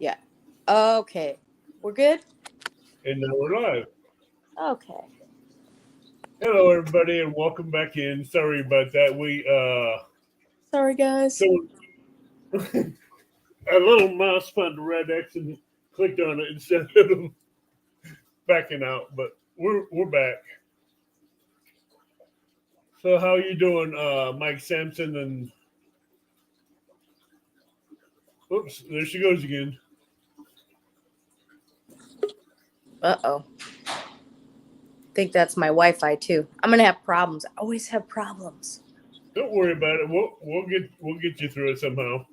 Yeah. Okay. We're good? And now we're live. Okay. Hello, everybody, and welcome back in. Sorry about that. Sorry, guys. So a little mouse found the red X and clicked on it instead of backing out. But we're back. So how you doing, Mike Sampson? And oops, there she goes again. Uh-oh. Think that's my Wi-Fi, too. I'm going to have problems. I always have problems. Don't worry about it. We'll get you through it somehow.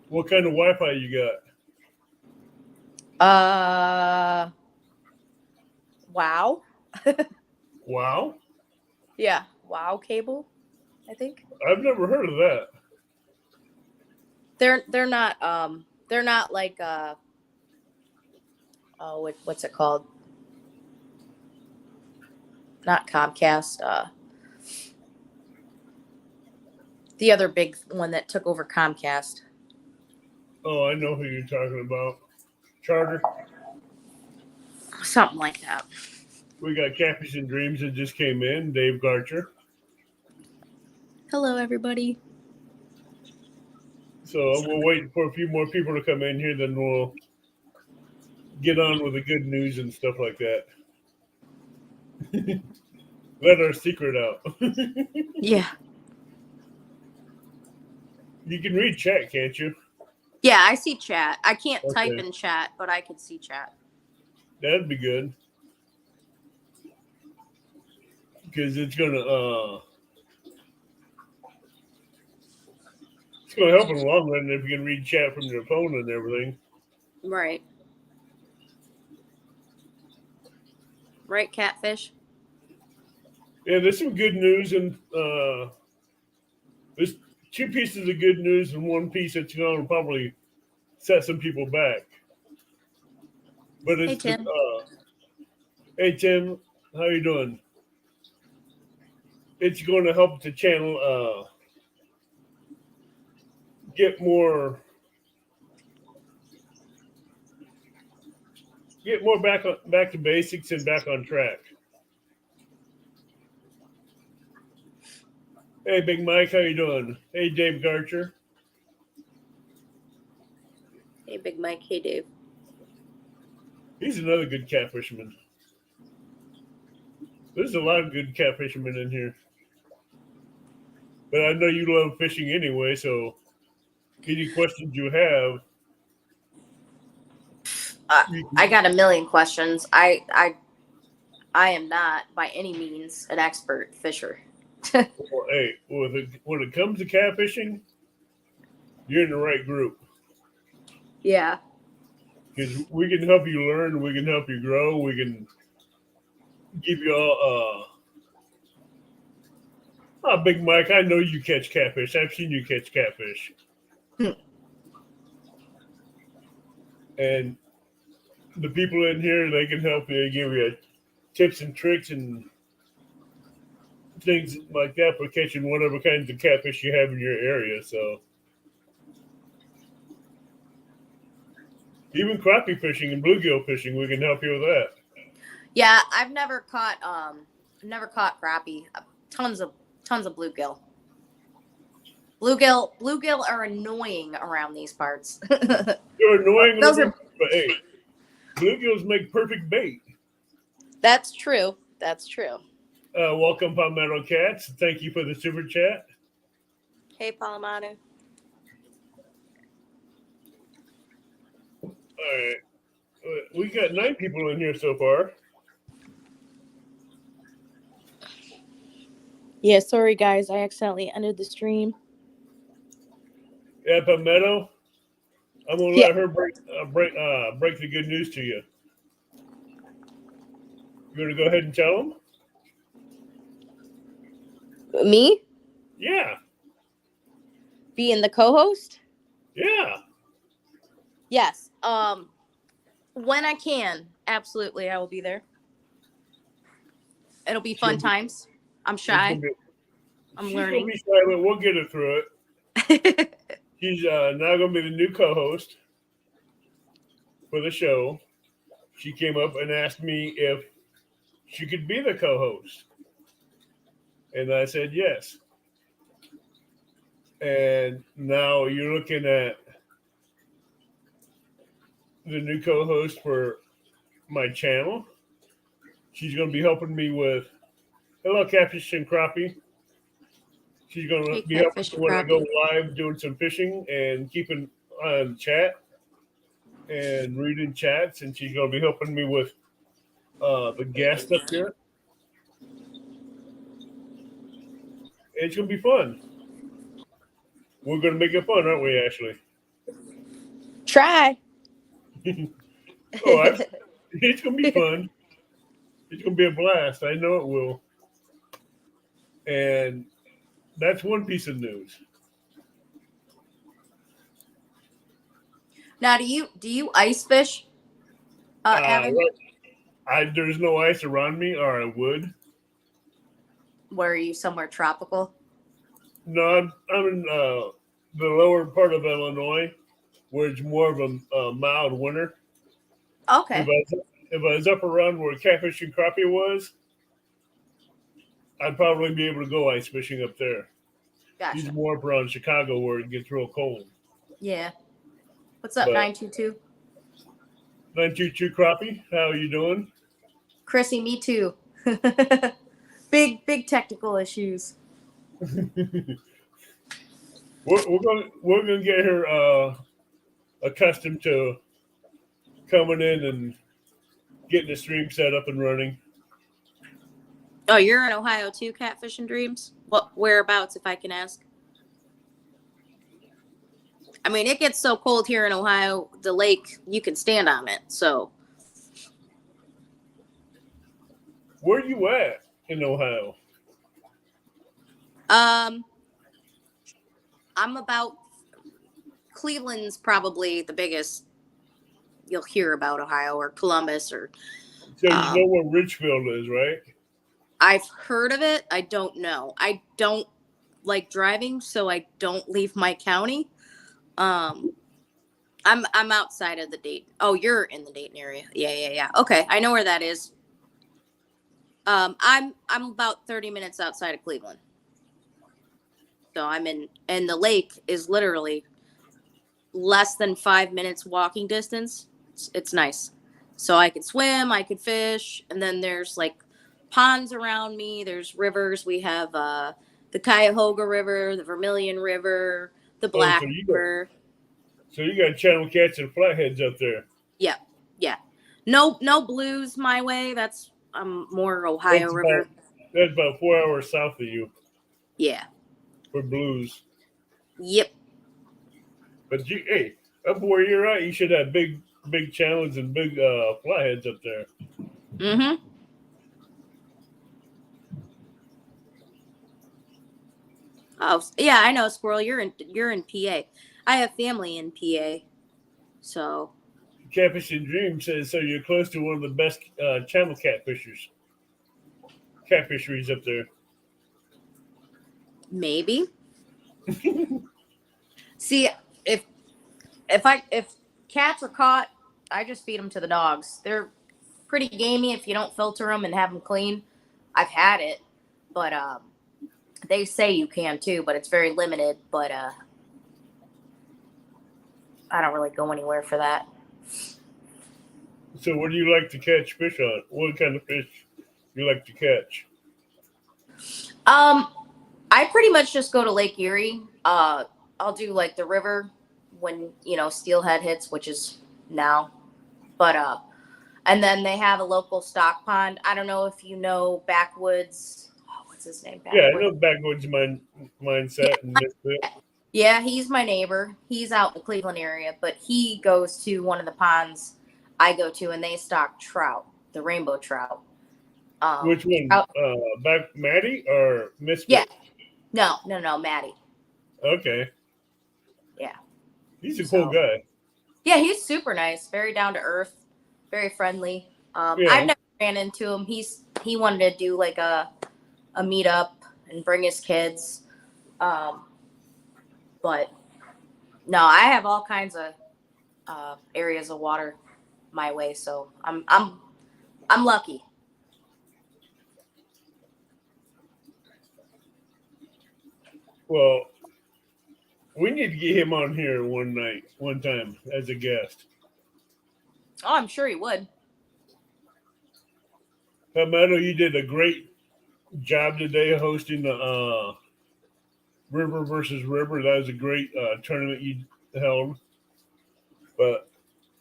What kind of Wi-Fi you got? Wow. Wow. Yeah. Wow cable, I think. I've never heard of that. They're not like what's it called? Not Comcast. The other big one that took over Comcast. Oh, I know who you're talking about. Charter. Something like that. We got Catfish and Dreams that just came in. Dave Garcher. Hello, everybody. So we're waiting for a few more people to come in here, then we'll get on with the good news and stuff like that. Let our secret out. Yeah. You can read chat, can't you? Yeah, I see chat. I can't type Okay. in chat, but I can see chat. That'd be good. Because it's gonna help in the long run if you can read chat from your phone and everything. Right. Right, Catfish? Yeah, there's some good news, and there's two pieces of good news and one piece that's gonna probably set some people back. But it's Hey, Tim. Hey Tim, how you doing? It's going to help the channel get more back to basics and back on track. Hey Big Mike, how you doing? Hey Dave Garcher. Hey, Big Mike. Hey, Dave. He's another good catfisherman. There's a lot of good catfishermen in here. But I know you love fishing anyway, so any questions you have. I got a million questions. I am not by any means an expert fisher. Well, hey, when it comes to catfishing, you're in the right group. Yeah. Because we can help you learn, we can help you grow, we can give you all. Big Mike, I know you catch catfish. I've seen you catch catfish. And the people in here, they can help you, give you tips and tricks and things like that for catching whatever kinds of catfish you have in your area. So even crappie fishing and bluegill fishing, we can help you with that. Yeah, I've never caught crappie. Tons of bluegill. Bluegill are annoying around these parts. They're annoying, but hey, bluegills make perfect bait. That's true. That's true. Welcome, Palmetto Cats. Thank you for the super chat. Hey, Palomano. All right. We got 9 people in here so far. Yeah, sorry guys, I accidentally ended the stream. Yeah, Palmetto. I'm gonna let her break the good news to you. You want to go ahead and tell them? Me? Yeah. Being the co-host? Yeah. Yes. When I can, absolutely, I will be there. It'll be fun times. I'm shy. I'm learning. Gonna be shy, but we'll get her through it. She's now going to be the new co-host for the show. She came up and asked me if she could be the co-host, and I said yes. And now you're looking at the new co-host for my channel. She's going to be helping me with Hello Catfish and Crappie. She's going to Hey, be helping Catfish me and when I go Crappie. live doing some fishing and keeping on chat and reading chats. And she's going to be helping me with the guest up there. It's going to be fun. We're going to make it fun, aren't we, Ashley? Try. It's going to be fun. It's going to be a blast. I know it will. And that's one piece of news. Now, do you ice fish, Evan? There's no ice around me, or I would. Where are you? Somewhere tropical? No, I'm in the lower part of Illinois, where it's more of a mild winter. Okay. If I was up around where Catfish and Crappie was, I'd probably be able to go ice fishing up there. Gotcha. He's more up around Chicago where it gets real cold. Yeah. What's up, But- 922? 922 Crappie, how are you doing? Chrissy, me too. big technical issues. we're gonna get her accustomed to coming in and getting the stream set up and running. Oh, you're in Ohio too, Catfish and Dreams? What whereabouts, if I can ask? I mean, it gets so cold here in Ohio, the lake, you can stand on it. So Where are you at in Ohio? I'm about Cleveland's probably the biggest you'll hear about Ohio, or Columbus, or So you know where Richfield is, right? I've heard of it. I don't know. I don't like driving, so I don't leave my county. I'm outside of the Dayton. Oh, you're in the Dayton area. Yeah. Okay, I know where that is. I'm about 30 minutes outside of Cleveland. So I'm in, and the lake is literally less than 5 minutes walking distance. It's nice. So I could swim, I could fish, and then there's like ponds around me. There's rivers. We have the Cuyahoga River, the Vermilion River, the Black River. So you got channel cats and flatheads up there. Yeah. No blues my way. That's more Ohio River. That's about 4 hours south of you. Yeah. For blues. Yep. But hey, up where you're at, you should have big channels and big flatheads up there. Mm-hmm. Oh yeah, I know, Squirrel. You're in PA. I have family in PA, so. Catfish and Dream says so. You're close to one of the best channel catfishers. Catfisheries up there. Maybe. See, if cats are caught, I just feed them to the dogs. They're pretty gamey if you don't filter them and have them clean. I've had it, but they say you can too, but it's very limited. But I don't really go anywhere for that. So what do you like to catch fish on? What kind of fish do you like to catch? I pretty much just go to Lake Erie. I'll do like the river when, steelhead hits, which is now. But and then they have a local stock pond. I don't know if you know Backwoods. Oh, what's his name? Yeah, I know Backwoods Mindset and Misfit. Yeah, he's my neighbor. He's out in the Cleveland area, but he goes to one of the ponds I go to, and they stock trout, the rainbow trout. Which one? Back Maddie or Misfit? Yeah. No, Maddie. Okay. Yeah. He's a cool guy. Yeah, he's super nice, very down to earth, very friendly. Yeah. I've never ran into him. He wanted to do like a meetup and bring his kids. But No, I have all kinds of areas of water my way, so I'm lucky. Well, we need to get him on here one time as a guest. Oh, I'm sure he would. Palmetto, you did a great job today hosting the River versus River. That was a great tournament you held. But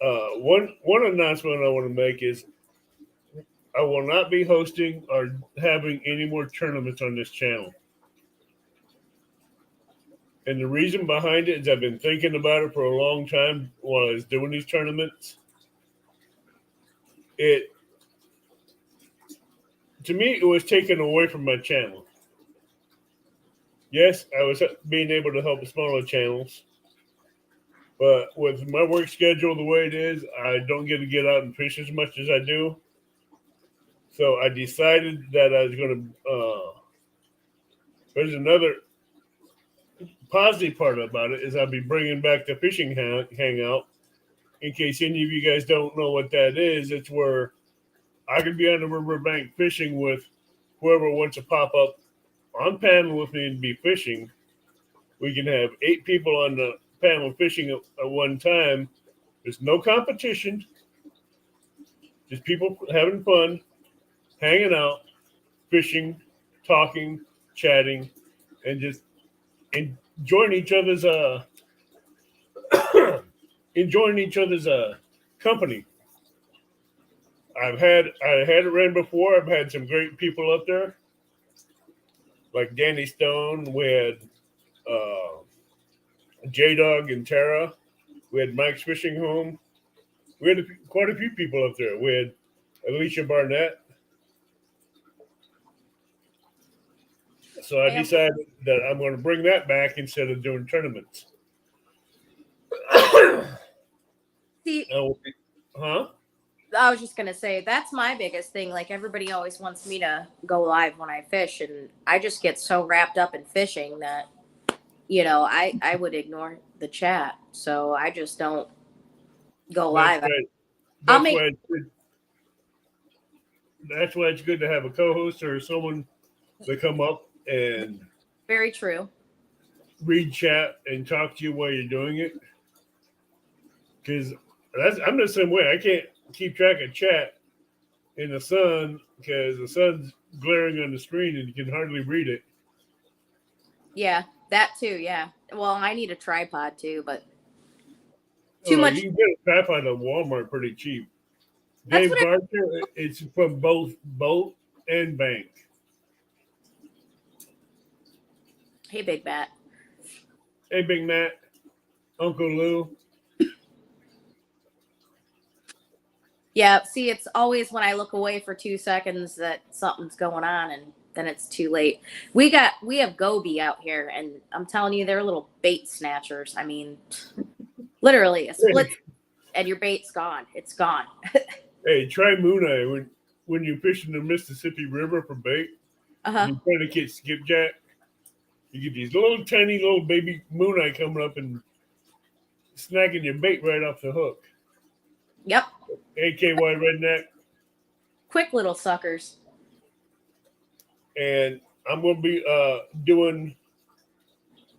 one announcement I want to make is I will not be hosting or having any more tournaments on this channel. And the reason behind it is I've been thinking about it for a long time while I was doing these tournaments. To me, it was taken away from my channel. Yes, I was being able to help smaller channels, but with my work schedule the way it is, I don't get to get out and fish as much as I do. So I decided that I was going to. There's another positive part about it is I'll be bringing back the fishing hangout. In case any of you guys don't know what that is, it's where I could be on the riverbank fishing with whoever wants to pop up on panel with me and be fishing. We can have 8 people on the panel fishing at one time. There's no competition, just people having fun, hanging out, fishing, talking, chatting, and just enjoying each other's company. I had it ran before. I've had some great people up there, like Danny Stone. We had J Dog and Tara. We had Mike's Fishing Home. We had quite a few people up there. We had Alicia Barnett. So I decided that I'm going to bring that back instead of doing tournaments. See, huh? I was just gonna say that's my biggest thing. Like everybody always wants me to go live when I fish, and I just get so wrapped up in fishing that I would ignore the chat. So I just don't go live. That's why it's good to have a co-host or someone to come up and Very true. read chat and talk to you while you're doing it. Because I'm the same way. I can't keep track of chat in the sun because the sun's glaring on the screen and you can hardly read it. Yeah, that too. Yeah. Well, I need a tripod too, but too much. You can get a tripod at Walmart pretty cheap. That's Dave Gardner, it's from both boat and bank. Hey, Big Matt. Hey, Big Matt. Uncle Lou. Yeah, see, it's always when I look away for 2 seconds that something's going on, and then it's too late. We have Goby out here, and I'm telling you, they're little bait snatchers. I mean, literally a split, and your bait's gone. It's gone. Hey, try Moon Eye when you fish in the Mississippi River for bait. Uh-huh. You try to get skipjack. You get these little tiny little baby Moon Eye coming up and snagging your bait right off the hook. Yep. AKY Redneck. Quick little suckers. And I'm going to be doing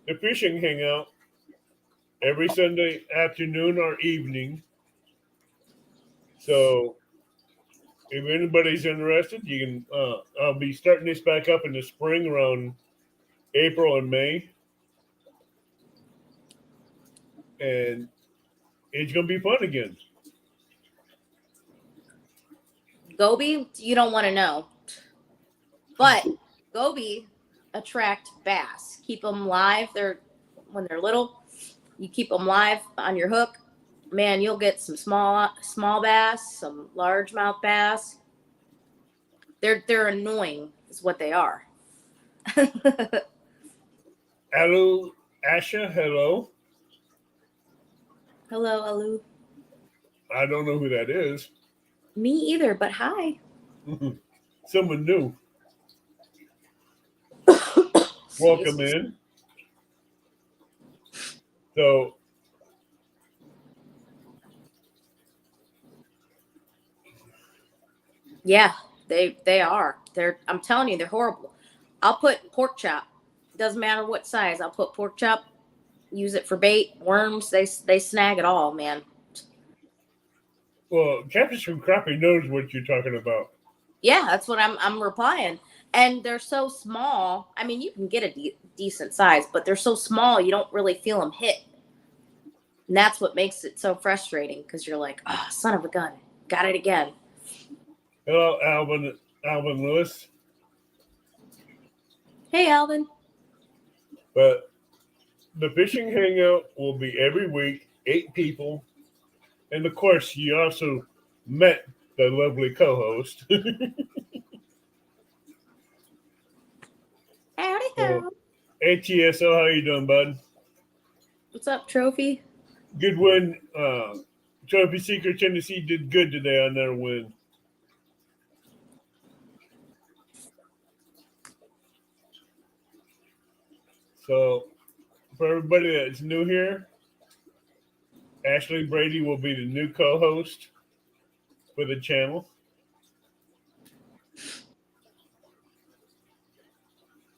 the fishing hangout every Sunday afternoon or evening. So if anybody's interested, you can. I'll be starting this back up in the spring around April and May. And it's going to be fun again. Goby, you don't want to know. But Goby attract bass. Keep them live. When they're little, you keep them live on your hook. Man, you'll get some small bass, some largemouth bass. They're annoying, is what they are. Hello, Asha. Hello. Hello, Alu. I don't know who that is. Me either, but hi. Someone new. Welcome in. So Yeah, they are. I'm telling you, they're horrible. I'll put pork chop. Doesn't matter what size. I'll put pork chop. Use it for bait, worms. They snag it all, man. Well, Catfish from Crappie knows what you're talking about. Yeah, that's what I'm replying. And they're so small. I mean, you can get a decent size, but they're so small you don't really feel them hit. And that's what makes it so frustrating because you're like, oh, son of a gun, got it again. Hello, Alvin Lewis. Hey, Alvin. But the fishing hangout will be every week, 8 people. And of course, you also met the lovely co-host. Howdy, So, ATSO, how you doing, bud? What's up, Trophy? Good win. Trophy Seeker Tennessee did good today on their win. So, for everybody that's new here, Ashley Brady will be the new co-host for the channel.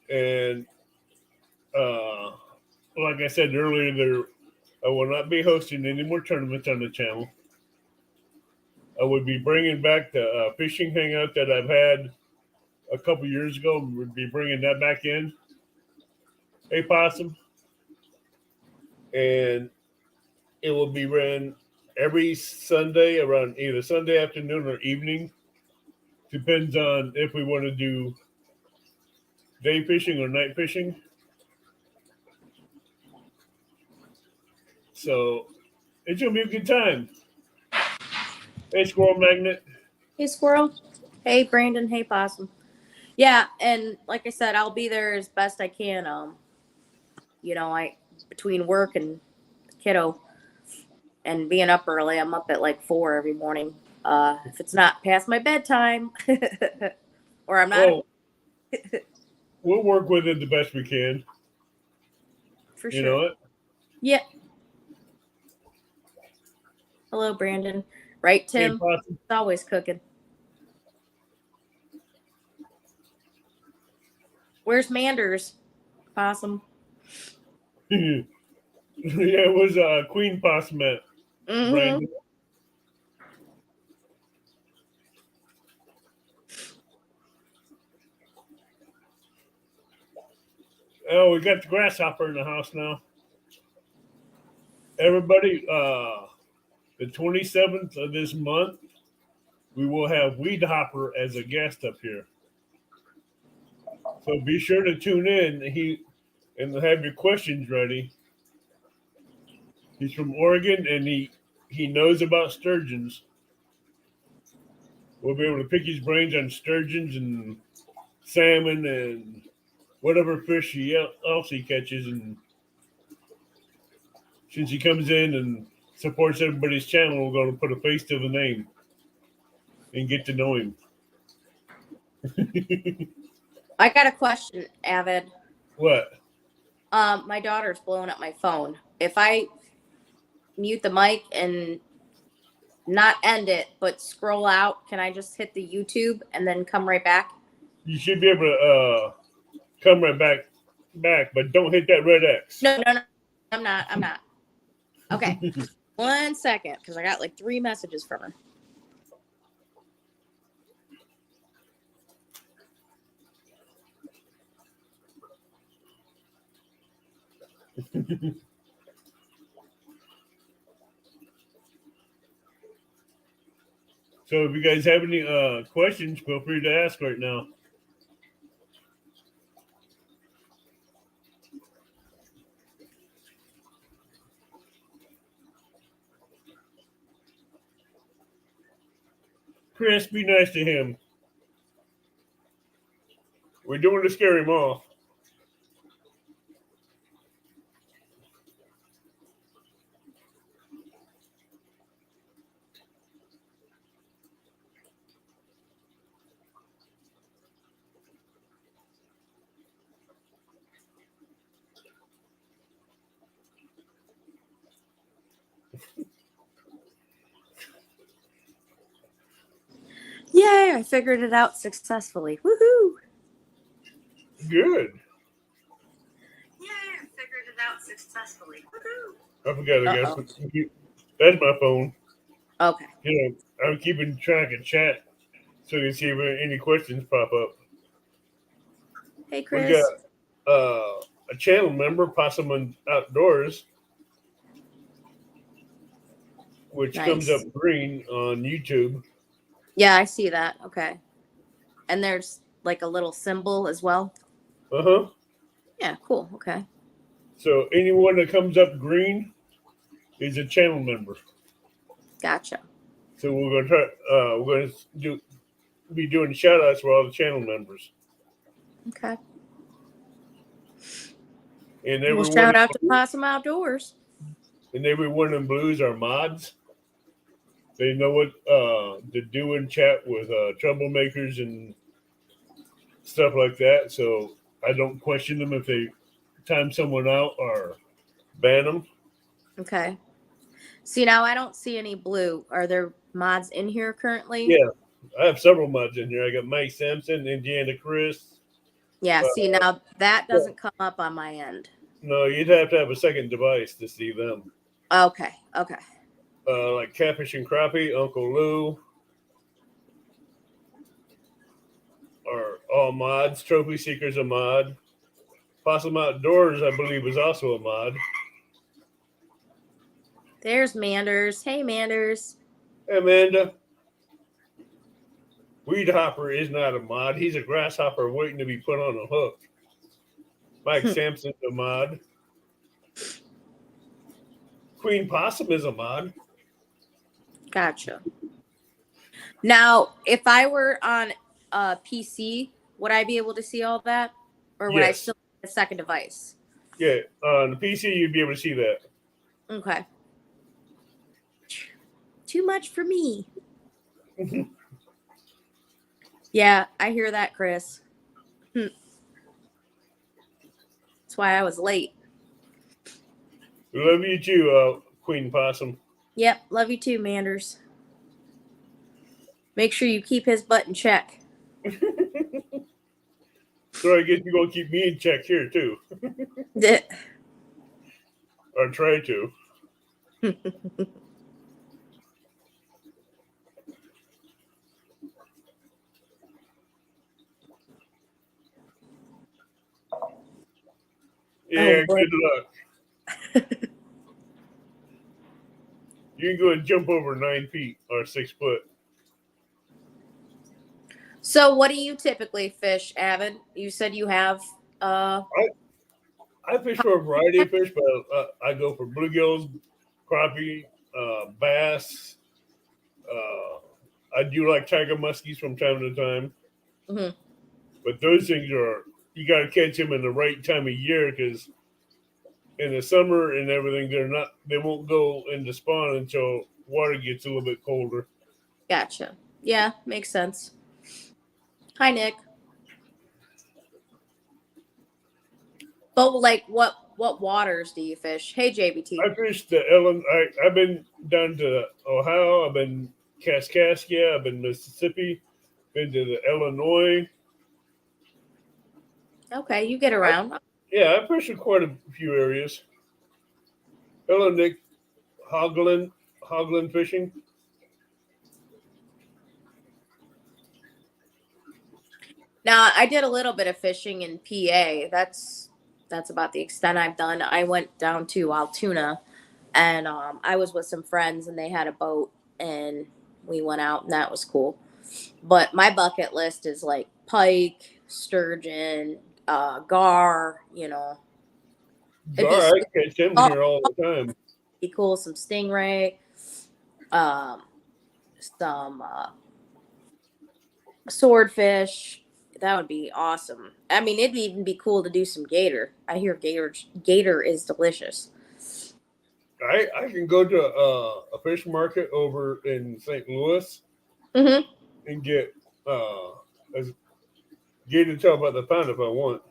And like I said earlier, I will not be hosting any more tournaments on the channel. I would be bringing back the fishing hangout that I've had a couple years ago. Would be bringing that back in. Hey, Possum. And it will be run every Sunday around either Sunday afternoon or evening. Depends on if we want to do day fishing or night fishing. So it's going to be a good time. Hey, Squirrel Magnet. Hey, Squirrel. Hey, Brandon. Hey, Possum. Yeah, and like I said, I'll be there as best I can. I between work and kiddo and being up early, I'm up at like 4 every morning. If it's not past my bedtime, or I'm not, We'll work with it the best we can. for You sure. know it? Yeah. Hello, Brandon. Right, Tim? Hey, Possum. It's always cooking. Where's Manders? Possum. Yeah, it was Queen Possum at Brandon. Oh, we got the grasshopper in the house now. Everybody, the 27th of this month, we will have Weed Hopper as a guest up here. So be sure to tune in. And have your questions ready. He's from Oregon and he knows about sturgeons. We'll be able to pick his brains on sturgeons and salmon and whatever fish else he catches. And since he comes in and supports everybody's channel, we're going to put a face to the name and get to know him. I got a question, Avid. What? My daughter's blowing up my phone. If I mute the mic and not end it, but scroll out, can I just hit the YouTube and then come right back? You should be able to come right back, but don't hit that red X. No, I'm not. Okay. 1 second, because I got like 3 messages from her. So if you guys have any questions, feel free to ask right now. Chris, be nice to him. We're doing to scare him off. Yay, I figured it out successfully. Woohoo! Good. Yay, I figured it out successfully. Woohoo! I forgot. I Uh-oh. guess that's my phone. Okay. You know, I'm keeping track of chat so you can see if any questions pop up. Hey, We Chris. got a channel member, Possum Outdoors, which comes Nice. up green on YouTube. Yeah, I see that. Okay. And there's like a little symbol as well. Uh huh. Yeah, cool. Okay. So anyone that comes up green is a channel member. Gotcha. So we're gonna try. We're gonna be doing shout outs for all the channel members, Okay. and Well, everyone shout out to Possum Outdoors. in blues are mods. They know what to do in chat with troublemakers and stuff like that. So I don't question them if they time someone out or ban them. Okay. See, now I don't see any blue. Are there mods in here currently? Yeah, I have several mods in here. I got Mike Sampson, Indiana Chris. Yeah, see, now that doesn't come up on my end. No, you'd have to have a second device to see them. Okay. Okay. Like Catfish and Crappie, Uncle Lou, are all mods. Trophy Seeker's a mod. Possum Outdoors, I believe, is also a mod. There's Manders. Hey, Manders. Hey, Amanda. Weed Hopper is not a mod. He's a grasshopper waiting to be put on a hook. Mike Sampson's a mod. Queen Possum is a mod. Gotcha. Now, if I were on a PC, would I be able to see all that? Or would I Yes. still need a second device? Yeah, on the PC, you'd be able to see that. Okay. Too much for me. Yeah, I hear that, Chris. That's why I was late. Love you too, Queen Possum. Yep, love you too, Manders. Make sure you keep his butt in check. So I guess you're going to keep me in check here too. Or try to. Yeah, boy. good luck. You can go and jump over 9 feet or 6 foot. So, what do you typically fish, Avid? You said you have. I fish for a variety of fish, but I go for bluegills, crappie, bass. I do like tiger muskies from time to time. Mhm. But those things you got to catch them in the right time of year because in the summer and everything, they won't go into spawn until water gets a little bit colder. Gotcha. Yeah, makes sense. Hi, Nick. But like, what waters do you fish? Hey, JBT. I fished the I've been down to Ohio. I've been Kaskaskia. I've been Mississippi. Been to the Illinois. Okay, you get around. Yeah, I fished in quite a few areas. Hello, Nick. Hoglin fishing. Now, I did a little bit of fishing in PA. That's about the extent I've done. I went down to Altoona, and I was with some friends, and they had a boat, and we went out, and that was cool. But my bucket list is like pike, sturgeon, gar. You know, it'd Gar, be, I catch them here all the time. be cool. Some stingray, some swordfish. That would be awesome. I mean, it'd even be cool to do some gator. I hear gator is delicious. I can go to a fish market over in St. Louis Mm-hmm. and get a gator tail by the pound if I want.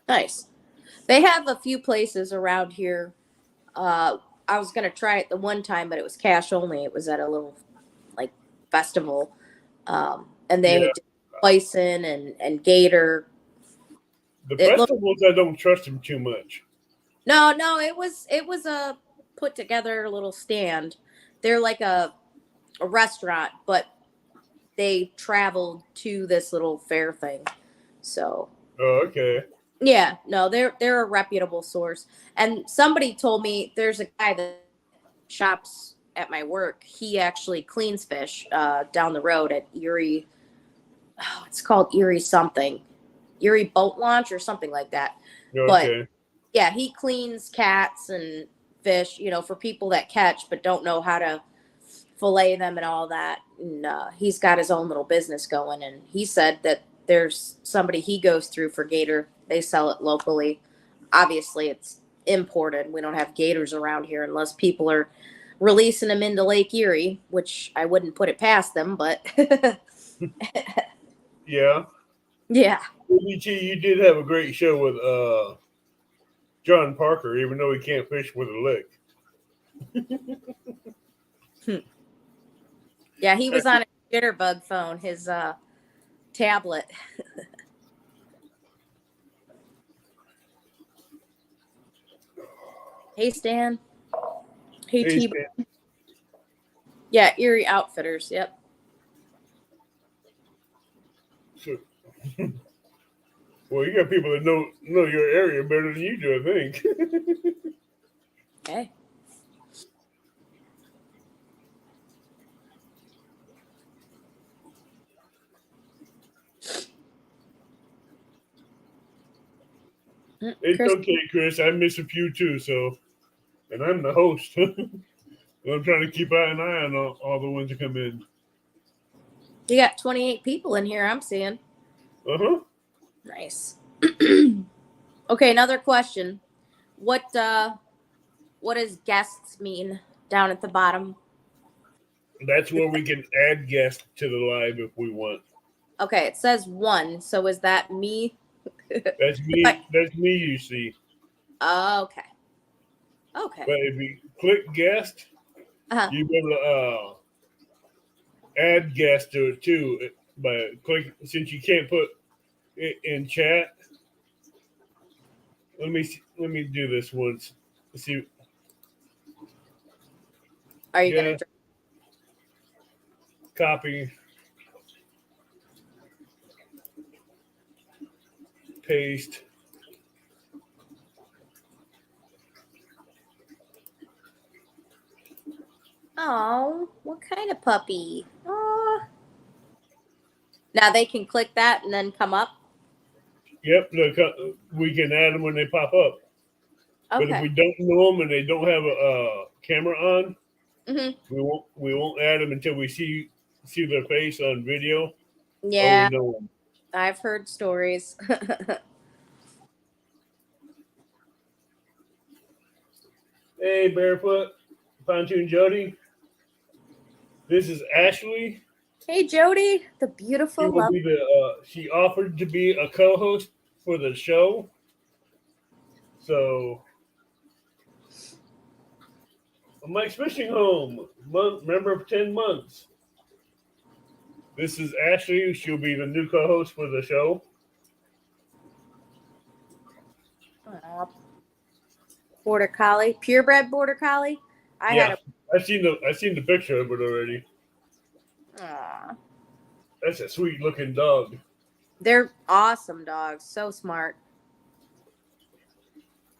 Nice. They have a few places around here. I was gonna try it the one time, but it was cash only. It was at a little like festival. and they Yeah. did bison and gator. The It looked festivals, I don't trust them too much. no, it was a put together little stand. They're like a restaurant, but they traveled to this little fair thing. So Oh, okay. yeah, no, they're a reputable source. And somebody told me there's a guy that shops at my work. He actually cleans fish down the road at Erie. Oh, it's called Erie something, Erie Boat Launch or something like that. But Okay. yeah, he cleans cats and fish, for people that catch but don't know how to fillet them and all that. And he's got his own little business going. And he said that there's somebody he goes through for gator. They sell it locally. Obviously, it's imported. We don't have gators around here unless people are releasing them into Lake Erie, which I wouldn't put it past them. But Yeah. yeah, You did have a great show with John Parker, even though he can't fish with a lick. yeah, he was on a jitterbug phone, his tablet. Hey, Stan. Hey, Hey, T. Yeah, Erie Outfitters. Yep. so, well, you got people that know your area better than you do, I think. Hey. It's Chris, okay, Chris. I miss a few too, so and I'm the host. I'm trying to keep an eye on all the ones that come in. you got 28 people in here. I'm seeing. Uh-huh. Nice. Okay, another question. What does guests mean down at the bottom? That's where we can add guests to the live if we want. Okay, it says one. So is that me? That's me. That's me. You see, Okay. Okay. but if you click guest, Uh-huh. you be able to add guests to it too. By click, since you can't put it in chat. Let me do this once. Let's see. Are you Yeah. gonna? Copy. Paste. Oh, what kind of puppy? Oh. Now they can click that and then come up. Yep. We can add them when they pop up. But if Okay. we don't know them and they don't have a camera on, Mm-hmm. we won't add them until we see their face on video. Yeah, Or we know them. I've heard stories. Hey, Barefoot, Pontoon Jody. This is Ashley. Hey, Jody, the She beautiful will love. be she offered to be a co-host for the show. So, Mike's Fishing Home, member of 10 months. This is Ashley. She'll be the new co-host for the show. Border Collie, purebred Border Collie. I've seen the picture of it already. Aw. That's a sweet looking dog. They're awesome dogs. So smart.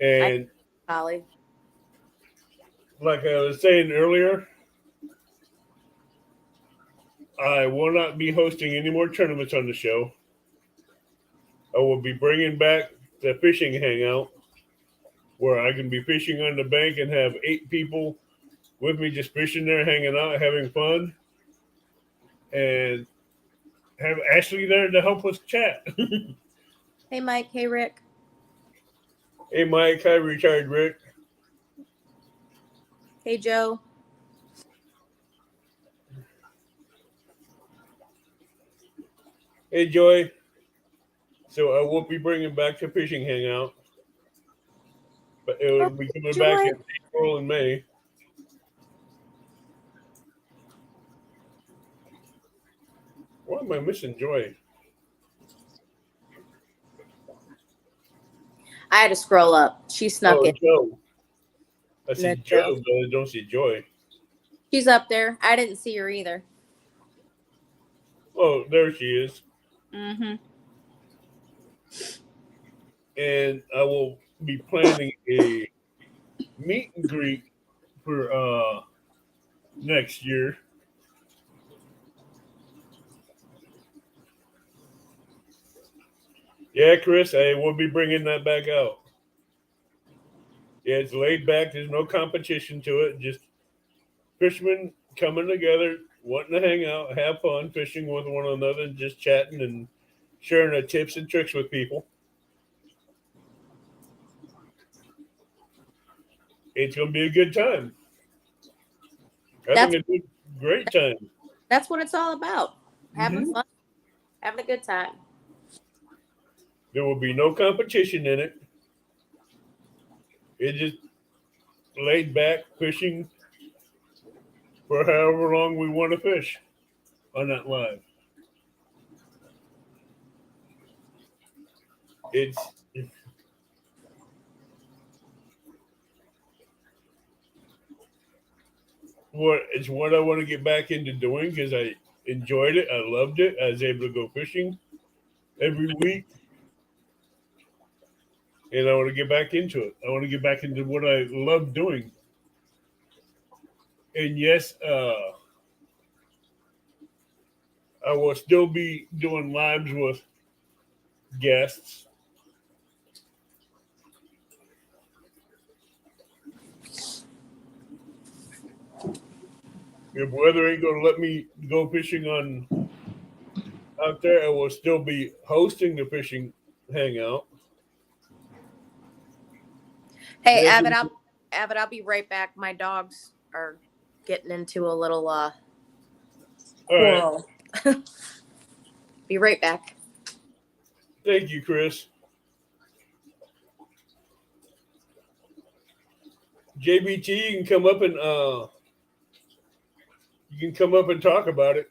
And Collie. like I was saying earlier, I will not be hosting any more tournaments on the show. I will be bringing back the fishing hangout where I can be fishing on the bank and have 8 people with me just fishing there, hanging out, having fun, and have Ashley there to help us chat. Hey, Mike. Hey, Rick. Hey, Mike. Hi, retired Rick. Hey, Joe. Hey, Joy. So I won't be bringing back the fishing hangout, but it will be coming back Joy. in April and May. Why am I missing Joy? I had to scroll up. She snuck Oh, in. Joe. I see That's Joe, Joe. but I don't see Joy. She's up there. I didn't see her either. Oh, there she is. Mm-hmm. And I will be planning a meet and greet for next year. Yeah, Chris, I will be bringing that back out. Yeah, it's laid back. There's no competition to it. Just fishermen coming together, wanting to hang out, have fun, fishing with one another, and just chatting and sharing their tips and tricks with people. It's going to be a good time. I think it's a great time. That's what it's all about. Having Mhm. fun, having a good time. There will be no competition in it. It's just laid back fishing for however long we want to fish on that line. It's what I want to get back into doing because I enjoyed it. I loved it. I was able to go fishing every week, and I want to get back into it. I want to get back into what I love doing. And yes, I will still be doing lives with guests. If weather ain't going to let me go fishing on out there, I will still be hosting the fishing hangout. Hey, Maybe- Abbott, I'll be right back. My dogs are getting into a little All right. quarrel. Be right back. Thank you, Chris. JBT, you can come up and talk about it.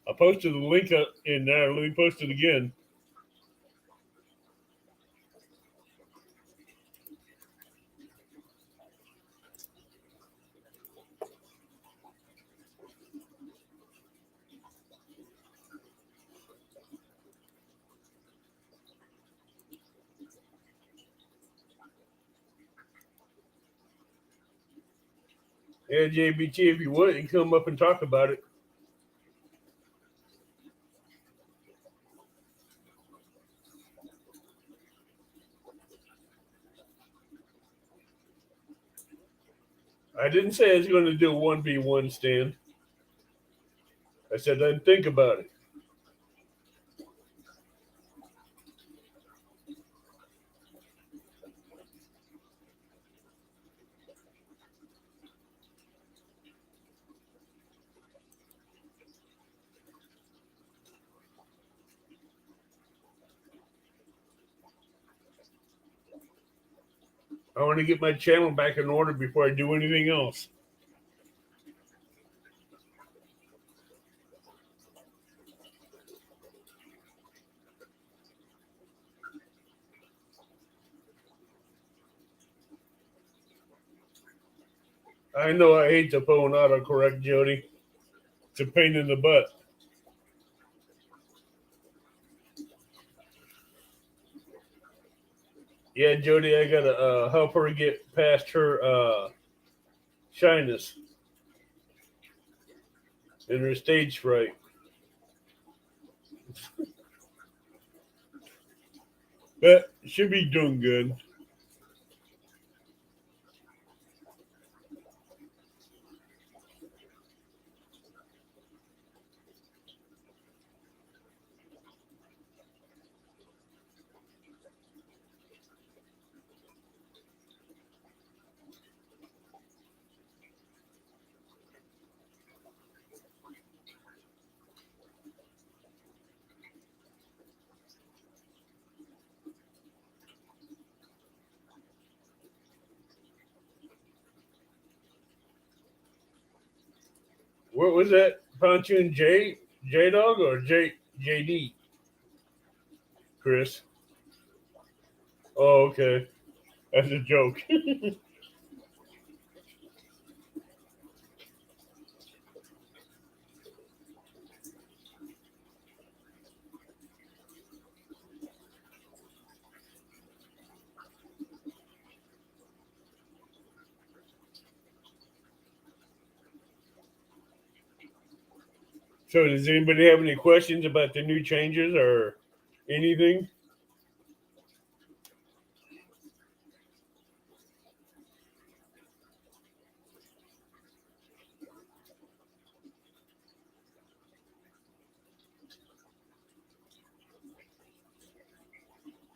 I posted the link up in there. Let me post it again. Yeah, JBT, if you would, you can come up and talk about it. I didn't say I was going to do a 1v1 stand. I said I'd think about it. I want to get my channel back in order before I do anything else. I know I hate the phone autocorrect, Jody. It's a pain in the butt. Yeah, Jody, I gotta help her get past her shyness and her stage fright. But she'll be doing good. What was that? Pontoon J? J Dog or JD? Chris. Oh, okay. That's a joke. So, does anybody have any questions about the new changes or anything?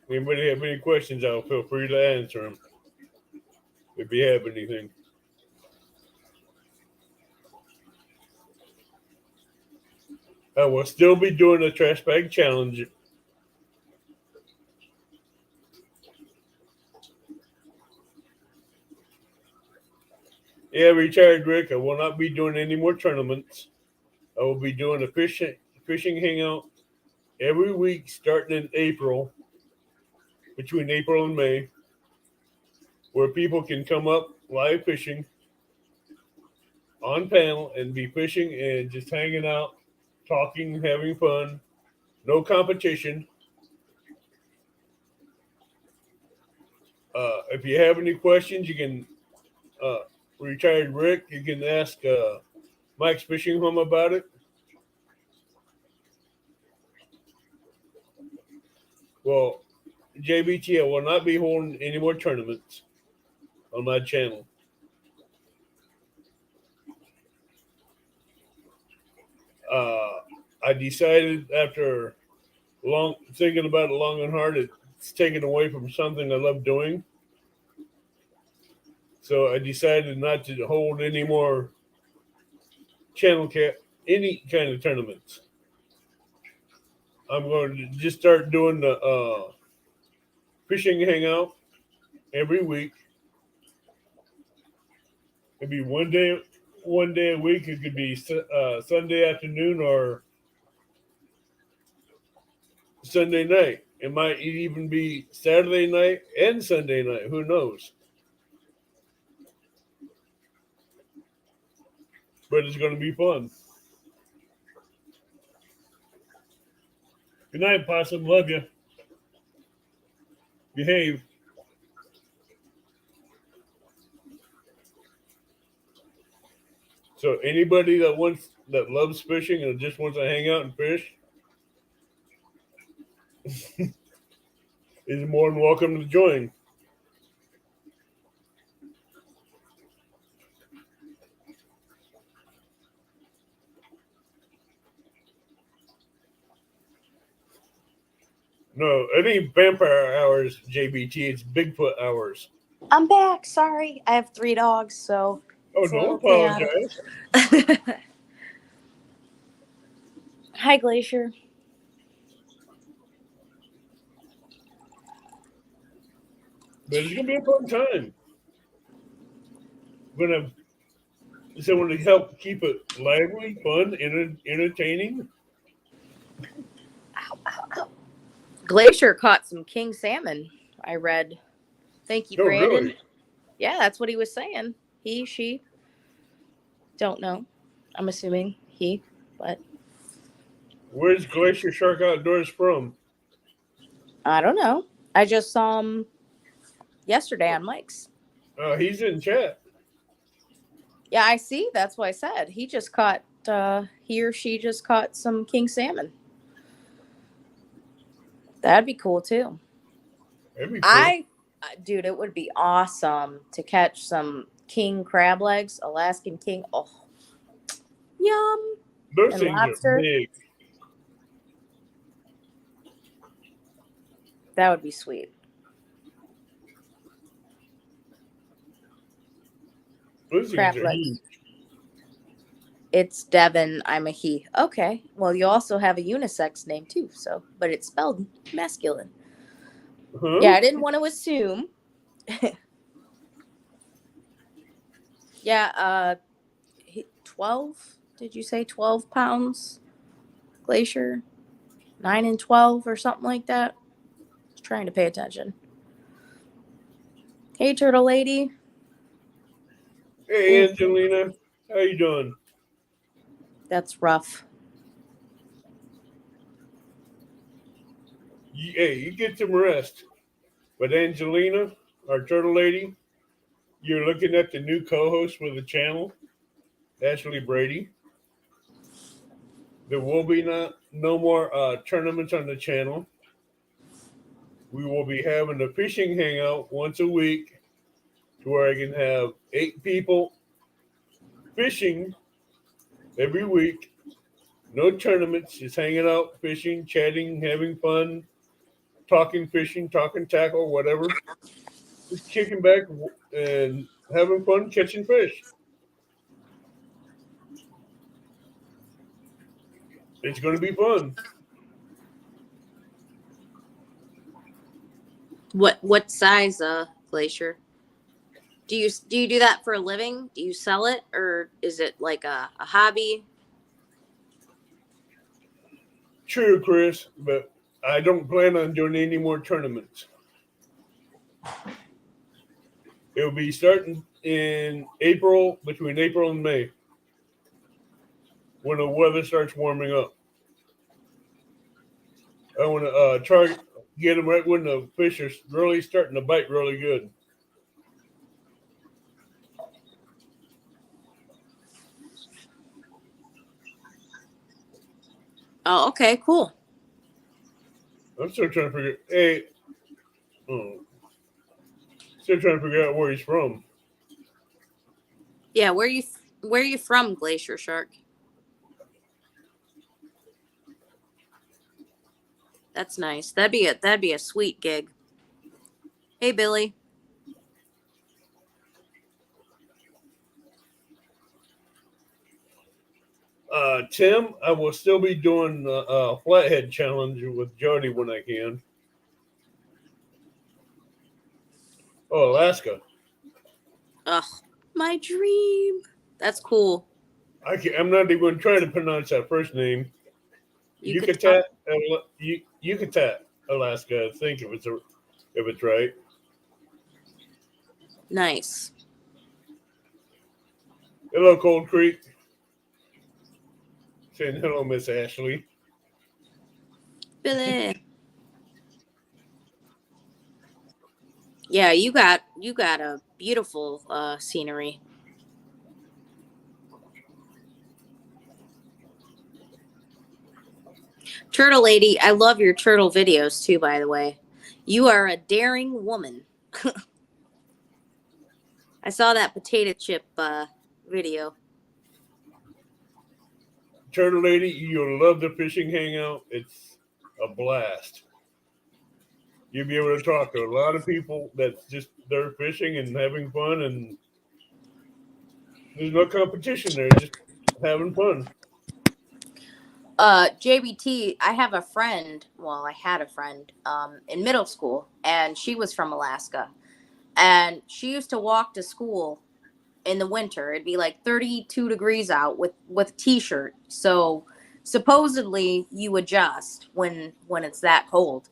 Anybody have any questions? I'll feel free to answer them if you have anything. I will still be doing the trash bag challenge. Yeah, retired Rick. I will not be doing any more tournaments. I will be doing a fishing hangout every week starting in April, between April and May, where people can come up live fishing on panel and be fishing and just hanging out, talking, having fun. No competition. If you have any questions, you can retired Rick. You can ask Mike's Fishing Home about it. Well, JBT, I will not be holding any more tournaments on my channel. I decided after long thinking about it long and hard, it's taken away from something I love doing. So I decided not to hold any more any kind of tournaments. I'm going to just start doing the fishing hangout every week. It'd be one day a week. It could be Sunday afternoon or Sunday night. It might even be Saturday night and Sunday night. Who knows? But it's going to be fun. Good night, Possum. Love you. Behave. So anybody that loves fishing and just wants to hang out and fish is more than welcome to join. No, it ain't vampire hours, JBT. It's Bigfoot hours. I'm back. Sorry. I have 3 dogs, so. Oh, It's a don't little chaotic. apologize. Hi, Glacier. But it's gonna be a fun time. Someone to help keep it lively, fun, entertaining. Ow, ow, ow. Glacier caught some king salmon, I read. Thank you, Oh, Brandon. really? Yeah, that's what he was saying. He, she. Don't know. I'm assuming he, but Where's Glacier Shark Outdoors from? I don't know. I just saw him yesterday on Mike's. He's in chat. Yeah, I see. That's what I said. He just caught, he or she just caught some king salmon. That'd be cool too. That'd be cool. Dude, it would be awesome to catch some king crab legs, Alaskan king. Oh, yum. Those And things lobster. are big. That would be sweet. Those Crab things are legs. huge. It's Devin. I'm a he. Okay. Well, you also have a unisex name too. So, but it's spelled masculine. Huh? Yeah, I didn't want to assume. Yeah. 12. Did you say 12 pounds? Glacier? 9 and 12 or something like that? Just trying to pay attention. Hey, Turtle Lady. Hey, Ooh. Angelina, how you doing? That's rough. Hey, you get some rest. But Angelina, our turtle lady, you're looking at the new co-host for the channel, Ashley Brady. There will be no more tournaments on the channel. We will be having a fishing hangout once a week to where I can have 8 people fishing every week. No tournaments, just hanging out, fishing, chatting, having fun, talking fishing, talking tackle, whatever. Just kicking back and having fun catching fish. It's going to be fun. What size Glacier? Do you do that for a living? Do you sell it, or is it like a hobby? True, Chris, but I don't plan on doing any more tournaments. It'll be starting in April, between April and May, when the weather starts warming up. I want to try get them right when the fish are really starting to bite really good. Oh, okay, cool. I'm still trying to figure. Hey, still trying to figure out where he's from. Yeah, where are you from, Glacier Shark? That's nice. That'd be a sweet gig. Hey, Billy. Tim, I will still be doing a flathead challenge with Jody when I can. Oh, Alaska. Ugh, my dream. That's cool. I'm not even trying to pronounce that first name. Yucatan. Yucatan, Alaska. I think if it's right. Nice. Hello, Cold Creek. Saying hello, Miss Ashley. Billy. Yeah, you got a beautiful scenery. Turtle Lady, I love your turtle videos too, by the way. You are a daring woman. I saw that potato chip video. Turtle Lady, you'll love the fishing hangout. It's a blast. You'll be able to talk to a lot of people that's just there fishing and having fun, and there's no competition there, just having fun. JBT, I have a friend. Well, I had a friend in middle school, and she was from Alaska. And she used to walk to school in the winter. It'd be like 32 degrees out with a t-shirt. So supposedly you adjust when it's that cold.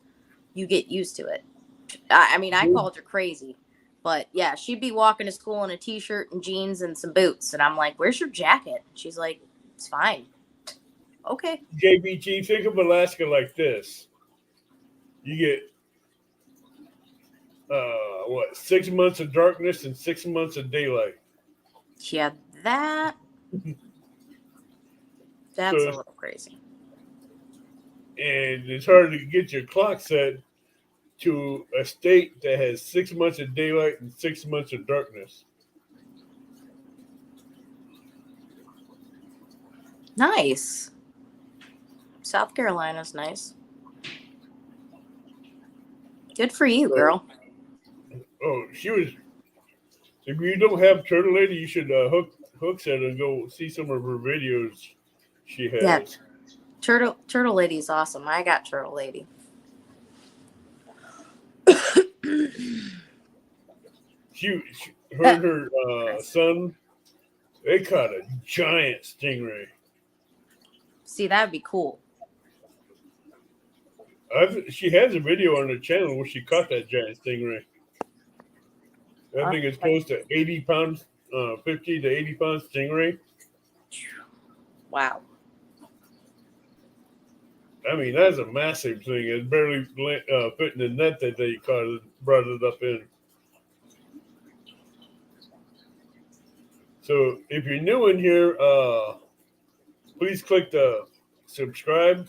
You get used to it. I mean, I called her crazy. But yeah, she'd be walking to school in a t-shirt and jeans and some boots. And I'm like, "Where's your jacket?" She's like, "It's fine." Okay. JBG, think of Alaska like this. You get 6 months of darkness and 6 months of daylight. Yeah, that's a little crazy. And it's hard to get your clock set to a state that has 6 months of daylight and 6 months of darkness. Nice. South Carolina's nice. Good for you, girl. Oh, she was. If you don't have Turtle Lady, you should hook set and go see some of her videos she has. Yeah. Turtle Lady's awesome. I got Turtle Lady. Her and her son, they caught a giant stingray. See, that'd be cool. She has a video on her channel where she caught that giant stingray. I think it's close to 80 pounds, 50 to 80 pound stingray. Wow. I mean, that's a massive thing. It's barely fitting the net that they brought it up in. So if you're new in here, please click the subscribe,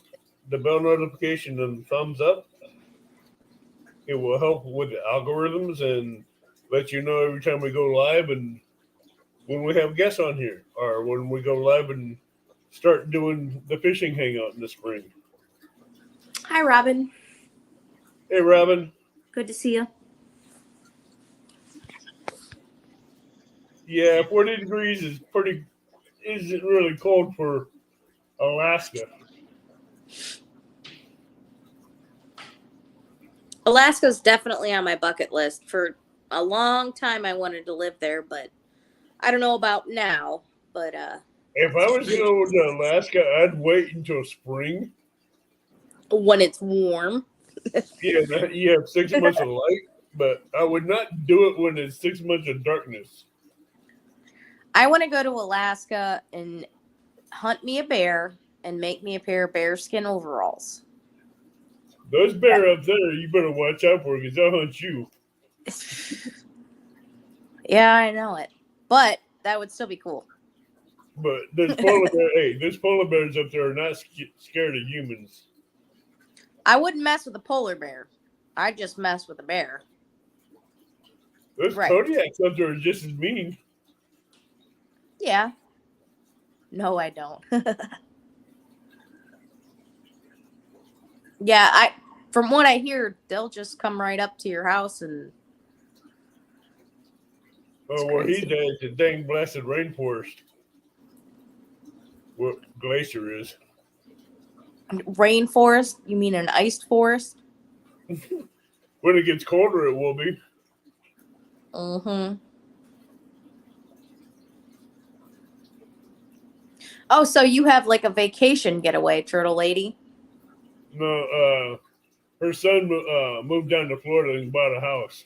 the bell notification, and thumbs up. It will help with the algorithms and let you know every time we go live and when we have guests on here, or when we go live and start doing the fishing hangout in the spring. Hi, Robin. Hey, Robin. Good to see you. Yeah, 40 degrees isn't really cold for Alaska. Alaska's definitely on my bucket list. For a long time, I wanted to live there, but I don't know about now. But If I was going to Alaska, I'd wait until spring. when it's warm. Yeah, you have 6 months of light, but I would not do it when it's 6 months of darkness. I want to go to Alaska and hunt me a bear and make me a pair of bearskin overalls. Those bears up there, you better watch out for because they'll hunt you. Yeah, I know it. But that would still be cool. But there's polar bears up there are not scared of humans. I wouldn't mess with a polar bear. I'd just mess with a bear. Those Right. Kodiaks up there are just as mean. Yeah. No, I don't. Yeah, from what I hear, they'll just come right up to your house and Oh, well, he's at the dang blasted rainforest. What Glacier is. rainforest. You mean an iced forest? When it gets colder, it will be. Mm-hmm. Oh, so you have like a vacation getaway, Turtle Lady? No, her son moved down to Florida and bought a house.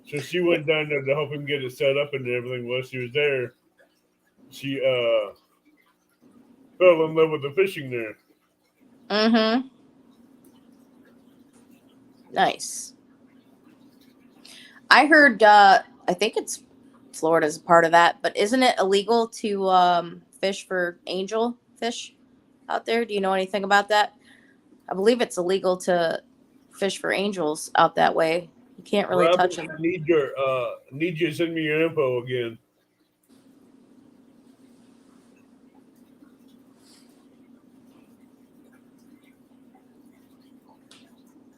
So she went down there to help him get it set up and everything. While she was there, she fell in love with the fishing there. Mm-hmm. Nice. I heard, I think it's Florida's a part of that, but isn't it illegal to fish for angel fish out there? Do you know anything about that? I believe it's illegal to fish for angels out that way. You can't really Robin, touch them. I need you to send me your info again.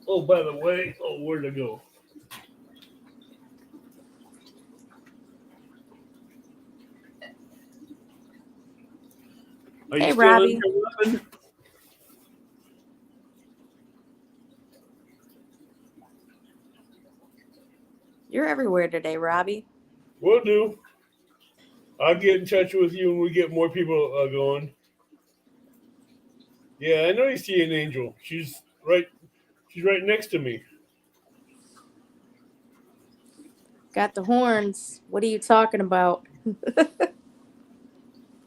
Oh, by the way, where'd it go? Are you Hey, still Robbie. in here, Robin? You're everywhere today, Robbie. Will do. I'll get in touch with you when we get more people going. Yeah, I know you see an angel. She's right next to me. Got the horns. What are you talking about?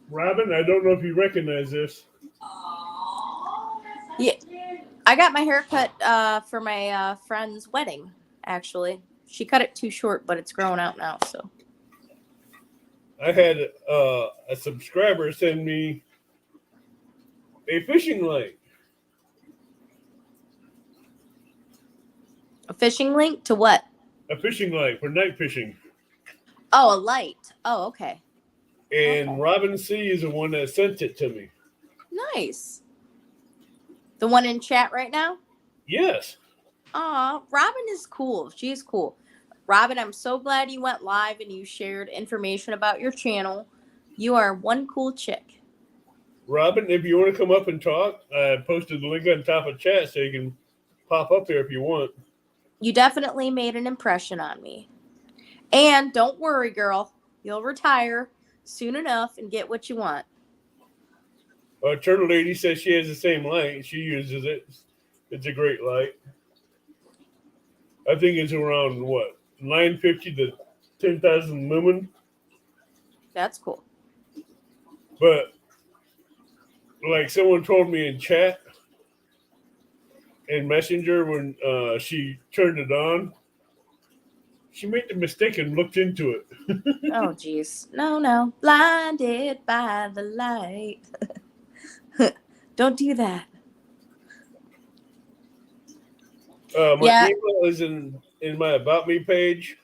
Robin, I don't know if you recognize this. Yeah, I got my hair cut for my friend's wedding, actually. She cut it too short, but it's growing out now, so. I had a subscriber send me a fishing line. A fishing link to what? A fishing line for night fishing. Oh, a light. Oh, okay. And Okay. Robin C is the one that sent it to me. Nice. The one in chat right now? Yes. Aw, Robin is cool. She's cool. Robin, I'm so glad you went live and you shared information about your channel. You are one cool chick. Robin, if you want to come up and talk, I posted the link on top of chat so you can pop up there if you want. You definitely made an impression on me. And don't worry, girl. You'll retire soon enough and get what you want. Turtle Lady says she has the same light. She uses it. It's a great light. I think it's around what 950 to 10,000 lumen. That's cool. But like someone told me in chat and Messenger when she turned it on, she made the mistake and looked into it. Oh, geez. No. Blinded by the light. Don't do that. My Yeah. email is in my About Me page.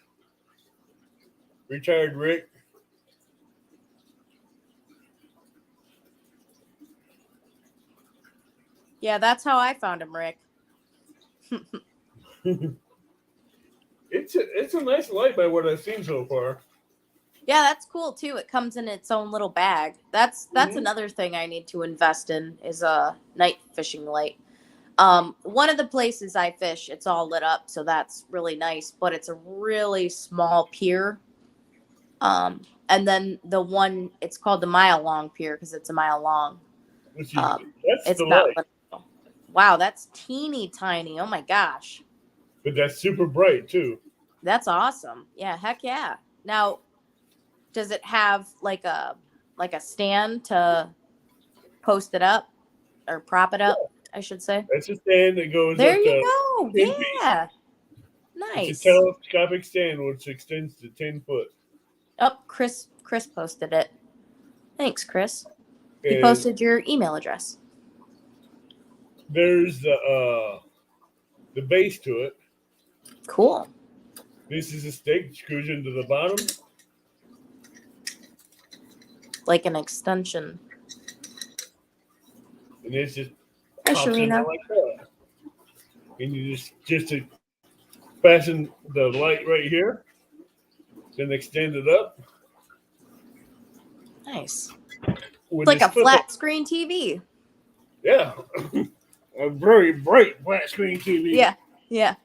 Retired Rick. Yeah, that's how I found him, Rick. It's a nice light by what I've seen so far. Yeah, that's cool too. It comes in its own little bag. That's Mhm. another thing I need to invest in is a night fishing light. One of the places I fish, it's all lit up, so that's really nice, but it's a really small pier. And then the one, it's called the Mile Long Pier because it's a mile long. Which is, Um, that's it's the not light, lit up. Wow, that's teeny tiny. Oh my gosh. but that's super bright too. That's awesome. Yeah, heck yeah. Now, does it have like a stand to post it up or prop it up, I should say? That's a stand that goes There up you to go. 10 feet. Yeah. It's a Nice. telescopic stand which extends to 10 foot. Oh, Chris posted it. Thanks, Chris. He And posted your email address. there's the base to it. Cool. This is a stake that screws into the bottom. Like an extension. And it's just Hi, pops in Sharina. like that. And you just to fasten the light right here, then extend it up. Nice. With It's like this a flip flat screen TV. Yeah. A very bright flat screen TV. Yeah. Yeah.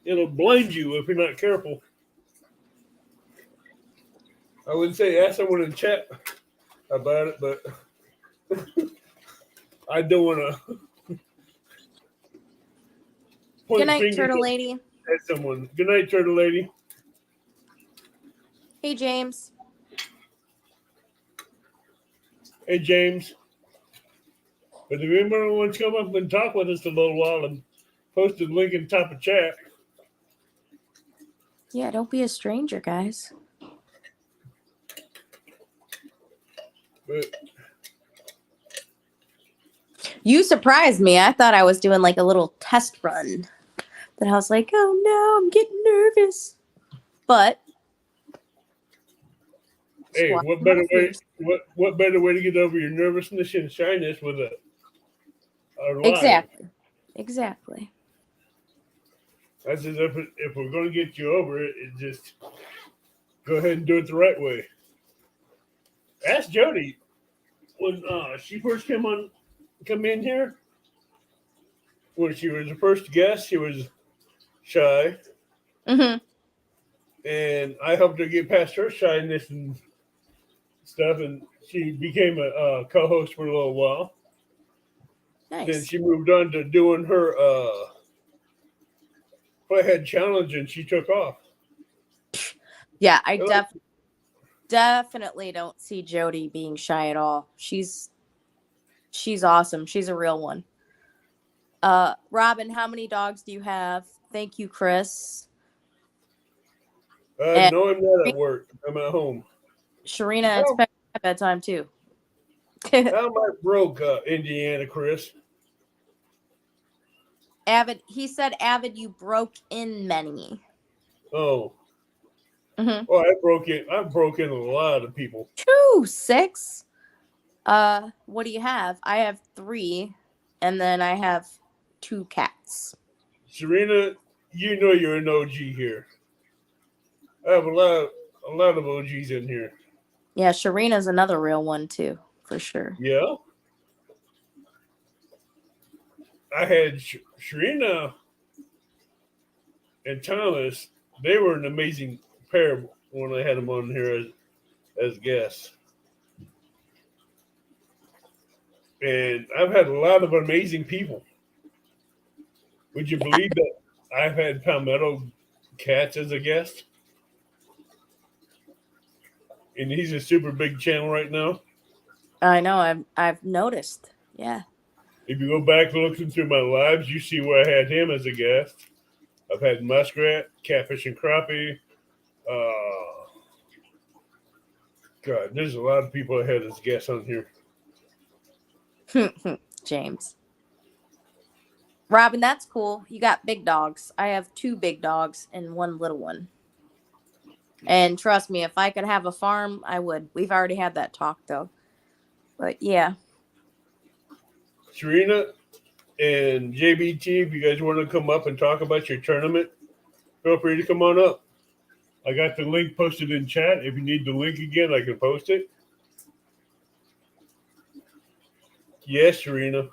It'll blind you if you're not careful. I would say ask someone in chat about it, but I don't want to point Good night, fingers Turtle Lady. at someone. Good night, Turtle Lady. Hey, James. Hey, James. But if anyone wants to come up and talk with us a little while, and post the link in top of chat. Yeah, don't be a stranger, guys. But You surprised me. I thought I was doing like a little test run. Then I was like, oh no, I'm getting nervous. But hey, Swat what better way? monsters. What better way to get over your nervousness and shyness with a live? Exactly. I said, if we're going to get you over it, just go ahead and do it the right way. Ask Jody when she first come in here. When she was the first guest, she was shy, Mm-hmm. and I helped her get past her shyness and stuff, and she became a co-host for a little while. Then Nice. she moved on to doing her Flathead challenge, and she took off. Yeah, I definitely don't see Jody being shy at all. She's awesome. She's a real one. Robin, how many dogs do you have? Thank you, Chris. And No, I'm not at work. I'm at home. Sharina, it's bedtime too. How am I broke, Indiana Chris? Avid, he said, Avid, you broke in many. Oh. Mm-hmm. Oh, I broke in a lot of people. 6. What do you have? I have 3, and then I have 2 cats. Serena, you know you're an OG here. I have a lot of OGs in here. Yeah, Sharina's another real one too, for sure. Yeah. I had Sharina and Thomas. They were an amazing pair when I had them on here as guests. and I've had a lot of amazing people. Would you believe that I've had Palmetto Cats as a guest? And he's a super big channel right now. I know. I've noticed. Yeah. If you go back and look through my lives, you see where I had him as a guest. I've had muskrat, catfish, and crappie. God, there's a lot of people I had as guests on here. James. Robin, that's cool. You got big dogs. I have 2 big dogs and 1 little one. And trust me, if I could have a farm, I would. We've already had that talk though. But yeah. Serena and JBT, if you guys want to come up and talk about your tournament, feel free to come on up. I got the link posted in chat. If you need the link again, I can post it. Yes, Serena.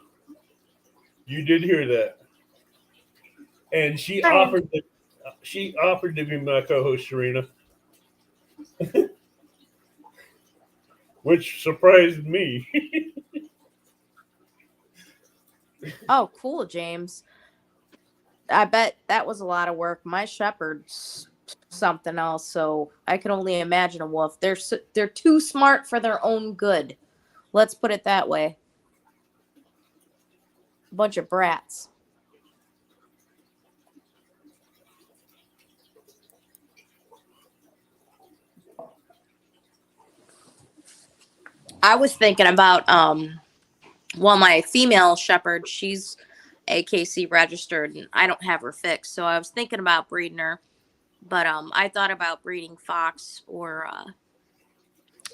You did hear that. And she offered to be my co-host, Serena. Which surprised me. Oh, cool, James. I bet that was a lot of work. My shepherd's something else, so I can only imagine a wolf. They're too smart for their own good. Let's put it that way. Bunch of brats. I was thinking about my female shepherd, she's AKC registered and I don't have her fixed. So I was thinking about breeding her, but I thought about breeding fox or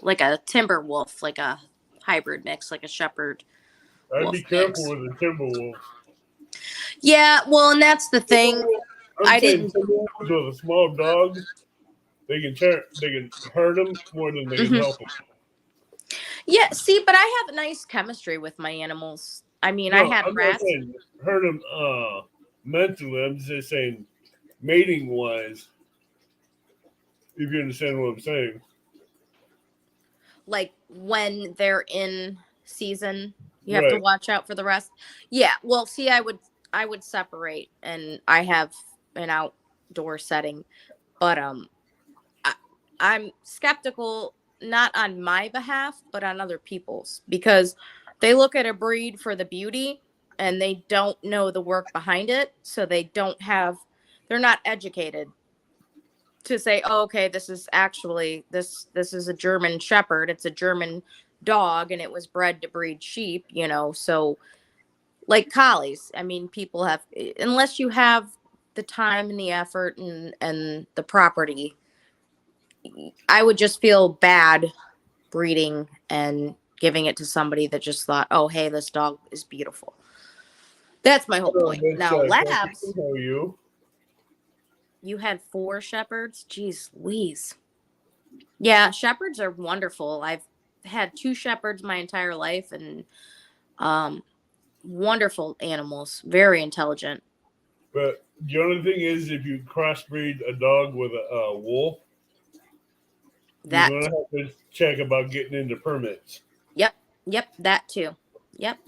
like a timber wolf, like a hybrid mix, like a shepherd. I'd be careful with a timber wolf. Yeah, well, and that's the thing. I didn't. With a small dog, they can hurt them more than they can help them. Yeah, see, but I have nice chemistry with my animals. I mean, I had rats. Hurt them mentally. I'm just saying, mating wise. If you understand what I'm saying. Like when they're in season, you have to watch out for the rest. Yeah, well, see, I would separate, and I have an outdoor setting, but I'm skeptical, not on my behalf, but on other people's, because they look at a breed for the beauty and they don't know the work behind it. So they're not educated to say, oh, okay, this is actually, this is a German shepherd. It's a German dog and it was bred to breed sheep, so like collies. I mean, people have, unless you have the time and the effort and the property, I would just feel bad breeding and giving it to somebody that just thought, oh, hey, this dog is beautiful. That's my whole point. Now, labs. You had 4 shepherds? Jeez Louise. Yeah, shepherds are wonderful. I've had 2 shepherds my entire life, and wonderful animals, very intelligent. But the only thing is, if you crossbreed a dog with a wolf, you're going to have to check about getting into permits. Yep, that too. Yep.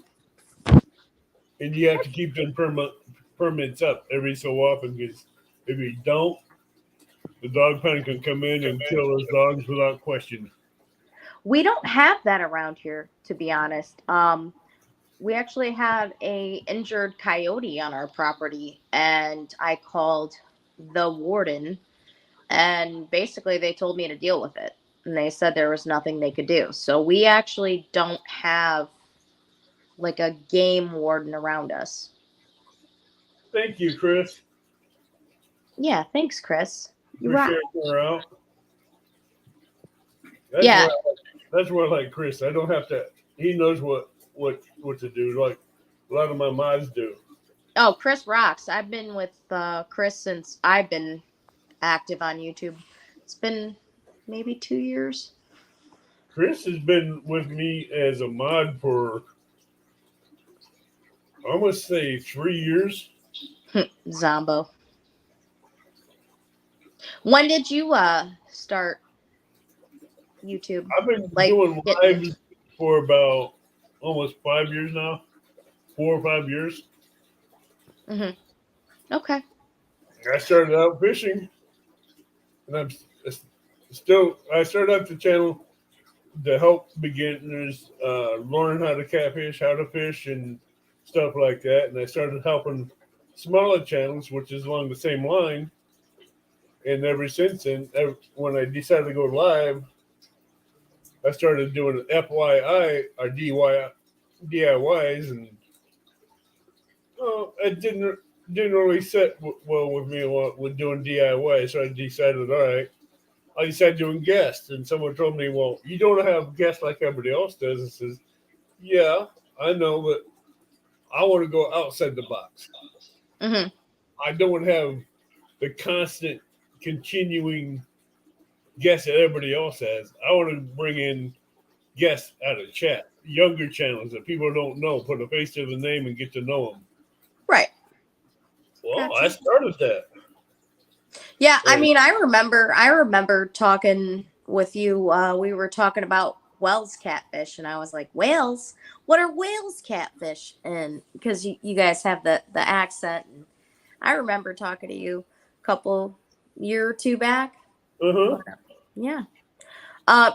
And you have to keep them permits up every so often, because if you don't, the dog pound can come in and kill those dogs without question. We don't have that around here, to be honest. We actually had a injured coyote on our property, and I called the warden, and basically they told me to deal with it. And they said there was nothing they could do. So we actually don't have like a game warden around us. Thank you, Chris. Yeah, thanks, Chris. You rock. Her out. That's where I like Chris. I don't have to. He knows what to do. Like a lot of my mods do. Oh, Chris rocks. I've been with Chris since I've been active on YouTube. It's been maybe 2 years. Chris has been with me as a mod for, I almost say 3 years. Zombo. When did you start YouTube? I've been doing lives for about almost 5 years now, 4 or 5 years. Okay. I started out fishing, and I started out the channel to help beginners learn how to catfish, how to fish, and stuff like that. And I started helping smaller channels, which is along the same line. And ever since then, when I decided to go live, I started doing FYI or DIYs, and it didn't really set well with me with doing DIY. So I decided, all right, I decided doing guests, and someone told me, well, you don't have guests like everybody else does. I says, yeah, I know, but I want to go outside the box. Mm-hmm. I don't have the constant, continuing guests that everybody else has. I want to bring in guests out of chat, younger channels that people don't know, put a face to the name and get to know them. Right. Well, Gotcha. I started that. Yeah, I mean, I remember talking with you. We were talking about Wells catfish, and I was like, whales? What are whales catfish? And because you guys have the accent, and I remember talking to you a couple year or two back. Uh-huh. Yeah.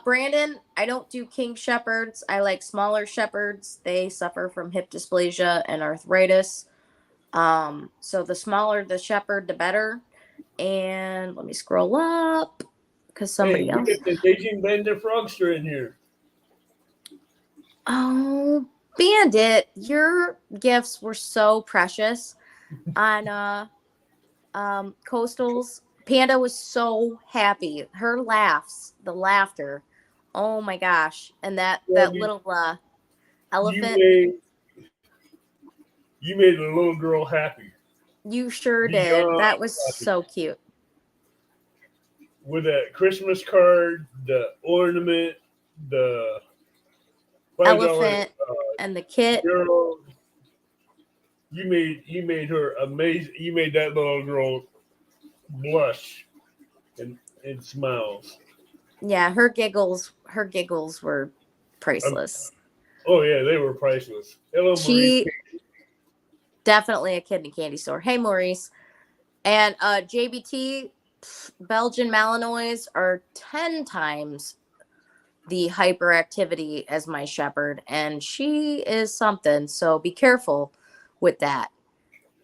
Brandon, I don't do king shepherds. I like smaller shepherds. They suffer from hip dysplasia and arthritis. So the smaller the shepherd, the better. And let me scroll up because somebody else. Get the Beijing Bandit Frogster in here. Oh, Bandit, your gifts were so precious on Coastals. Panda was so happy. Her laughs, the laughter. Oh my gosh. And that little elephant. You made a little girl happy. You sure did. That was so cute. With that Christmas card, the ornament, the elephant, and the kit. Girl, you made her amazing. You made that little girl blush and smiles. Yeah, her giggles were priceless. Oh yeah, they were priceless. Hello, She Maurice. definitely a kid in a candy store. Hey, Maurice. And JBT, Belgian Malinois are 10 times the hyperactivity as my shepherd, and she is something. So be careful with that.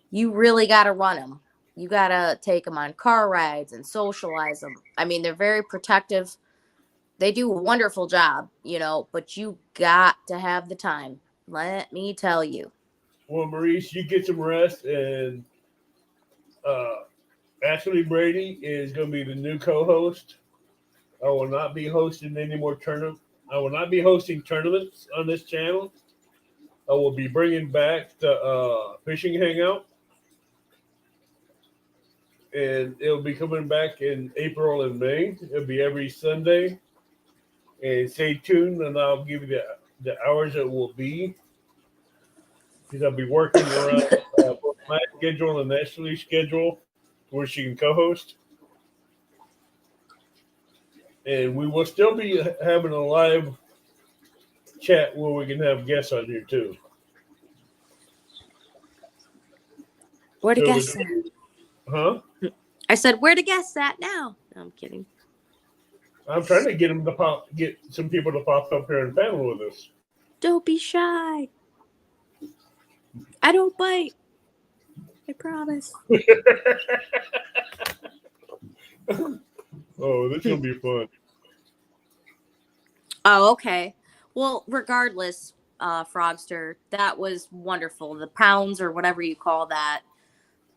You really got to run them. You got to take them on car rides and socialize them. I mean, they're very protective. They do a wonderful job, but you got to have the time. Let me tell you. Well, Maurice, you get some rest, and Ashley Brady is going to be the new co-host. I will not be hosting any more tournaments. I will not be hosting tournaments on this channel. I will be bringing back the fishing hangout, and it'll be coming back in April and May. It'll be every Sunday, and stay tuned, and I'll give you the hours it will be, because I'll be working around both my schedule and Ashley's schedule, where she can co-host. And we will still be having a live chat where we can have guests on here too. Where the guests at? Huh? I said, where the guests at now? No, I'm kidding. I'm trying to get some people to pop up here and panel with us. Don't be shy. I don't bite. I promise. Oh, this is gonna be fun. Oh, okay. Well, regardless, Frogster, that was wonderful. The pounds or whatever you call that.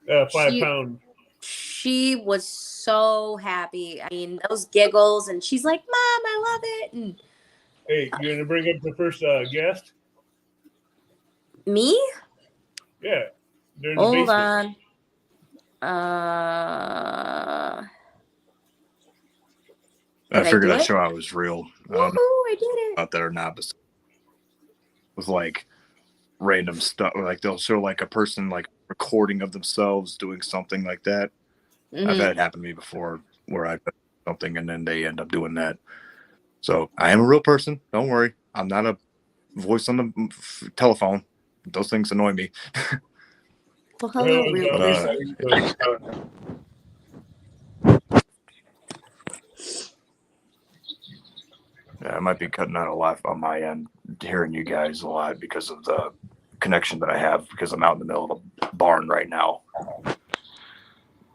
5 pound. She was so happy. I mean, those giggles, and she's like, "Mom, I love it." And Hey, you're gonna bring up the first guest? me? Yeah. They're in the Hold basement. on. I figured do I'd it? show I was real. Woohoo! I did it. Out there or not, but with like random stuff, like they'll show like a person like recording of themselves doing something like that. Mhm. I've had it happen to me before where I put something and then they end up doing that. So I am a real person. Don't worry. I'm not a voice on the telephone. Those things annoy me. Well, hello, Well, real no, person. Yeah, I might be cutting out a lot on my end, hearing you guys a lot because of the connection that I have, because I'm out in the middle of a barn right now.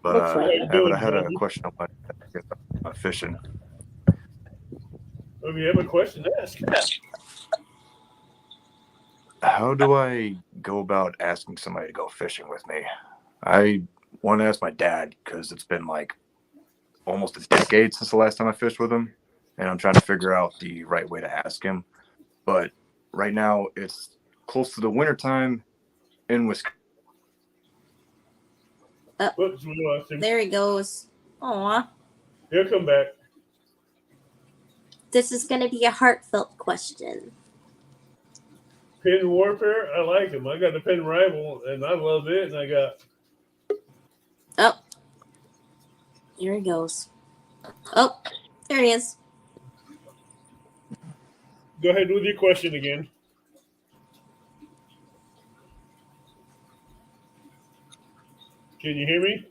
But Looks like it. but I had a question on fishing. If you have a question, ask. How do I go about asking somebody to go fishing with me? I want to ask my dad because it's been like almost a decade since the last time I fished with him, and I'm trying to figure out the right way to ask him. But right now it's close to the winter time in Wisconsin. Whoops, we lost him. There he goes. Aw. He'll come back. This is going to be a heartfelt question. Pin Warfare, I like him. I got the Pin Rival, and I love it. And I got Oh. Here he goes. Oh, there he is. Go ahead with your question again. Can you hear me?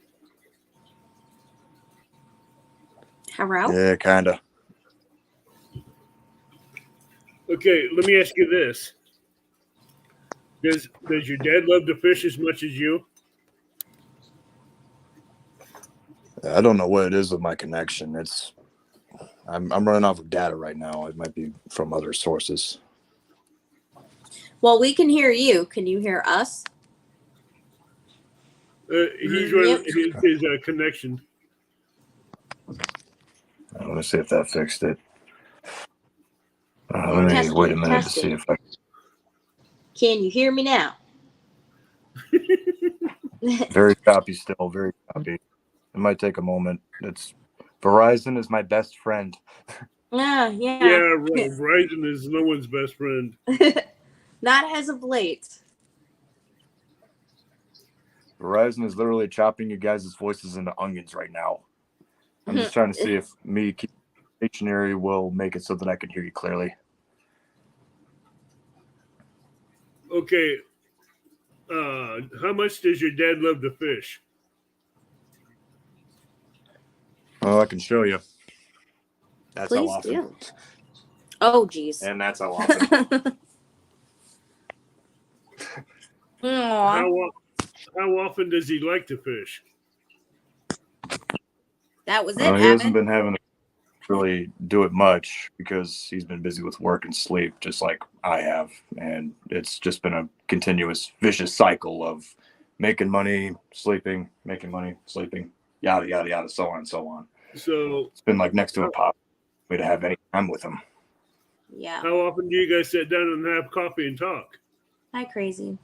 Hello? Yeah, kind of. Okay, let me ask you this. Does your dad love to fish as much as you? I don't know what it is with my connection. I'm running off of data right now. It might be from other sources. Well, we can hear you. Can you hear us? He's running his connection. Let me see if that fixed it. Let me Testing, wait a minute testing. to see if I. Can you hear me now? Very choppy still. Very choppy. It might take a moment. Verizon is my best friend. Yeah. Yeah, Verizon is no one's best friend. Not as of late. Verizon is literally chopping you guys' voices into onions right now. I'm just trying to see if me keeping stationary will make it so that I can hear you clearly. Okay. How much does your dad love to fish? Oh, I can show you. That's Please how often. do. Oh, geez. And that's how often. Aw, How often does he like to fish? that was it, He hasn't Evan. been having to really do it much because he's been busy with work and sleep, just like I have. And it's just been a continuous vicious cycle of making money, sleeping, making money, sleeping, yada, yada, yada, so on and so on. So It's been like next to impossible for me to have any time with him. Yeah. how often do you guys sit down and have coffee and talk? Hi, crazy.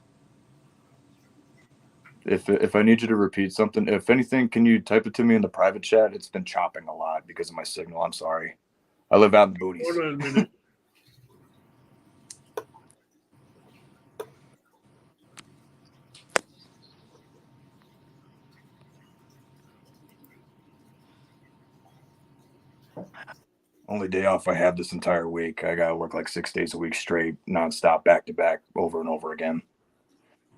If I need you to repeat something, if anything, can you type it to me in the private chat? It's been chopping a lot because of my signal. I'm sorry. I live out in the booties. Hold on a minute. Only day off I have this entire week. I gotta work like 6 days a week straight, nonstop, back to back, over and over again.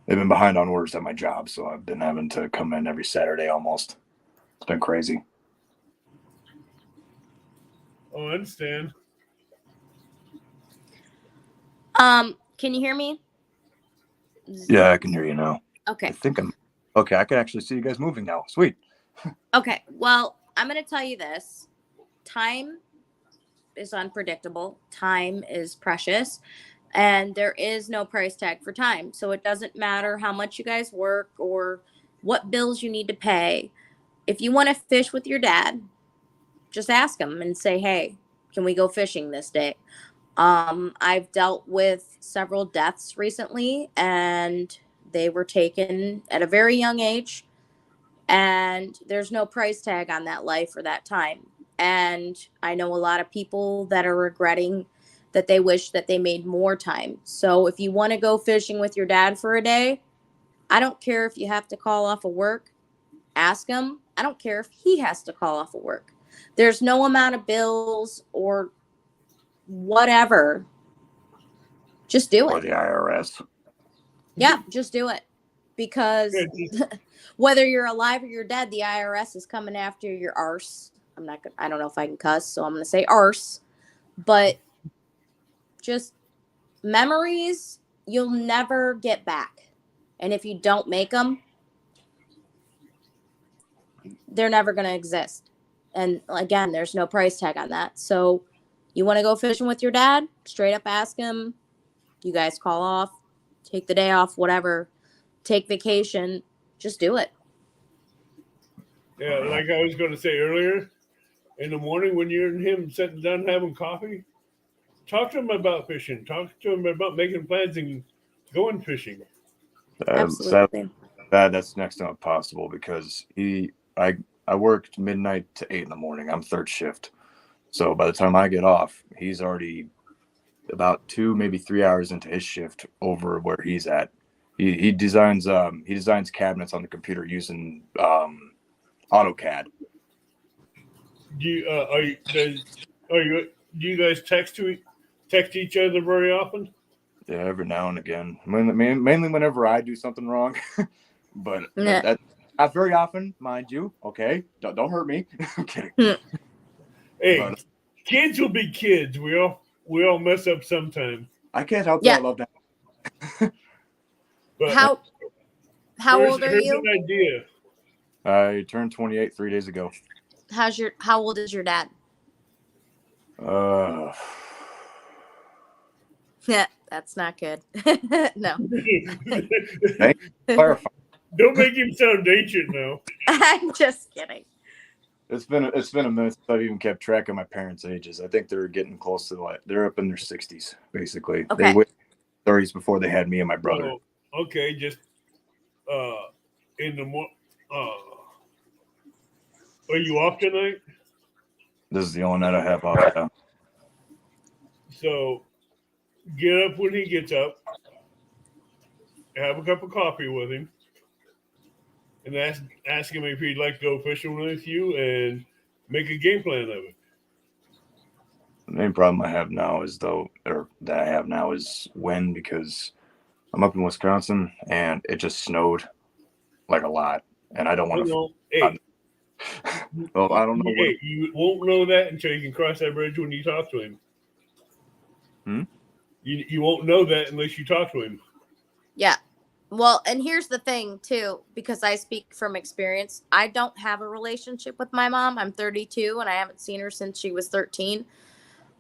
They've been behind on orders at my job, so I've been having to come in every Saturday almost. It's been crazy. Oh, I understand. Can you hear me? Yeah, I can hear you now. I Okay. think I'm okay. I can actually see you guys moving now. Sweet. Okay. Well, I'm going to tell you this. Time is unpredictable. Time is precious. And there is no price tag for time. So it doesn't matter how much you guys work or what bills you need to pay. If you want to fish with your dad, just ask him and say, hey, can we go fishing this day? I've dealt with several deaths recently, and they were taken at a very young age, and there's no price tag on that life or that time. And I know a lot of people that are regretting that they wish that they made more time. So if you want to go fishing with your dad for a day, I don't care if you have to call off of work. Ask him. I don't care if he has to call off of work. There's no amount of bills or whatever Just do or it. the IRS. Yeah, just do it. Because Yeah, whether you're alive or you're dead, the IRS is coming after your arse. I don't know if I can cuss, so I'm gonna say arse. But just memories you'll never get back. And if you don't make them, they're never gonna exist. And again, there's no price tag on that. So you want to go fishing with your dad? Straight up ask him. You guys call off, take the day off, whatever. Take vacation. Just do it. yeah, like I was going to say earlier, in the morning when you're and him sitting down having coffee, talk to him about fishing. Talk to him about making plans and going fishing. Absolutely. That's next to impossible because I worked midnight to 8 in the morning. I'm third shift, so by the time I get off, he's already about 2, maybe 3 hours into his shift over where he's at. He designs cabinets on the computer using AutoCAD. Do you guys text each other very often? Yeah, every now and again. Mainly whenever I do something wrong, but Yeah. that not very often, mind you. Okay, don't hurt me. I'm kidding. Hey, But kids will be kids. We all mess up sometime. I can't help Yeah. that I love that. But How old are here's you? an idea. I turned 28 3 days ago. How old is your dad? Yeah, that's not good. No. Clarify. Don't make him sound ancient now. I'm just kidding. It's been a minute since I've even kept track of my parents' ages. I think they're getting close to they're up in their 60s basically. Okay. They went 30s before they had me and my brother. Oh, okay, just in the are you off tonight? This is the only night I have off now. So get up when he gets up, have a cup of coffee with him, and ask him if he'd like to go fishing with you and make a game plan of it. The main problem I have now is wind, because I'm up in Wisconsin and it just snowed like a lot, and I don't want to. Hey, Well, I don't know. hey, you won't know that until you can cross that bridge when you talk to him. You won't know that unless you talk to him. Yeah. Well, and here's the thing too, because I speak from experience. I don't have a relationship with my mom. I'm 32 and I haven't seen her since she was 13.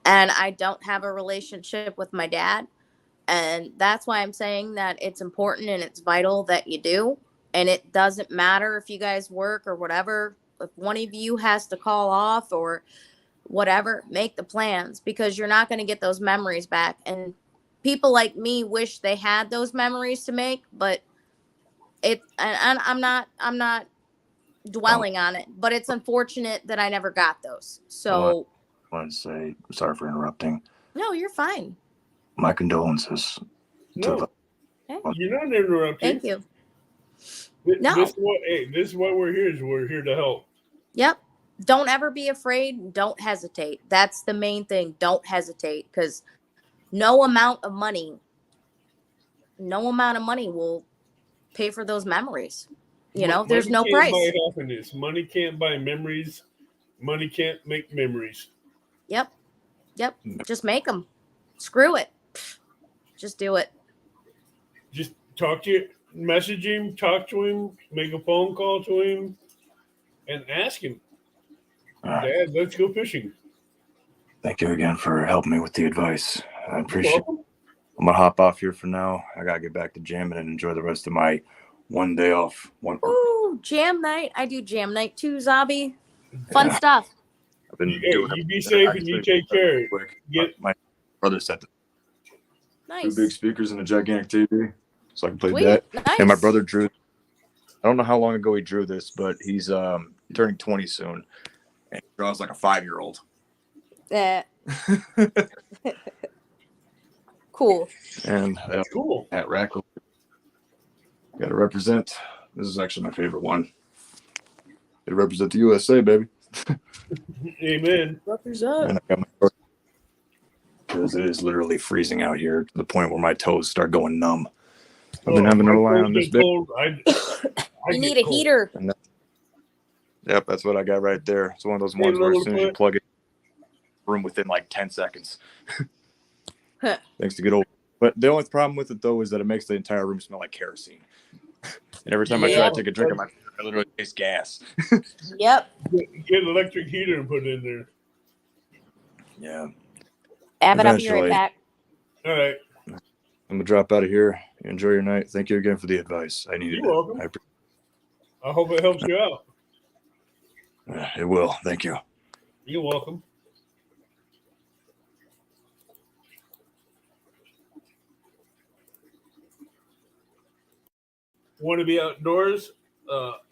And I don't have a relationship with my dad. And that's why I'm saying that it's important and it's vital that you do. And it doesn't matter if you guys work or whatever. If one of you has to call off or whatever, make the plans, because you're not going to get those memories back. And people like me wish they had those memories to make, but I'm not dwelling on it, but it's unfortunate that I never got those. So I want to say sorry for interrupting. no, you're fine. My condolences. No, you're not interrupting. Thank you. No. This is what we're here. We're here to help. Yep. Don't ever be afraid. Don't hesitate. That's the main thing. Don't hesitate, because no amount of money will pay for those memories. There's no price. Money can't buy happiness. Money can't buy memories. Money can't make memories. Yep. Just make them. Screw it. Just do it. Just message him, talk to him, make a phone call to him, and ask him, Dad, let's go fishing. Thank you again for helping me with the advice. I appreciate it. I'm going to hop off here for now. I got to get back to jamming and enjoy the rest of my one day off. Ooh, jam night. I do jam night too, Zabi. Fun stuff. I've been You be safe and you take care. My brother set Nice. 2 big speakers and a gigantic TV so I can play Sweet. that. Nice. And my brother drew. I don't know how long ago he drew this, but he's turning 20 soon, and he draws like a 5-year-old. Cool. And Cool. at Rackle, got to represent. This is actually my favorite one. They represent the USA, baby. Amen. Represent. And I got my because it is literally freezing out here to the point where my toes start going numb. I've been Oh, having to my rely toes on this get bit. cold. I You get need a cold. heater. Yep, that's what I got right there. It's one of those Hey, ones where as soon as you Littlefoot. plug it, room within like 10 seconds. Huh. Thanks to good old. But the only problem with it though is that it makes the entire room smell like kerosene. And every time I try Yep. to take a drink of my, I literally taste gas. Yep. Get an electric heater and put it in there. Yeah, Abbott, I'll be right Eventually. back. All right. I'm gonna drop out of here. Enjoy your night. Thank you again for the advice. I needed You're it. welcome. I hope it helps you out. It will. Thank you. You're welcome. Want to be outdoors?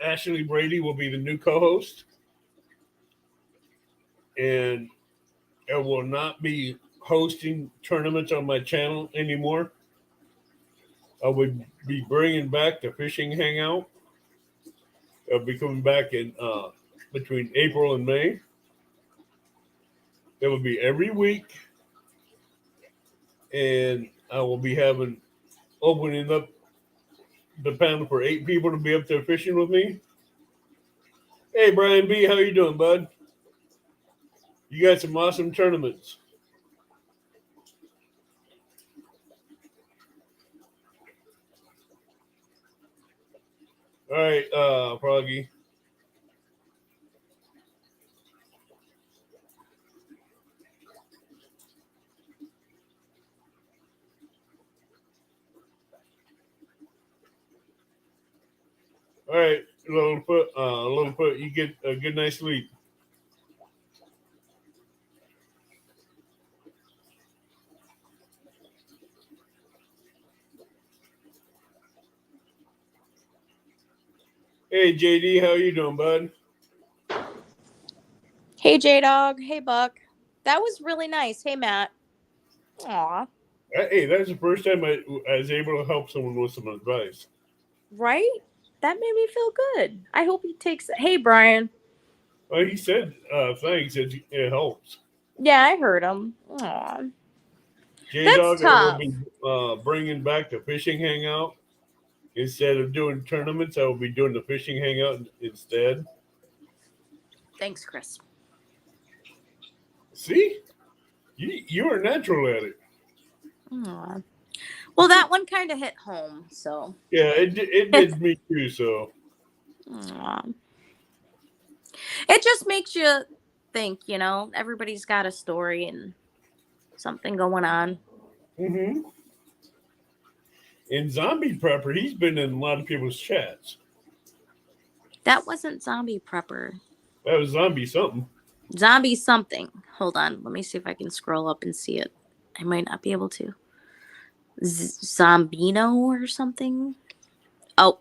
Ashley Brady will be the new co-host, and I will not be hosting tournaments on my channel anymore. I would be bringing back the fishing hangout. I'll be coming back in between April and May. It will be every week, and I will be opening up the panel for 8 people to be up there fishing with me. Hey, Brian B., how you doing, bud? You got some awesome tournaments. All right, Froggy. All right, Littlefoot, you get a good night's sleep. Hey, JD, how you doing, bud? Hey, J Dog. Hey, Buck. That was really nice. Hey, Matt. Aw. Hey, that's the first time I was able to help someone with some advice. Right? That made me feel good. I hope he takes it. Hey, Brian. Well, he said thanks. It helps. Yeah, I heard him. Aw. J-Dog, That's I will tough. be bringing back the fishing hangout. Instead of doing tournaments, I will be doing the fishing hangout instead. Thanks, Chris. See? You are natural at it. Aw. Well, that one kind of hit home, so. Yeah, it did me too, so. Aw. It just makes you think, everybody's got a story and something going on. Mm-hmm. In Zombie Prepper, he's been in a lot of people's chats. That wasn't Zombie Prepper. That was Zombie something. Zombie something. Hold on. Let me see if I can scroll up and see it. I might not be able to. Zombino or something. Oh.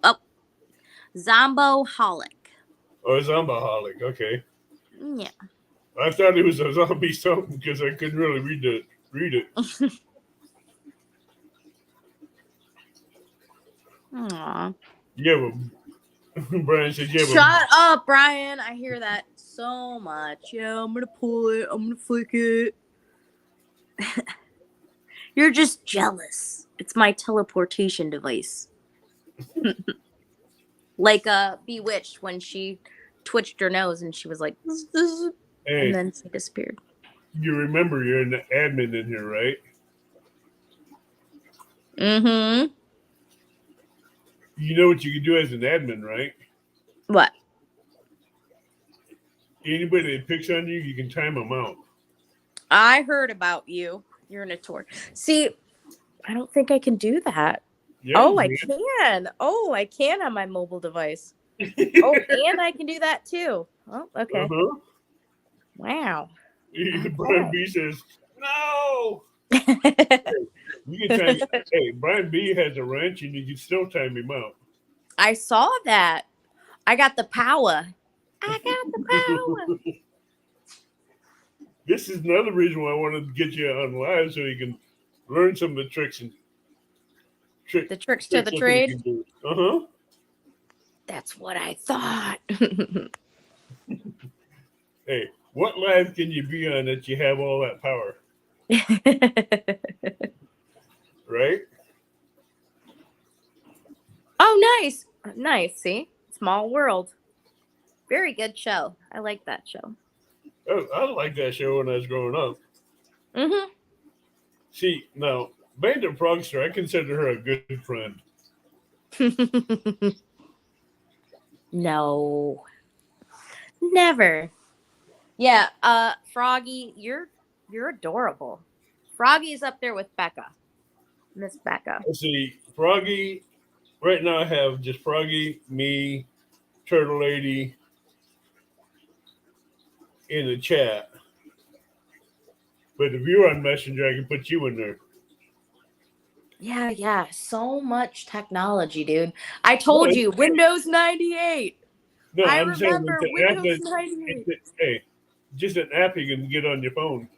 Zomboholic. Oh, Zombaholic. Okay. Yeah. I thought it was a zombie something because I couldn't really read it. Aw. Yeah, but Brian said, yeah, Shut up, Brian. I hear that so much. Yeah, I'm gonna pull it. I'm gonna flick it. You're just jealous. It's my teleportation device. Like Bewitched when she twitched her nose and she was like, hey, and then she disappeared. you remember you're an admin in here, right? Mm-hmm. You know what you can do as an admin, right? What? Anybody that picks on you, you can time them out. I heard about you. You're in a tour. See, I don't think I can do that. Yeah, Oh, I you can. Oh, I can on my mobile device. can. Oh, and I can do that too. Oh, okay. Uh-huh. Wow. Brian B says, no. You can time. Hey, Brian B has a wrench, and you can still time him out. I saw that. I got the power. I got the power. This is another reason why I wanted to get you on live so you can learn some of the tricks and The tricks to the trade. Uh-huh. That's what I thought. Hey, what live can you be on that you have all that power? right? Oh, nice. Nice. See? Small world. Very good show. I like that show. Oh, I liked that show when I was growing up. Mm-hmm. See, now, Banda Progster, I consider her a good friend. No. Never. Yeah, Froggy, you're adorable. Froggy's up there with Becca. Miss Becca. Let's see, Froggy, right now I have just Froggy, me, Turtle Lady in the chat. But if you're on Messenger, I can put you in there. Yeah. So much technology, dude. I told you, Windows 98. No, I I'm saying remember it's an app Windows that, 98. hey, just an app you can get on your phone.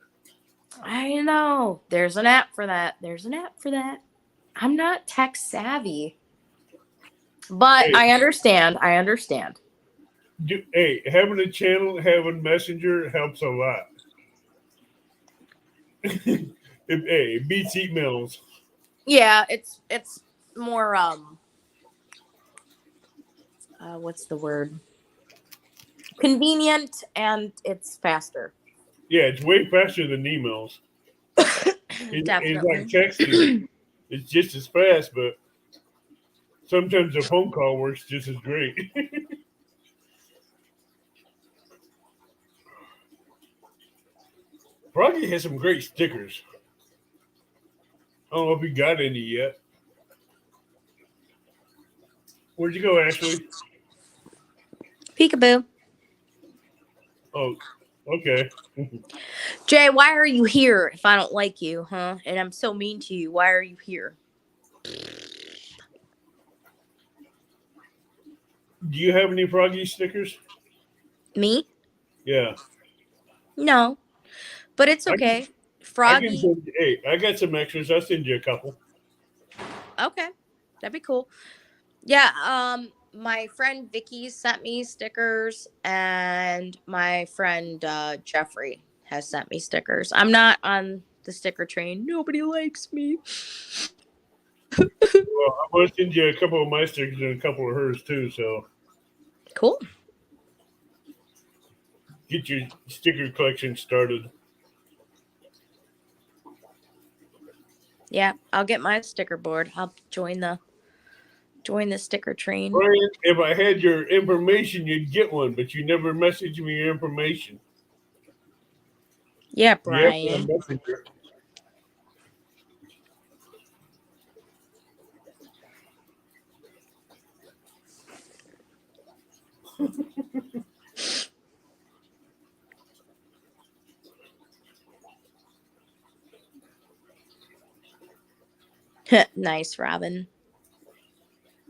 I know. There's an app for that. I'm not tech savvy. But Hey. I understand. Hey, having a channel, having Messenger helps a lot. Hey, it beats emails. Yeah, it's more what's the word? Convenient, and it's faster. Yeah, it's way faster than emails. It's like texting. It's just as fast, but sometimes a phone call works just as great. Froggy has some great stickers. I don't know if he got any yet. Where'd you go, Ashley? Peekaboo. Oh, okay. Jay, why are you here if I don't like you, huh? And I'm so mean to you. Why are you here? Do you have any Froggy stickers? Me? Yeah. No. But it's okay. I can Froggy. send you, hey, I got some extras. I'll send you a couple. Okay. That'd be cool. Yeah, my friend Vicky sent me stickers, and my friend Jeffrey has sent me stickers. I'm not on the sticker train. Nobody likes me. Well, I'm going to send you a couple of my stickers and a couple of hers too. So Cool. get your sticker collection started. Yeah, I'll get my sticker board. I'll join the sticker train. Brian, if I had your information, you'd get one, but you never messaged me your information. Yeah, Yep, Brian. messenger. Nice, Robin.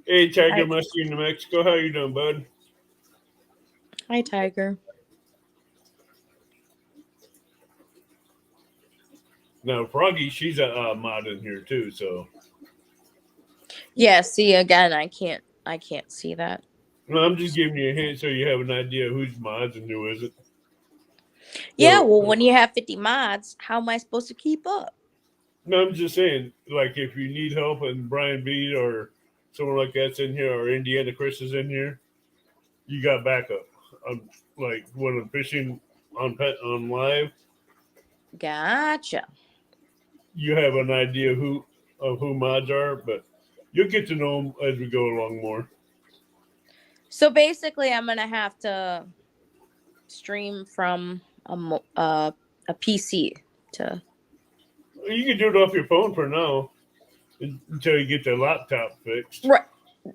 Hey, Tiger Hi. Musty in New Mexico. How you doing, bud? Hi, Tiger. Now, Froggy, she's a mod in here too. So Yeah, see again, I can't see that. no, I'm just giving you a hint so you have an idea who's mods and who isn't. Yeah, So, well, when you have 50 mods, how am I supposed to keep up? no, I'm just saying, like, if you need help and Brian B or someone like that's in here or Indiana Chris is in here, you got backup. I'm like when I'm fishing on live, Gotcha. you have an idea of who mods are, but you'll get to know them as we go along more. So basically, I'm gonna have to stream from a PC to. You can do it off your phone for now until you get the laptop fixed.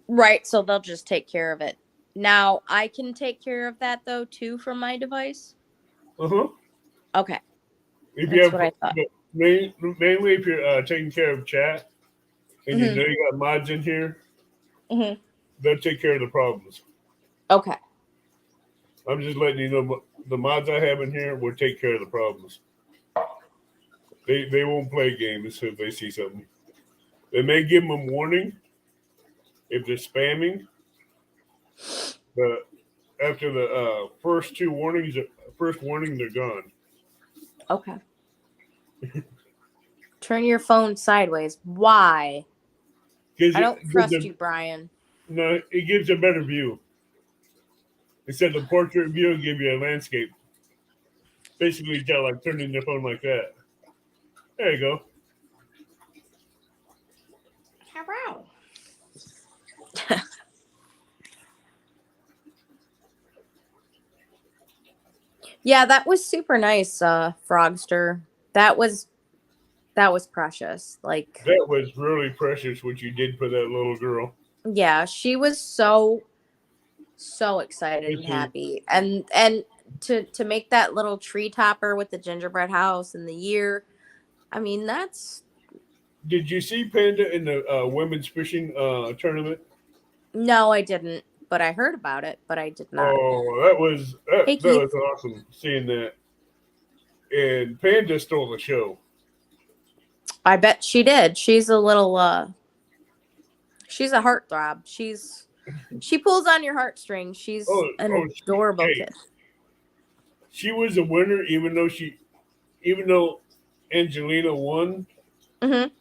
Right. So they'll just take care of it. Now I can take care of that though too from my device. Uh-huh. Okay. If That's you have what I thought. mainly if you're taking care of chat and you Mhm. know you got mods in here, Mhm. they'll take care of the problems. Okay. I'm just letting you know the mods I have in here will take care of the problems. They won't play games if they see something. They may give them a warning if they're spamming, but after the first warning, they're gone. Okay. Turn your phone sideways. Why? 'Cause I don't it gives trust a- you, Brian. No, it gives a better view. Instead of the portrait view, it gives you a landscape. Basically, you got like turning the phone like that. There you go. Hello. Yeah, that was super nice, Frogster. That was precious. Like, That was really precious what you did for that little girl. yeah, she was so excited and Mhm. happy. And to make that little tree topper with the gingerbread house and the year. I mean, that's Did you see Panda in the women's fishing tournament? no, I didn't, but I heard about it, but I did not. Oh, that was that, Hey, that Keith. was awesome seeing that. And Panda stole the show. I bet she did. She's a little she's a heartthrob. She pulls on your heartstrings. She's an adorable hey, kid. she was a winner, even though Angelina won. Mm-hmm.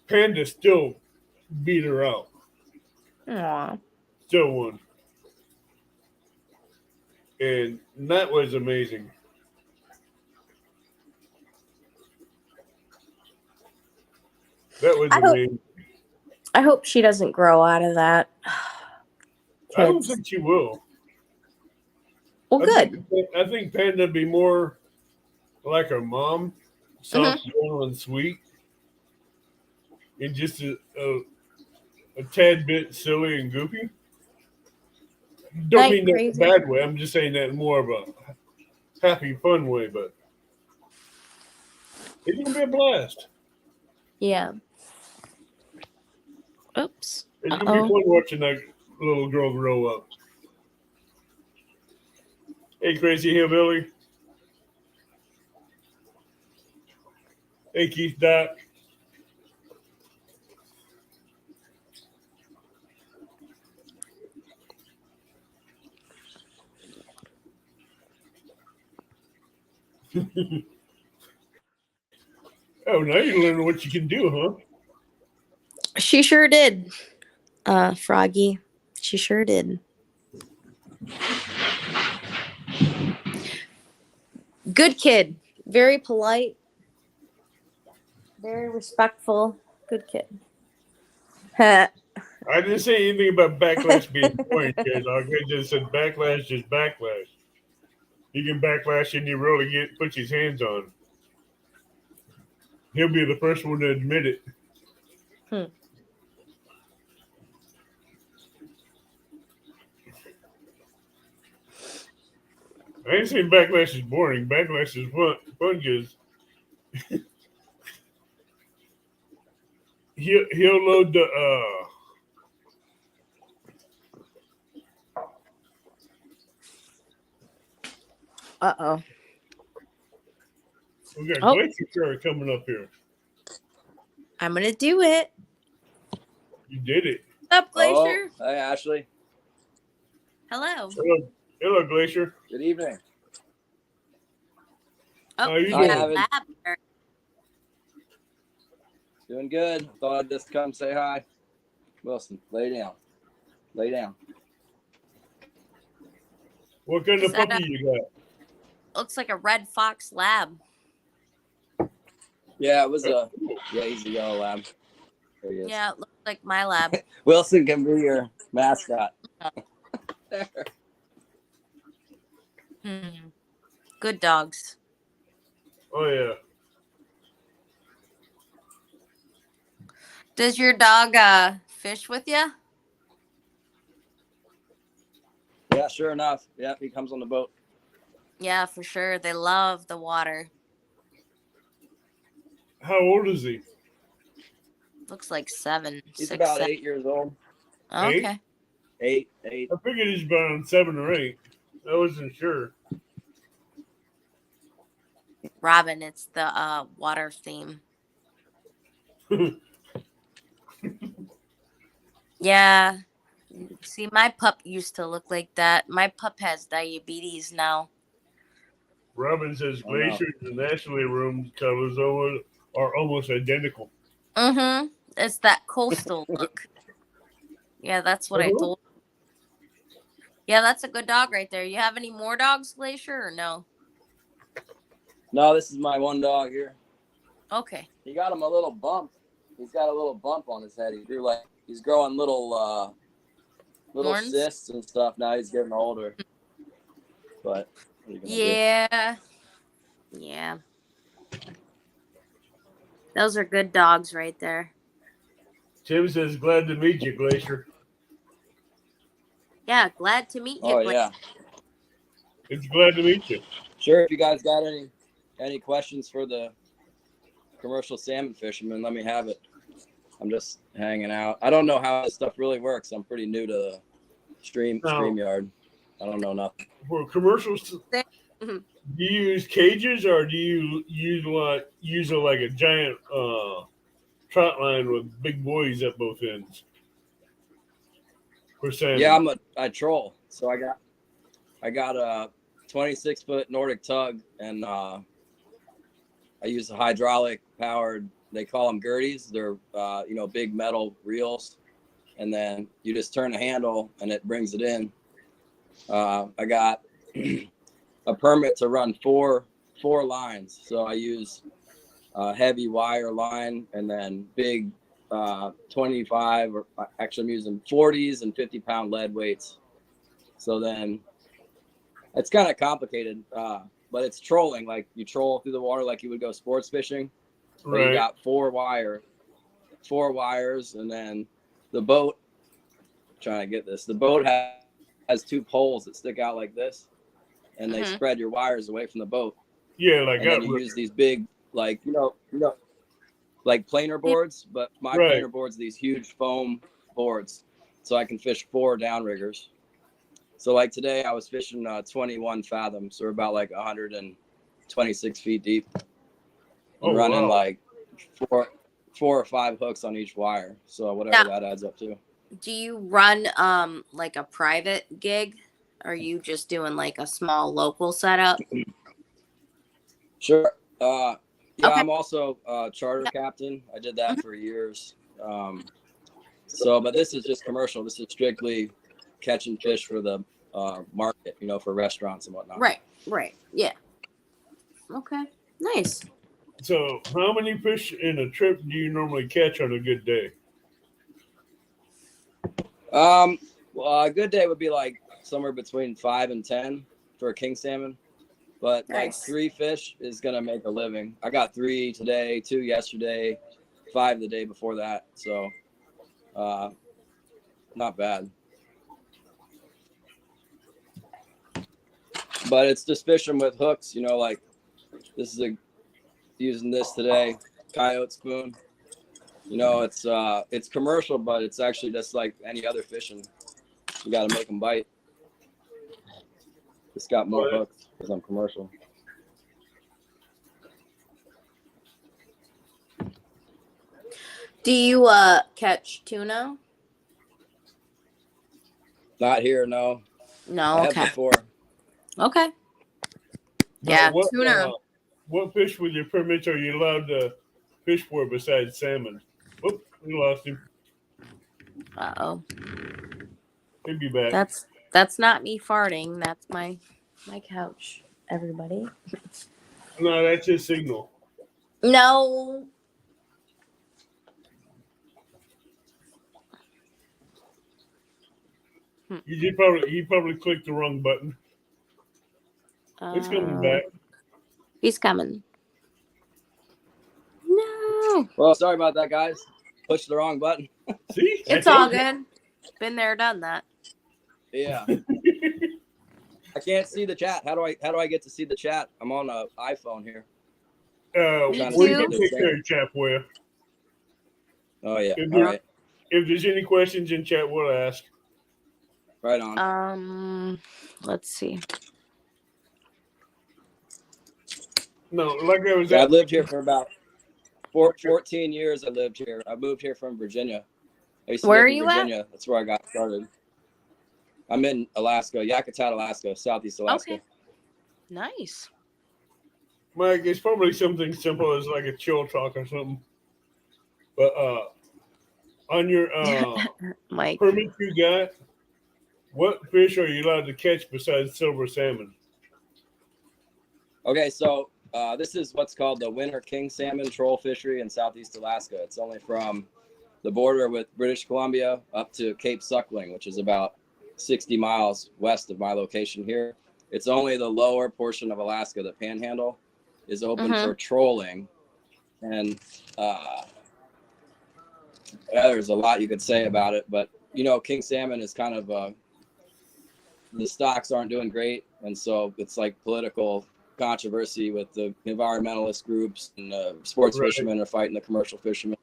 Panda still beat her out. Aw. Still won, and that was amazing. That was amazing. I hope she doesn't grow out of that. I don't Kids. think she will. Well, good. I think Panda be more like her mom, soft, gentle, and sweet, and just a tad bit silly and goofy. Don't Night mean that in a crazy. bad way. I'm just saying that in more of a happy, fun way. But it's gonna be a blast. Yeah. Oops. It's gonna be Uh-oh. fun watching that little girl grow up. Hey, crazy hillbilly. Hey, Keith Dot. Oh, now you're learning what you can do, huh? She sure did. Froggy. She sure did. Good kid. Very polite. Very respectful. Good kid. I didn't say anything about backlash being boring, kids. I just said backlash is backlash. He can backlash and he really puts his hands on. He'll be the first one to admit it. I ain't saying backlash is boring. Backlash is fun because he'll load the Uh-oh. we got Oh. Glacier Shark coming up here. I'm going to do it. You did it. What's up, Glacier? Oh, hey, Ashley. Hello. Hello, Glacier. Good evening. How you you got doing? a lab there. Doing good. Thought I'd just come say hi. Wilson, lay down. Lay down. What kind Is of that puppy you got? Looks like a red fox lab. Yeah, it was he's a yellow lab. There he is. Yeah, it looks like my lab. Wilson can be your mascot. There. Good dogs. Oh yeah. Does your dog fish with you? Yeah, sure enough. Yeah, he comes on the boat. Yeah, for sure. They love the water. How old is he? Looks like 7. He's 6, about 7. 8 years old. Okay. Eight. I figured he's about 7 or 8. I wasn't sure. Robin, it's the water theme. Yeah. See, my pup used to look like that. My pup has diabetes now. Robin says Oh, no. glaciers and Ashley room colors are almost identical. Mm-hmm. It's that coastal look. Yeah, that's what I Uh-huh. told. Yeah, that's a good dog right there. You have any more dogs, Glacier, or no? No, this is my one dog here. Okay. He got him a little bump. He's got a little bump on his head. He's growing little Horns? cysts and stuff. Now he's getting older. But what are you gonna do? Yeah. Yeah. Those are good dogs right there. Tim says, glad to meet you, Glacier. Yeah, glad to meet you, Oh Glacier. yeah. It's glad to meet you. Sure, if you guys got any questions for the commercial salmon fishermen, let me have it. I'm just hanging out. I don't know how this stuff really works. I'm pretty new to the StreamYard. I don't know nothing. For commercials, do Mhm. you use cages or do you use like a giant trot line with big buoys at both ends? For salmon. Yeah, I troll. So I got a 26-foot Nordic tug, and I use a hydraulic powered. They call them Gerties. They're big metal reels, and then you just turn the handle and it brings it in. I got a permit to run four lines, so I use heavy wire line and then big 25, or actually I'm using 40s and 50-pound lead weights. So then it's kind of complicated, but it's trolling. Like you troll through the water like you would go sports fishing. But Right. you got four wires, and then the boat. Trying to get this. The boat has two poles that stick out like this, and they Mhm. spread your wires away from the boat. Yeah, like And then you use these big, like like planer boards, but my Right. planer boards are these huge foam boards, so I can fish 4 downriggers. So like today, I was fishing 21 fathoms, so we're about like 126 feet deep, and running wow. like four or 5 hooks on each wire. So whatever that adds up to. Do you run like a private gig? Or are you just doing like a small local setup? Sure. Yeah, Okay. I'm also a charter captain. I did that for years. But this is just commercial. This is strictly catching fish for the market, for restaurants and whatnot. Right. Yeah. Okay. Nice. So, how many fish in a trip do you normally catch on a good day? Well, a good day would be like somewhere between 5 and 10 for a king salmon. But like Nice. 3 fish is gonna make a living. I got 3 today, 2 yesterday, 5 the day before that. So, not bad. But it's just fishing with hooks. Like this is using this today, coyote spoon. It's commercial, but it's actually just like any other fishing. You got to make them bite. It's got more hooks because I'm commercial. Do you catch tuna? Not here, no. No. I have Okay. before. Okay. Now, Yeah, what, tuna. What fish with your permits are you allowed to fish for besides salmon? Oop, we lost him. Uh-oh. He'll be back. That's not me farting. That's my couch, everybody. No, that's his signal. No. He probably clicked the wrong button. It's coming back. He's coming. No. Well, sorry about that, guys. Pushed the wrong button. See? I It's all told you. good. Been there, done that. Yeah. I can't see the chat. How do I get to see the chat? I'm on an iPhone here. Me We too. can take care of chat for you. Oh yeah. If All there- right. If there's any questions in chat, we'll ask. Right on. Let's see. No, like I was Yeah, I've lived here for about 14 years. I lived here. I moved here from Virginia. I used to Where live are in you at? Virginia. That's where I got started. I'm in Alaska, Yakutat, Alaska, Southeast Alaska. Okay. Nice. Mike, it's probably something simple as like a chill talk or something. But on your Mike. permit you got, what fish are you allowed to catch besides silver salmon? Okay, so this is what's called the winter king salmon troll fishery in Southeast Alaska. It's only from the border with British Columbia up to Cape Suckling, which is about 60 miles west of my location here. It's only the lower portion of Alaska, the Panhandle, is open for trolling. And there's a lot you could say about it, but you know, king salmon is kind of the stocks aren't doing great, and so it's like political controversy with the environmentalist groups, and sports Right. fishermen are fighting the commercial fishermen.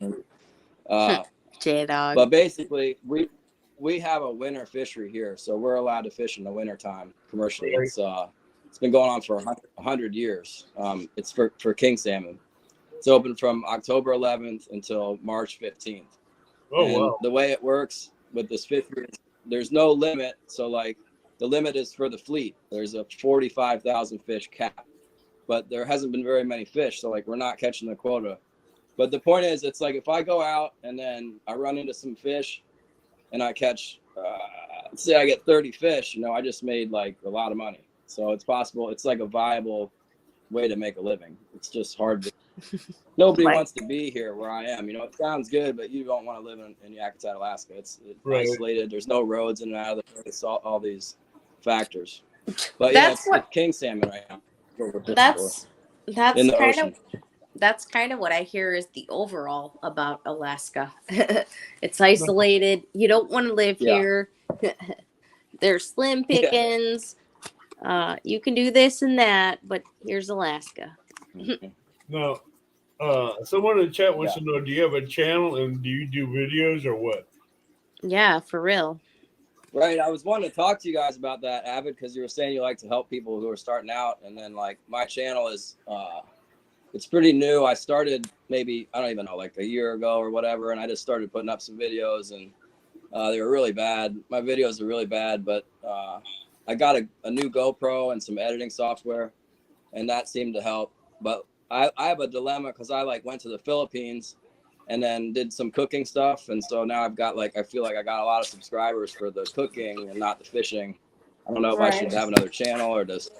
J-Dog. But basically, we have a winter fishery here, so we're allowed to fish in the wintertime commercially. Right. It's been going on for 100 years. It's for king salmon. It's open from October 11th until March 15th. Oh, And wow. the way it works with this fishery, there's no limit. So like the limit is for the fleet. There's a 45,000 fish cap, but there hasn't been very many fish. So like we're not catching the quota. But the point is, it's like if I go out and then I run into some fish and I catch, let's say I get 30 fish, you know, I just made like a lot of money. So it's possible. It's like a viable way to make a living. It's just hard to, nobody Right. wants to be here where I am. You know, it sounds good, but you don't want to live in Yakutat, Alaska. It's Right. isolated. There's no roads in and out of the place, all these factors. But That's yeah, it's king salmon right now. What we're fishing That's for in the kind ocean. of that's kind of what I hear is the overall about Alaska. It's isolated. You don't want to live Yeah. here. There's slim Yeah. pickings. You can do this and that, but here's Alaska. Now, someone in the chat wants to know: do you have a channel and do you do videos or what? Yeah, for real. Right. I was wanting to talk to you guys about that, Avid, because you were saying you like to help people who are starting out. And then like my channel is it's pretty new. I started maybe, I don't even know, like a year ago or whatever, and I just started putting up some videos, and they were really bad. My videos are really bad, but I got a new GoPro and some editing software, and that seemed to help. But I have a dilemma because I like went to the Philippines and then did some cooking stuff, and so now I've got like, I feel like I got a lot of subscribers for the cooking and not the fishing. I don't know if I should have another channel or just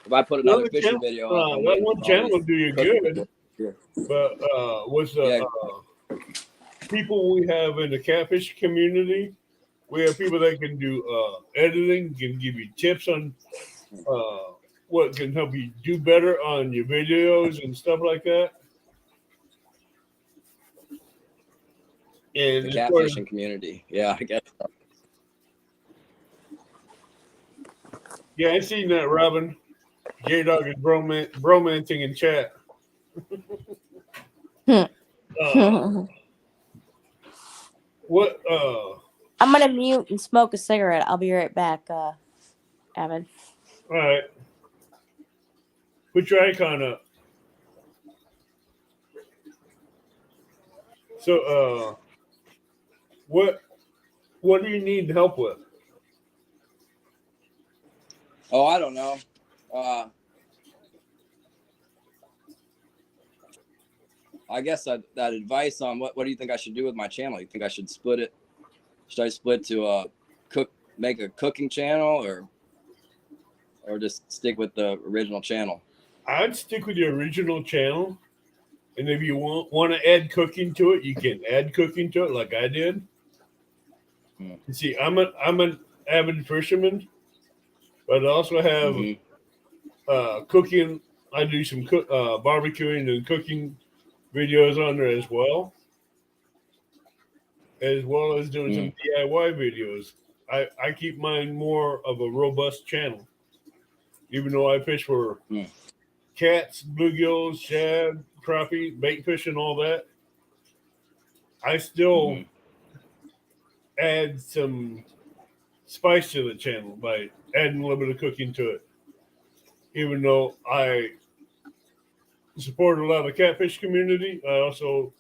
if I put another fishing video up. I'm that waiting one for all channel will these do you cooking good. videos. Yeah. But with the people we have in the catfish community, we have people that can do editing, can give you tips on what can help you do better on your videos and stuff like that. And The catfishing community. Yeah, I guess. yeah, I seen that, Robin. J-Dog is bromancing in chat. What I'm gonna mute and smoke a cigarette. I'll be right back, Evan. all right. Put your icon up. So what do you need help with? Oh, I don't know. I guess that advice on what do you think I should do with my channel? You think I should split it? Should I split to make a cooking channel, or just stick with the original channel? I'd stick with your original channel, and if you want to add cooking to it, you can add cooking to it, like I did. You see, I'm an avid fisherman, but I also have cooking. I do some barbecuing and cooking videos on there as well as doing some DIY videos. I keep mine more of a robust channel, even though I fish for cats, bluegills, shad, crappie, bait fish, and all that. I still add some spice to the channel by adding a little bit of cooking to it. Even though I support a lot of the catfish community, I also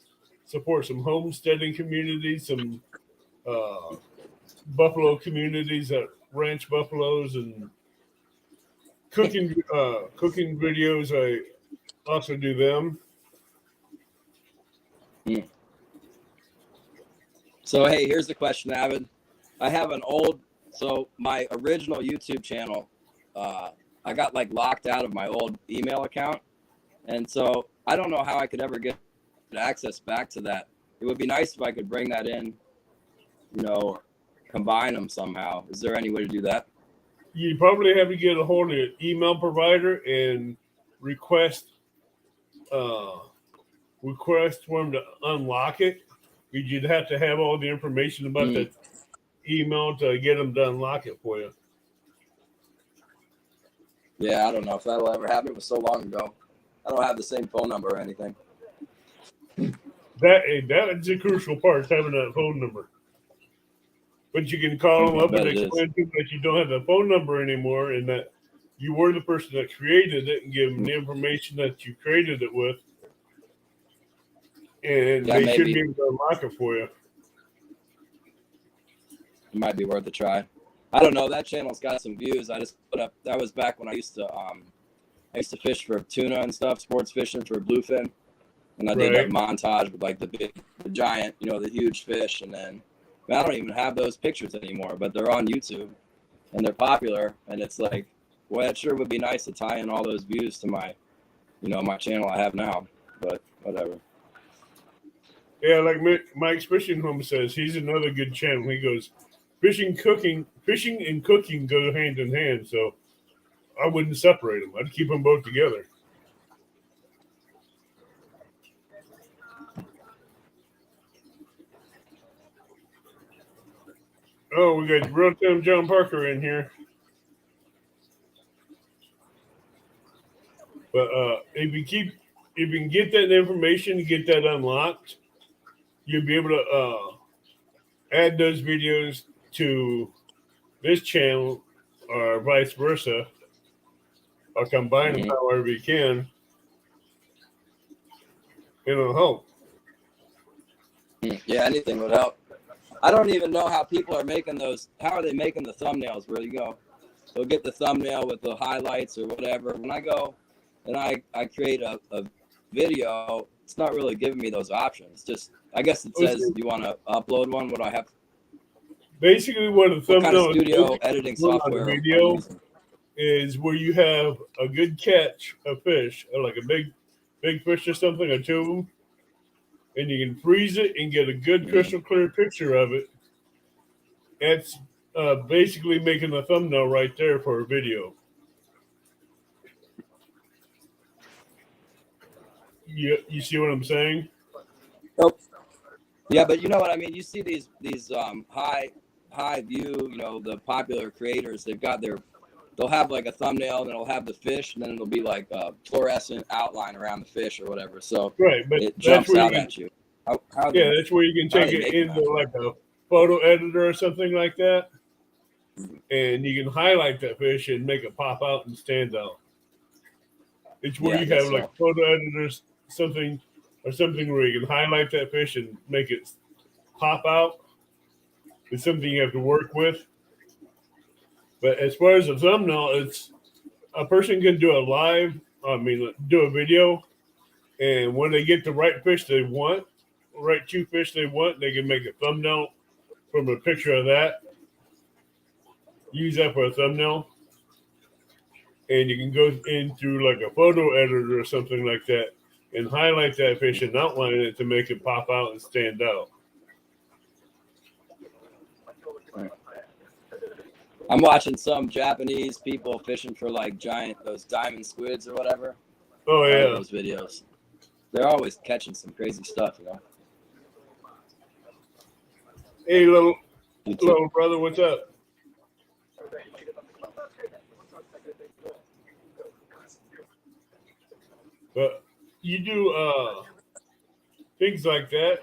support some homesteading communities, some buffalo communities that ranch buffaloes, and cooking videos. also do them. So hey, here's the question, Avid. I have an old, so my original YouTube channel, I got like locked out of my old email account, and so I don't know how I could ever get access back to that. It would be nice if I could bring that in, combine them somehow. Is there any way to do that? You probably have to get a hold of your email provider and request for them to unlock it. You'd have to have all the information about the email to get them to unlock it for you. Yeah, I don't know if that'll ever happen. It was so long ago. I don't have the same phone number or anything. That is a crucial part, having that phone number. But you can call them up and explain to them that you don't have the phone number anymore and that you were the person that created it, and give them the information that you created it with. And they should be able to unlock it for you. It might be worth a try. I don't know. That channel's got some views. I just put up. That was back when I used to fish for tuna and stuff, sports fishing for bluefin, and I did that montage with like the giant, the huge fish. And then I don't even have those pictures anymore, but they're on YouTube and they're popular. And it's like, well, it sure would be nice to tie in all those views to my, my channel I have now. But whatever. Yeah, like Mike's Fishing Home says, he's another good channel. He goes, fishing and cooking go hand in hand, so I wouldn't separate them. I'd keep them both together. Oh, we got real-time John Parker in here. But if you can get that information, get that unlocked, you'll be able to add those videos to this channel or vice versa, or combine them however you can. It'll help. Yeah, anything would help. I don't even know how people are making those. How are they making the thumbnails where you go? They'll get the thumbnail with the highlights or whatever. When I go and I create a video, it's not really giving me those options. Just, I guess it says, do you want to upload one? What do I have? Basically, what a thumbnail kind of studio editing software video is where you have a good catch of fish, like a big fish or something, or two of them, and you can freeze it and get a good crystal clear picture of it. It's basically making a thumbnail right there for a video. You see what I'm saying? Nope. Yeah, but you know what I mean. You see these high view, the popular creators. They'll have like a thumbnail, and it'll have the fish, and then it'll be like a fluorescent outline around the fish or whatever. So right, but it jumps out at you. That's where you can take it into like a photo editor or something like that, and you can highlight that fish and make it pop out and stand out. It's where you have like photo editors, something where you can highlight that fish and make it pop out. It's something you have to work with. But as far as a thumbnail, it's a person can do do a video, and when they get the right fish they want, right two fish they want, they can make a thumbnail from a picture of that. Use that for a thumbnail. And you can go in through like a photo editor or something like that and highlight that fish and outline it to make it pop out and stand out. I'm watching some Japanese people fishing for like those diamond squids or whatever. Oh yeah, those videos. They're always catching some crazy stuff, Hey, little brother, what's up? But you do things like that.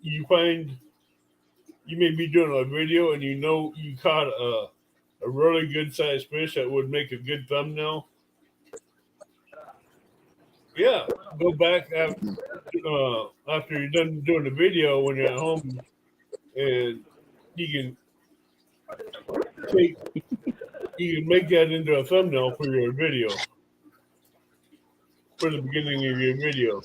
You find you may be doing a video and you caught a really good sized fish that would make a good thumbnail. Yeah, go back after you're done doing the video when you're at home, and you can make that into a thumbnail for your video. for the beginning of your video.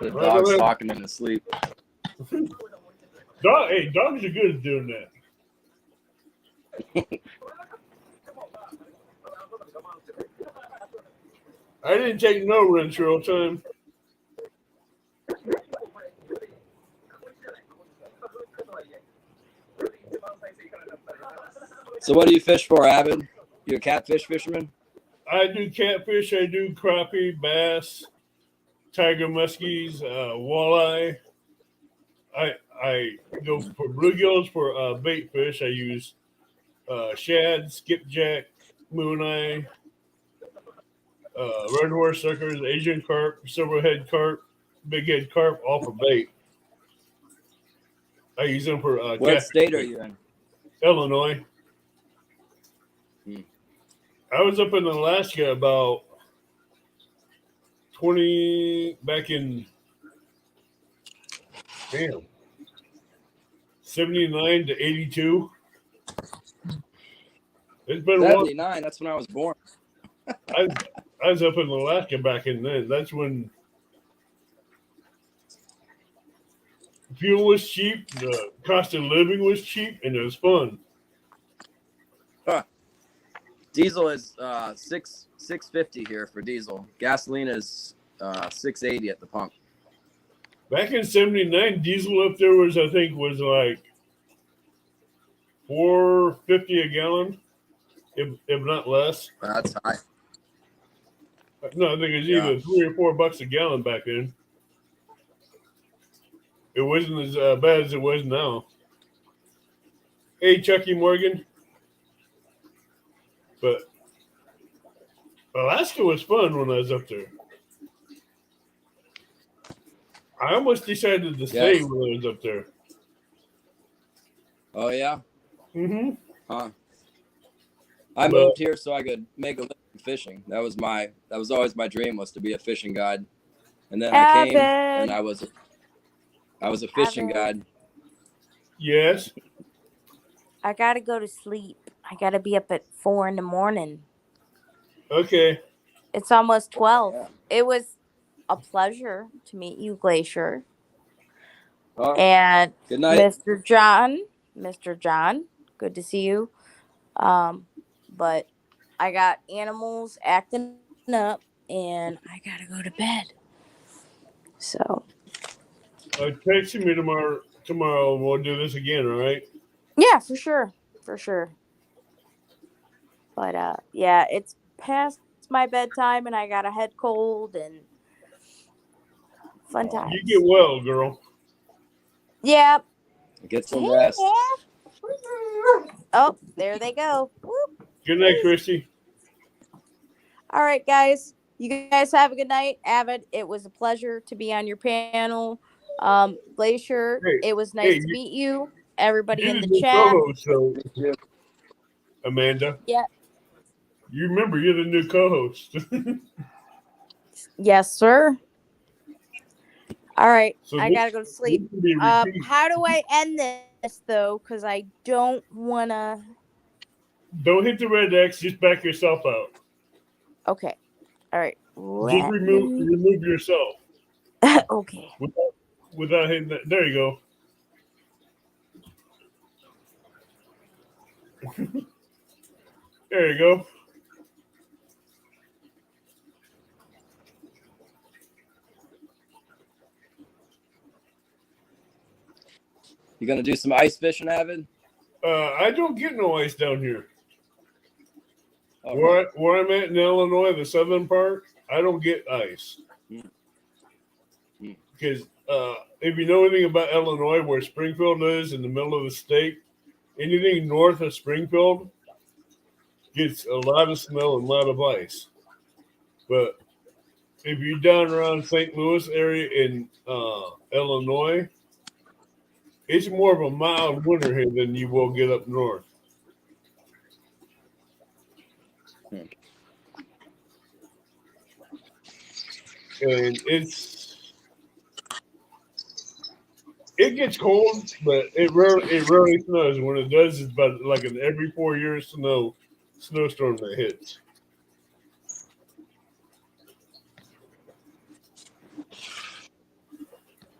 The Right, dog's go ahead. talking in his sleep. Dogs are good at doing that. I didn't take no wrench all time. So what do you fish for, Avid? You a catfish fisherman? I do catfish. I do crappie, bass, tiger muskies, walleye. I go for bluegills for bait fish. I use shad, skipjack, mooneye, red horse suckers, Asian carp, silverhead carp, big head carp, all for bait. I use them for What catfish. state are you in? Illinois. Hmm. I was up in Alaska about 20 back in 79 to 82. It's been a while. 79. That's when I was born. I was up in Alaska back in then. That's when fuel was cheap, the cost of living was cheap, and it was fun. Diesel is $6.50 here for diesel. Gasoline is $6.80 at the pump. Back in 79, diesel up there was like $4.50 a gallon, if not less. That's high. No, I think it was either $3 or $4 a gallon back then. It wasn't as bad as it was now. Hey, Chucky Morgan. But Alaska was fun when I was up there. I almost decided to stay when I was up there. Oh yeah. Mm-hmm. Huh. I moved here so I could make a living fishing. That was always my dream, was to be a fishing guide. And then I came and I was a fishing guide. Yes. I gotta go to sleep. I gotta be up at 4 a.m. Okay. It's almost 12. Yeah. It was a pleasure to meet you, Glacier. Oh, And good night. Mr. John, good to see you. But I got animals acting up and I gotta go to bed. So Text me tomorrow and we'll do this again, all right? yeah, for sure. But yeah, it's past my bedtime and I got a head cold and fun times. You get well, girl. Yep. Get some rest. Oh, there they go. Whoop. Good night, Christy. All right, guys. You guys have a good night. Avid, it was a pleasure to be on your panel. Glacier, Hey, it was nice hey, to meet you. Everybody You're in the the new chat. co-host, so Amanda. Yeah. You remember you're the new co-host. Yes, sir. All right. So I this- gotta go to sleep. this will be a repeat. How do I end this though? Because I don't wanna. Don't hit the red X, just back yourself out. Okay. All right. Just remove yourself Okay. without hitting that. There you go. There you go. You gonna do some ice fishing, Avid? I don't get no ice down here. Oh, Where I'm at in Illinois, the southern part, I don't get ice. Because if you know anything about Illinois, where Springfield is in the middle of the state, anything north of Springfield gets a lot of snow and a lot of ice. But if you're down around St. Louis area in Illinois, it's more of a mild winter here than you will get up north. And it's it gets cold, but it rarely snows. When it does, it's about like an every 4 years snowstorm that hits.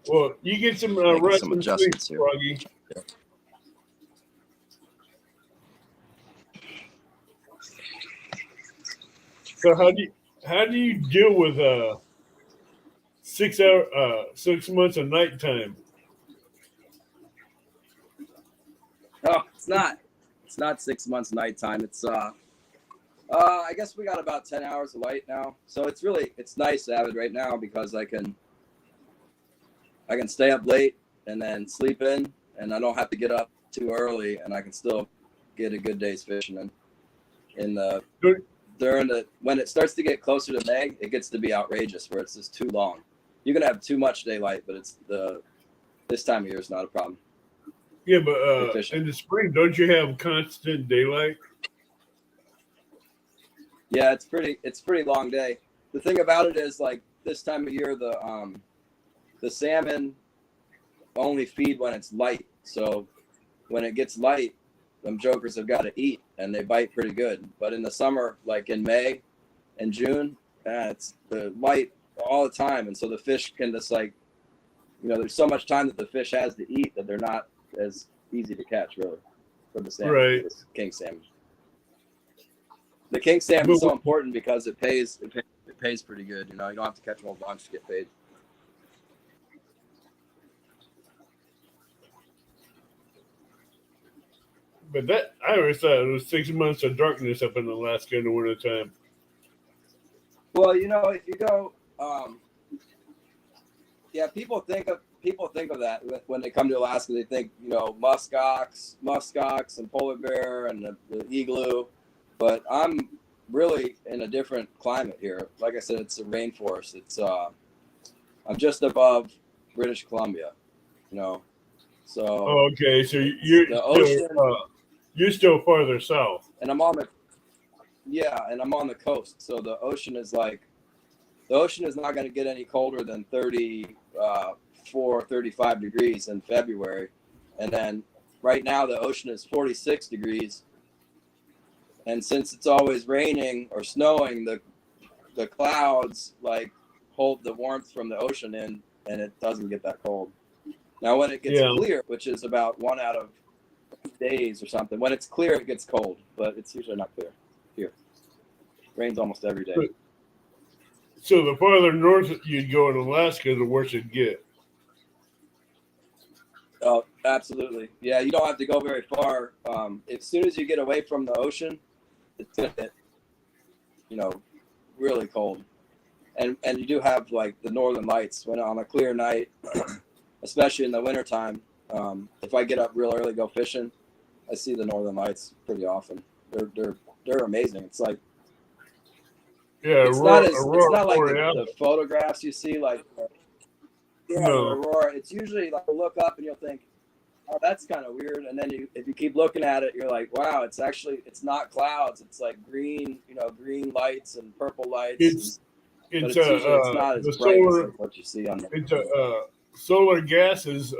Well, you get some Making rest some and sleep, adjustments here. Froggy. So how do you deal with 6 months of nighttime? Oh, it's not 6 months nighttime. It's I guess we got about 10 hours of light now. So it's nice to have it right now because I can stay up late and then sleep in, and I don't have to get up too early, and I can still get a good day's fishing in. When it starts to get closer to May, it gets to be outrageous where it's just too long. You can have too much daylight, but this time of year is not a problem. Yeah, but Efficient. in the spring, don't you have constant daylight? Yeah, it's pretty long day. The thing about it is, like, this time of year, the salmon only feed when it's light. So when it gets light, them jokers have got to eat, and they bite pretty good. But in the summer, like in May and June, it's the light all the time, and so the fish can just, like, there's so much time that the fish has to eat that they're not as easy to catch, really, for the salmon, Right. this king salmon. The king salmon is so important because it pays pretty good. You don't have to catch a whole bunch to get paid. But I always thought it was 6 months of darkness up in Alaska in the wintertime. Well, if you go, yeah, people think of that when they come to Alaska. They think, muskox and polar bear and the igloo, but I'm really in a different climate here. Like I said, it's a rainforest. It's I'm just above British Columbia, so. Oh, okay, so The ocean. you're still farther south. And I'm on the coast, so the ocean is not going to get any colder than 34, 35 degrees in February, and then right now the ocean is 46 degrees, and since it's always raining or snowing, the clouds hold the warmth from the ocean in, and it doesn't get that cold. Now when it gets clear, which is about 1 out of 2 days or something, when it's clear it gets cold, but it's usually not clear here. Rains almost every day. So the farther north you'd go in Alaska, the worse it'd get. Oh, absolutely. Yeah, you don't have to go very far. As soon as you get away from the ocean, it's gonna get, really cold. And you do have the northern lights when on a clear night, especially in the wintertime. If I get up real early, go fishing, I see the northern lights pretty often. They're amazing. It's like, it's not like the photographs you see, the aurora. It's usually you look up and you'll think, oh, that's kind of weird. And then if you keep looking at it, you're like, wow, it's not clouds. It's like green, green lights and purple lights. It's not as bright as what you see on the. It's solar gases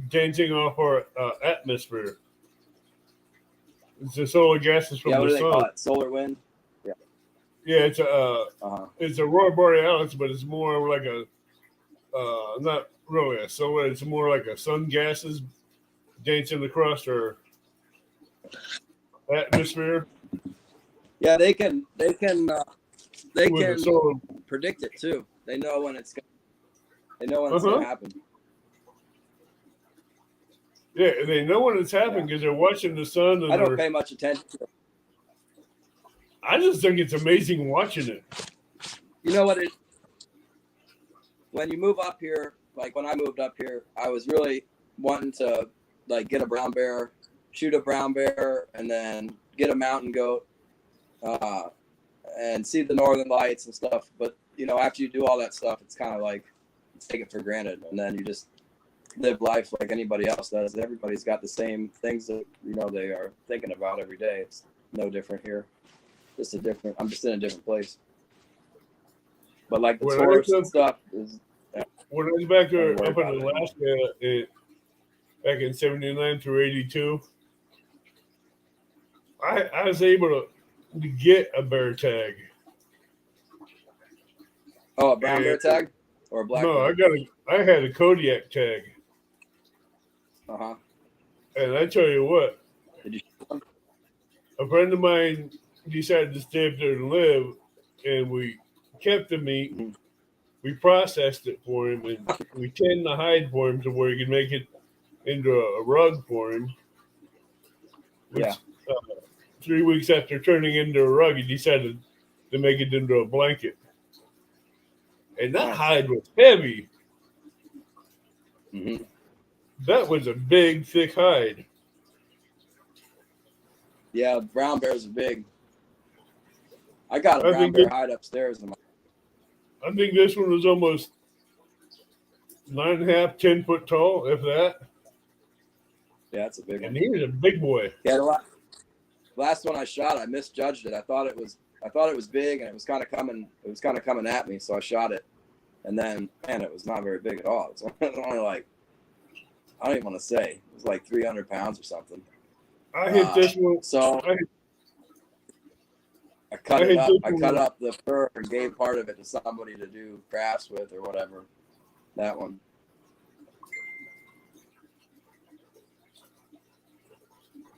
dancing off our atmosphere. It's the solar gases from what the do they sun. call it? Solar wind. Yeah, it's aurora borealis, but it's more like not really a solar. It's more like a sun gases dancing across our atmosphere. Yeah, they can Solar. predict it too. They know when it's going to happen. Yeah, they know when it's happening because they're watching the sun. And I don't pay much attention to it. I just think it's amazing watching it. You know what? When you move up here, like when I moved up here, I was really wanting to get a brown bear, shoot a brown bear, and then get a mountain goat, and see the northern lights and stuff. But after you do all that stuff, it's kind of like take it for granted, and then you just live life like anybody else does. Everybody's got the same things that they are thinking about every day. It's no different here. I'm just in a different place. But the tourist stuff when I was back there Don't up worry in about Alaska, back in '79 through '82, I was able to get a bear tag. Oh, a brown bear And- tag or a black No, bear? I had a Kodiak tag, Uh-huh. and I tell you what, Did you shoot them? a friend of mine decided to stay up there and live, and we kept the meat. Mhm. We processed it for him, and we tanned the hide for him to where he could make it into a rug for him. Which, Yeah. 3 weeks after turning into a rug, he decided to make it into a blanket. And that Nice. hide was heavy. Hmm. That was a big, thick hide. Yeah, brown bears are big. I got a I brown think bear it- hide upstairs. I think this one was almost 9.5, 10 foot tall, if that. Yeah, it's a big And one. he was a big boy. Yeah, the last one I shot, I misjudged it. I thought it was big, and it was kind of coming at me, so I shot it. And then, man, it was not very big at all. It was only like, I don't even want to say, it was like 300 pounds or something. I hit this one. So I, I cut I it hit up. this I one. cut up the fur and gave part of it to somebody to do crafts with or whatever. That one.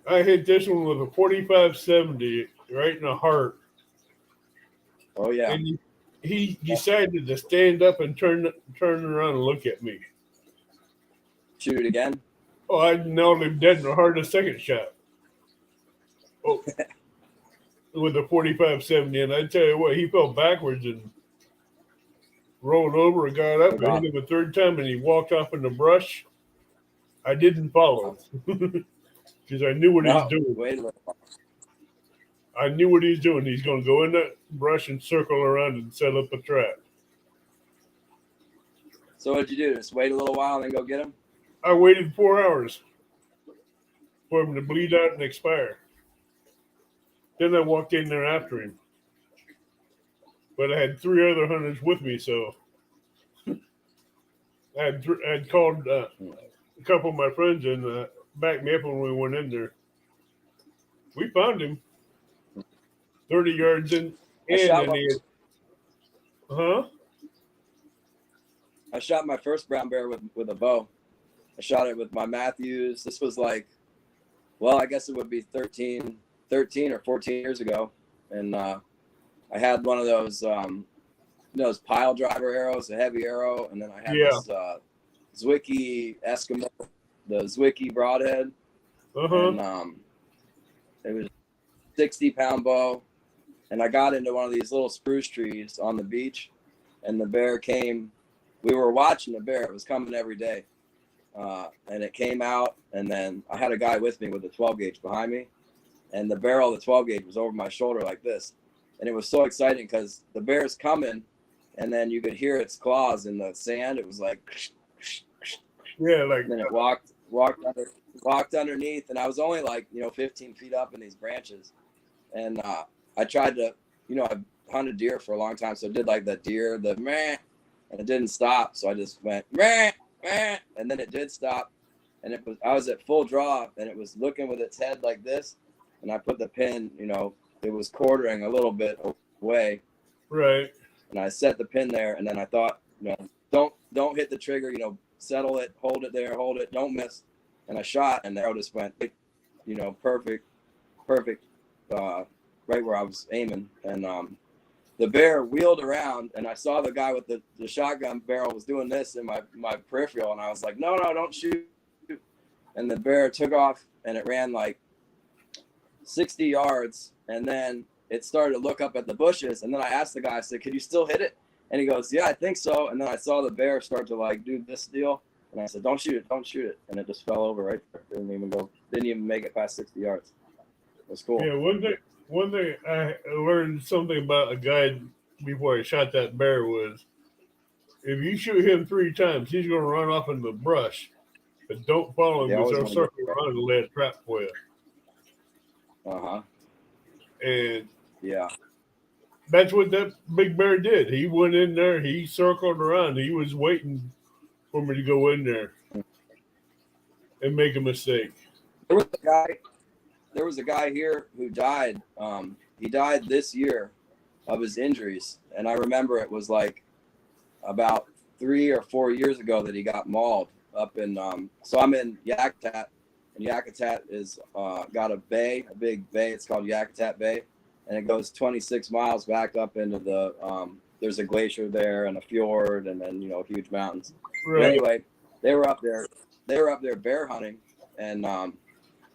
I hit this one with a 45-70 right in the heart. Oh yeah. And he decided to stand up and turn around and look at me. Shoot it again. Oh, I nailed him dead in the heart the second shot. Oh, with a 45-70, and I tell you what, he fell backwards and rolled over and got up and hit him a third time, and he walked off in the brush. I didn't follow because I knew what he was doing. Wait a little. I knew what he's doing. He's going to go in that brush and circle around and set up a trap. So what'd you do? Just wait a little while and then go get him? I waited 4 hours for him to bleed out and expire. Then I walked in there after him. But I had 3 other hunters with me, so I had called a couple of my friends and backed me up when we went in there. We found him 30 yards in. I shot I shot my first brown bear with a bow. I shot it with my Matthews. This was like, well, I guess it would be 13 or 14 years ago. And I had one of those pile driver arrows, a heavy arrow. And then I had this Zwickey Eskimo, the Zwickey broadhead. And it was a 60-pound bow. And I got into one of these little spruce trees on the beach. And the bear came. We were watching the bear. It was coming every day. And it came out, and then I had a guy with me with a 12 gauge behind me, and the barrel of the 12 gauge was over my shoulder like this. And it was so exciting because the bear's coming, and then you could hear its claws in the sand. It was like, yeah, like. and then it walked underneath, and I was only like 15 feet up in these branches, and I tried to, I've hunted deer for a long time, so I did like the deer, the meh, and it didn't stop, so I just went meh. And then it did stop, and I was at full draw, and it was looking with its head like this, and I put the pin, it was quartering a little bit away, Right. and I set the pin there, and then I thought, don't hit the trigger, settle it, hold it there, hold it, don't miss, and I shot, and the arrow just went, perfect, right where I was aiming, and the bear wheeled around, and I saw the guy with the shotgun barrel was doing this in my peripheral, and I was like, no, don't shoot. And the bear took off, and it ran like 60 yards, and then it started to look up at the bushes, and then I asked the guy, I said, could you still hit it? And he goes, yeah, I think so. And then I saw the bear start to like do this deal, and I said, don't shoot it. And it just fell over right there. Didn't even make it past 60 yards. It was cool. Yeah, one thing I learned something about a guy before I shot that bear was if you shoot him 3 times, he's going to run off in the brush. But don't follow him because they'll circle around and lay a trap for you. Uh-huh. And yeah, That's what that big bear did. He went in there. He circled around. He was waiting for me to go in there and make a mistake. There was a guy here who died. He died this year of his injuries, and I remember it was like about 3 or 4 years ago that he got mauled up in. So I'm in Yakutat, and Yakutat is got a bay, a big bay. It's called Yakutat Bay, and it goes 26 miles back up into the. There's a glacier there and a fjord, and then huge mountains. But Right. anyway, they were up there. They were up there bear hunting, and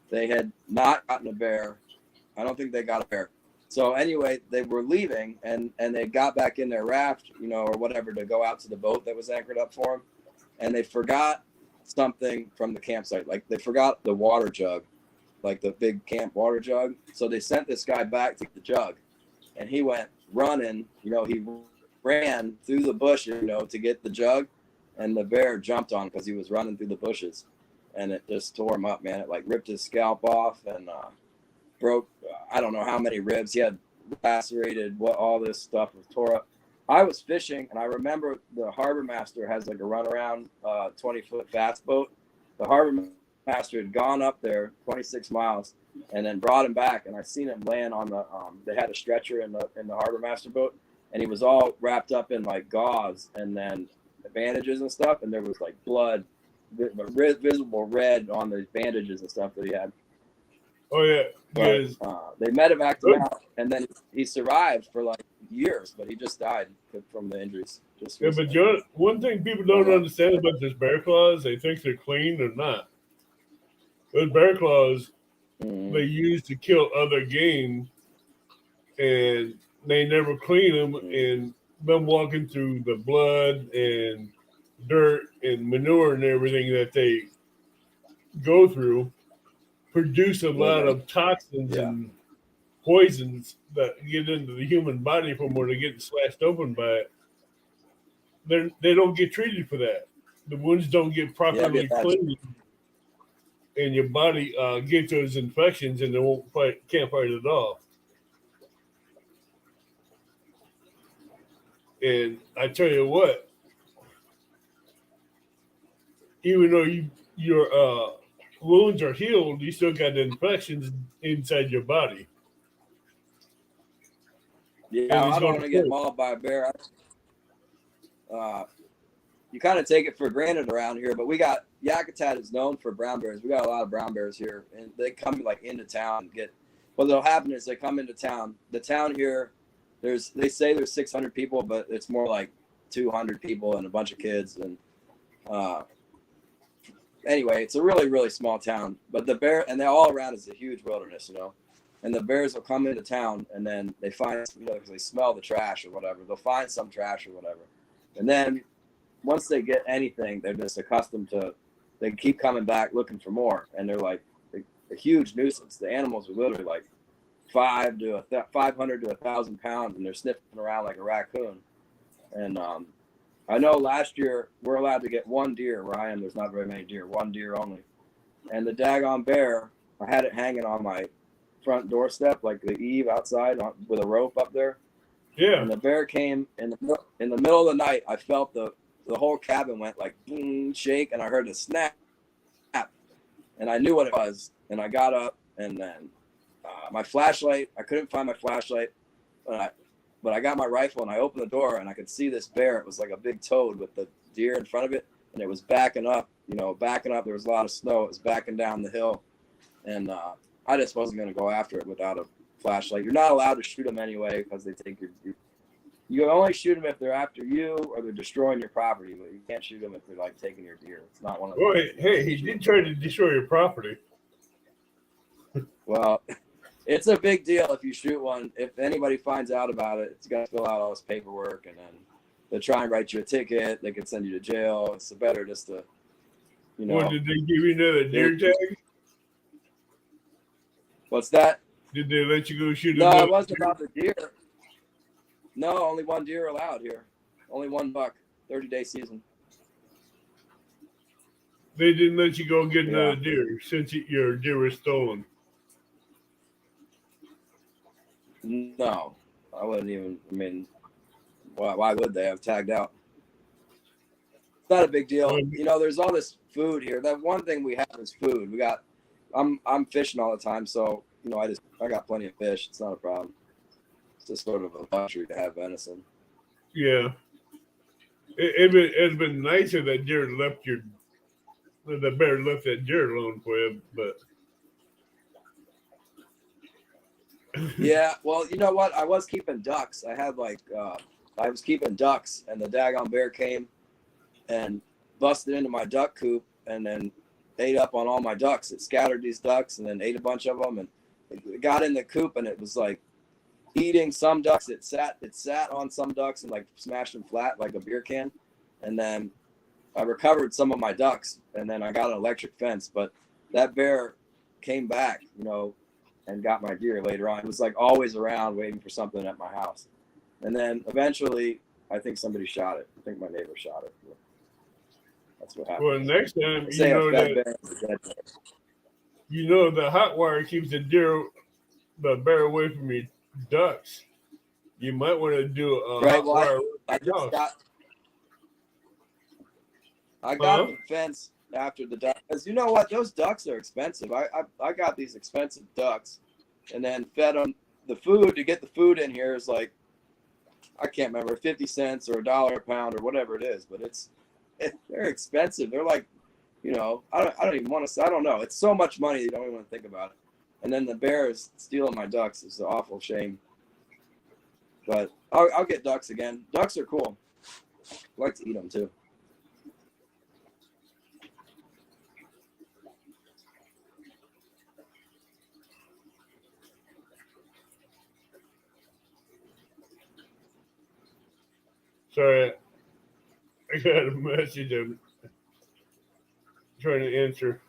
they had not gotten a bear. I don't think they got a bear. So anyway, they were leaving, and they got back in their raft, or whatever, to go out to the boat that was anchored up for them, and they forgot something from the campsite. Like they forgot the water jug, like the big camp water jug. So they sent this guy back to get the jug, and he went running. He ran through the bushes, to get the jug, and the bear jumped on him because he was running through the bushes, and it just tore him up, man. It like ripped his scalp off and broke I don't know how many ribs. He had lacerated, all this stuff was tore up. I was fishing, and I remember the harbor master has like a runaround 20-foot fast boat. The harbor master had gone up there 26 miles and then brought him back, and I seen him laying on the they had a stretcher in the harbor master boat, and he was all wrapped up in like gauze and then bandages and stuff, and there was like blood, visible red on the bandages and stuff that he had. Oh yeah. But, Yes. they medevacked him out, and then he survived for like years, but he just died from the injuries. Yeah, but one thing people don't understand about this bear claws, they think they're clean. They're not. Those bear claws they use to kill other game, and they never clean them. And them walking through the blood and dirt and manure and everything that they go through produce a lot of toxins and poisons that get into the human body from where they're getting slashed open by it. They don't get treated for that. The wounds don't get properly cleaned, and your body gets those infections, and they can't fight it off. And I tell you what, even though your wounds are healed, you still got the infections inside your body. Yeah, I don't want to get mauled by a bear. You kind of take it for granted around here, but Yakutat is known for brown bears. We got a lot of brown bears here, and they come like into town and get. What'll happen is they come into town. The town here, they say there's 600 people, but it's more like 200 people and a bunch of kids. And anyway, it's a really, really small town. But the bear, and they're all around is a huge wilderness, And the bears will come into town, and then they find, because they smell the trash or whatever. They'll find some trash or whatever, and then once they get anything, they're just accustomed to. They keep coming back looking for more, and they're like a huge nuisance. The animals are literally like 500 to 1,000 pounds, and they're sniffing around like a raccoon. And I know last year we're allowed to get one deer where I am. There's not very many deer, one deer only, and the daggone bear. I had it hanging on my front doorstep, like the eave outside with a rope up there. Yeah. And the bear came in the middle of the night. I felt the whole cabin went like boom, shake, and I heard a snap, and I knew what it was. And I got up, and then my flashlight. I couldn't find my flashlight, but I got my rifle, and I opened the door, and I could see this bear. It was like a big toad with the deer in front of it, and it was backing up. Backing up. There was a lot of snow. It was backing down the hill, and I just wasn't going to go after it without a flashlight. You're not allowed to shoot them anyway because they take you only shoot them if they're after you or they're destroying your property, but you can't shoot them if they're like taking your deer. It's not one of Well, those. hey, he did try to destroy your property. Well, it's a big deal if you shoot one. If anybody finds out about it, it's got to fill out all this paperwork, and then they try and write you a ticket. They can send you to jail. It's better just to, What, did they give you another deer tag? What's that? Did they let you go shoot? No, it wasn't about the deer. No, only one deer allowed here. Only one buck. 30-day season. They didn't let you go get another deer since your deer was stolen. No. I wouldn't even. I mean, why would they? I've tagged out. It's not a big deal. You know, there's all this food here. That one thing we have is food. I'm fishing all the time, so you know, I got plenty of fish. It's not a problem. It's just sort of a luxury to have venison. Yeah. It's been nicer that the bear left that deer alone for you, but Yeah, well, you know what? I was keeping ducks. I was keeping ducks, and the daggone bear came and busted into my duck coop, and then ate up on all my ducks. It scattered these ducks, and then ate a bunch of them, and it got in the coop, and it was like eating some ducks. It sat on some ducks and like smashed them flat like a beer can, and then I recovered some of my ducks, and then I got an electric fence. But that bear came back, you know, and got my deer later on. It was like always around waiting for something at my house. And then eventually, I think somebody shot it. I think my neighbor shot it. That's what happened. well, next time Say a fed bear is a dead bear. you know the hot wire keeps the bear away from your ducks. You might want to do a Right, hot well, wire. I got the fence after the duck, because you know what, those ducks are expensive. I got these expensive ducks, and then fed them the food. To get the food in here is like, I can't remember, 50 cents or $1 a pound or whatever it is, but they're expensive. They're like, you know, I don't even want to say, I don't know. It's so much money you don't even want to think about it. And then the bear is stealing my ducks. It's an awful shame. But I'll get ducks again. Ducks are cool. I like to eat them too. Sorry, I got a message I'm trying to answer.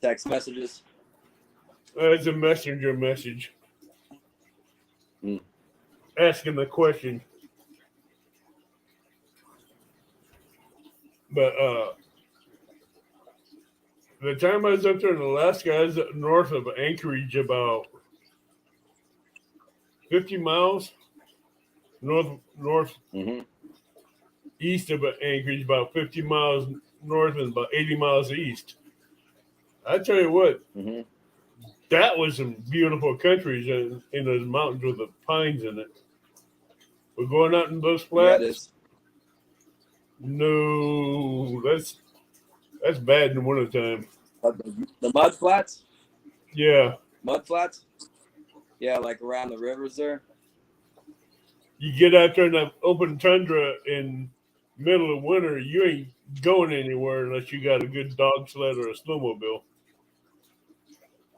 Text messages. It's a messenger message. Asking the question. But the time I was up there in Alaska, I was up north of Anchorage, about 50 miles north Mm-hmm. east of Anchorage, about 50 miles north and about 80 miles east. I tell you what, Mm-hmm. that was some beautiful countries in those mountains with the pines in it. We're going out in those Yeah, flats. it is. No, that's bad in the wintertime. The mud flats? Yeah, Mud flats? Yeah, like around the rivers there. you get out there in that open tundra in middle of winter, you ain't going anywhere unless you got a good dog sled or a snowmobile.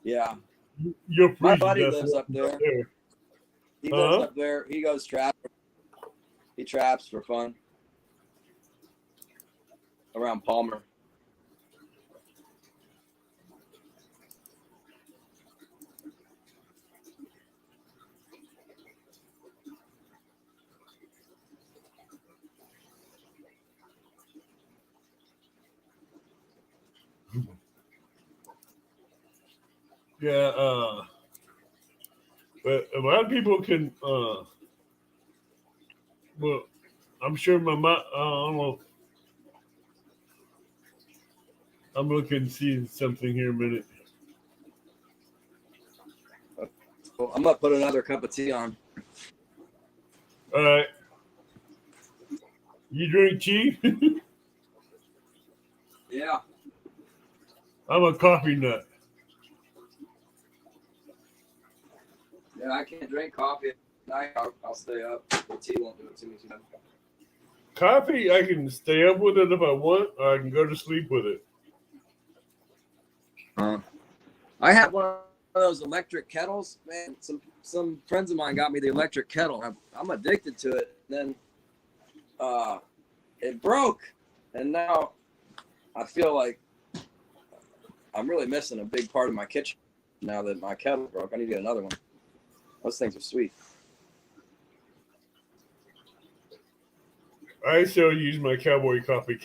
Yeah. You're freezing. My buddy lives up there. He lives up there. He goes trapping. He traps for fun around Palmer. Yeah, but a lot of people can. Well, I'm sure my mom. I don't know. I'm looking to see something here a minute. Well, I'm gonna put another cup of tea on. All right. You drink tea? Yeah. I'm a coffee nut. Yeah, I can't drink coffee at night. I'll stay up. The tea won't do it to me too much. Coffee, I can stay up with it if I want, or I can go to sleep with it. I have one of those electric kettles, man. Some friends of mine got me the electric kettle. I'm addicted to it. Then it broke, and now I feel like I'm really missing a big part of my kitchen now that my kettle broke. I need to get another one. Those things are sweet. I still use my cowboy coffee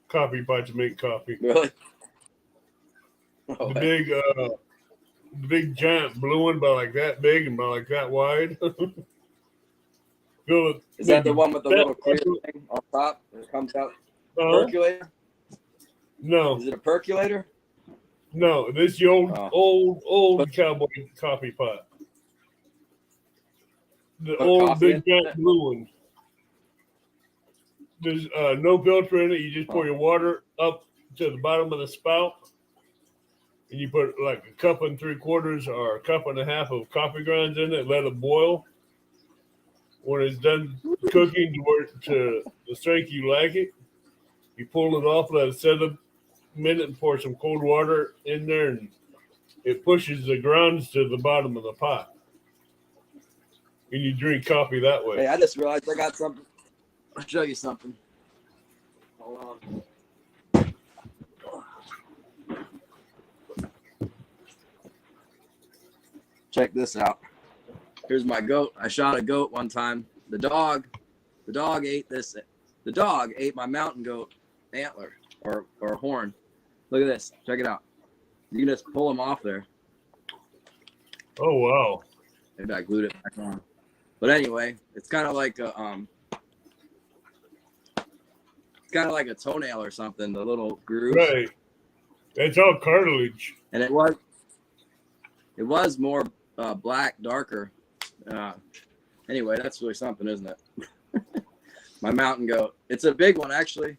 pot to make coffee. Really? The big the big giant blue one, about like that big and about like that wide. Fill it. Is that the one with the little clear that- thing on top that comes out? Uh, Percolator? no, Is it a percolator? no. This is the Oh. old cowboy coffee pot. The Put old coffee big in giant it? blue one. There's no filter in it. You just pour your water up to the bottom of the spout, and you put like a cup and 3/4 or a cup and a half of coffee grounds in it. Let it boil. When it's done cooking to the strength you like it, you pull it off, let it set a minute, and pour some cold water in there, and it pushes the grounds to the bottom of the pot. And you drink coffee that way. Hey, I just realized I got something. I'll show you something. Hold on. Check this out. Here's my goat. I shot a goat one time. The dog ate this. The dog ate my mountain goat antler or horn. Look at this. Check it out. You can just pull them off there. Oh wow! Maybe I glued it back on. But anyway, it's kind of like a it's kind of like a toenail or something. The little grooves. Right, that's all cartilage. And it was more black, darker. Anyway, that's really something, isn't it? My mountain goat. It's a big one, actually.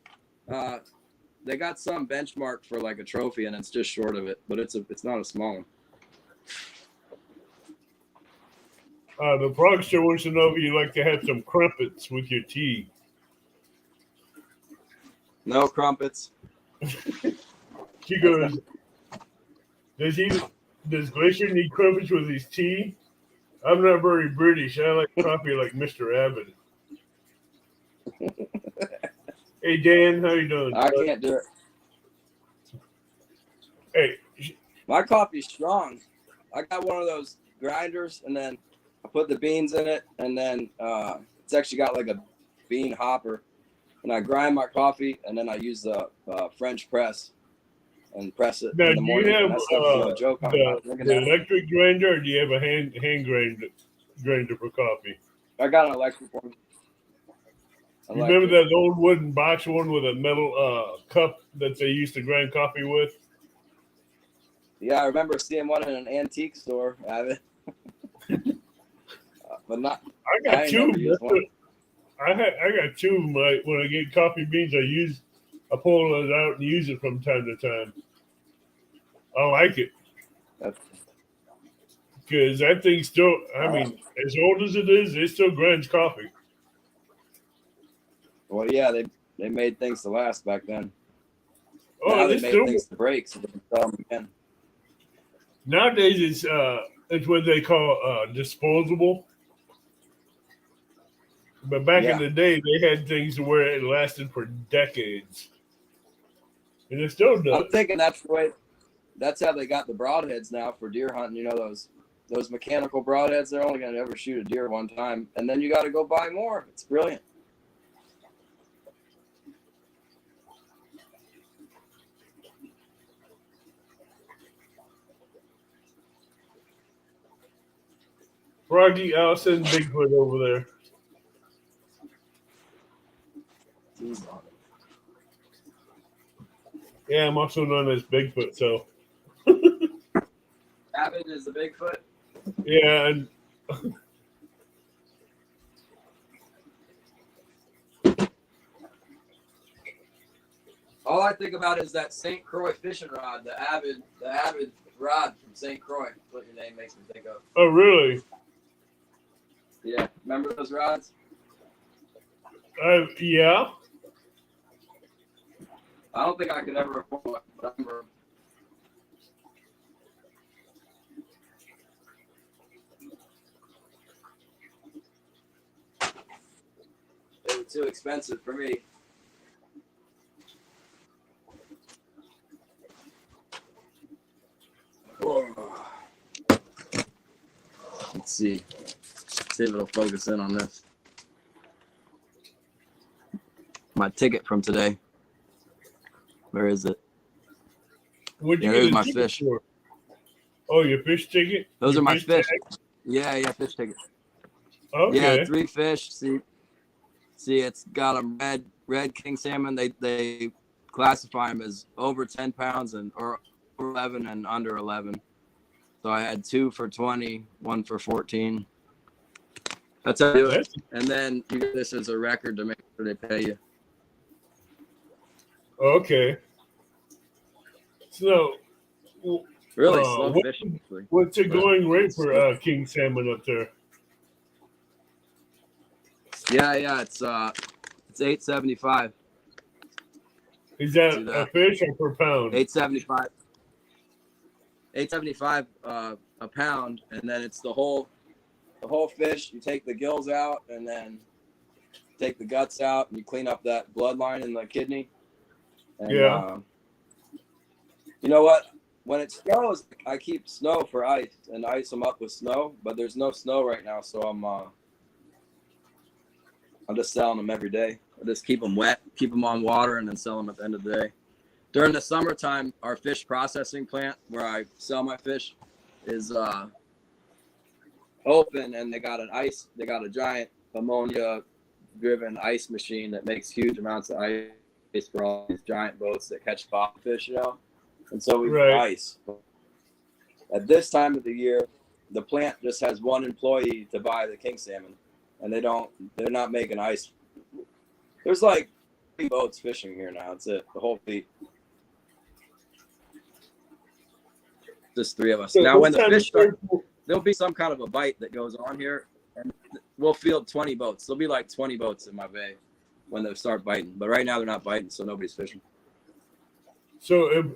They got some benchmark for like a trophy, and it's just short of it, but it's not a small one. The progster wants to know if you like to have some crumpets with your tea. No crumpets. She goes, does Glacier need crumpets with his tea? I'm not very British. I like coffee like Mr. Abbott. Hey, Dan, how you doing? I can't do it. Hey, My coffee's strong. I got one of those grinders, and then I put the beans in it, and then it's actually got like a bean hopper, and I grind my coffee, and then I use the French press and press it now, in do the you morning. have And that stuff's no joke. I'm not the drinking that. electric grinder, or do you have a hand grinder for coffee? I got an electric one. You remember that old wooden box one with a metal cup that they used to grind coffee with? Yeah, I remember seeing one in an antique store. But not. I I got ain't two. never used one. I got two of them. When I get coffee beans, I pull it out and use it from time to time. I like it That's, because that thing still. I mean, as old as it is, it still grinds coffee. well, yeah, they made things to last back then. Oh, Now they they made still. things to break, so they can sell them again. Nowadays, it's what they call disposable. But back in Yeah. the day, they had things where it lasted for decades, and it still does. I'm thinking that's how they got the broadheads now for deer hunting. You know, those mechanical broadheads, they're only going to ever shoot a deer one time, and then you got to go buy more. It's brilliant. Froggy, Allison, Bigfoot over there. Yeah, I'm also known as Bigfoot. So Abbott is the Bigfoot. yeah, and All I think about is that St. Croix fishing rod, the Avid rod from St. Croix. That's what your name makes me think of. oh really? Yeah, remember those rods? Yeah. I don't think I could ever afford one. But I remember. They were too expensive for me. Let's see. See if it'll focus in on this. My ticket from today. Where is it? What'd you Yeah, get there's a my ticket fish. for? Oh, your fish ticket? Those Your are my fish. tag? Yeah, fish ticket. Okay. Yeah, 3 fish. See, it's got them red king salmon. They classify them as over 10 pounds or 11 and under 11. So I had 2 for 20, 1 for 14. That's how I do it. That's And then you get this as a record to make sure they pay you. okay. So, Really Uh, slow what- fishing. Actually. what's the going rate for king salmon up there? Yeah, it's $8.75. Is that See that? a fish or per pound? $8.75. $8.75 a pound, and then it's the whole fish. You take the gills out, and then take the guts out, and you clean up that bloodline in the kidney. And, Yeah. you know what? When it snows, I keep snow for ice and ice them up with snow. But there's no snow right now, so I'm just selling them every day. I just keep them wet, keep them on water, and then sell them at the end of the day. During the summertime, our fish processing plant where I sell my fish is open, and they got a giant ammonia-driven ice machine that makes huge amounts of ice for all these giant boats that catch bottom fish, And so we Right. ice. At this time of the year, the plant just has one employee to buy the king salmon, and they're not making ice. There's like 3 boats fishing here now. That's it. The whole fleet. Just 3 of us. So Now, what when the time fish is start, it? there'll be some kind of a bite that goes on here, and we'll field 20 boats. There'll be like 20 boats in my bay when they start biting. But right now they're not biting, so nobody's fishing. So if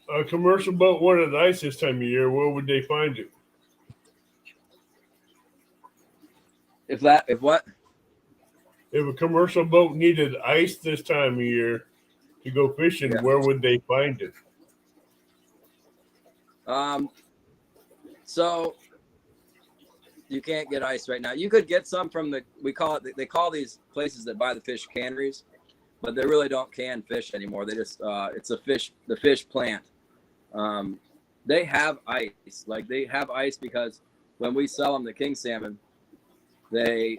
a commercial boat wanted ice this time of year, where would they find it? If what? If a commercial boat needed ice this time of year to go fishing, Yeah. where would they find it? So you can't get ice right now. You could get some from they call these places that buy the fish canneries, but they really don't can fish anymore. They just it's the fish plant. They have ice. Like they have ice because when we sell them the king salmon, they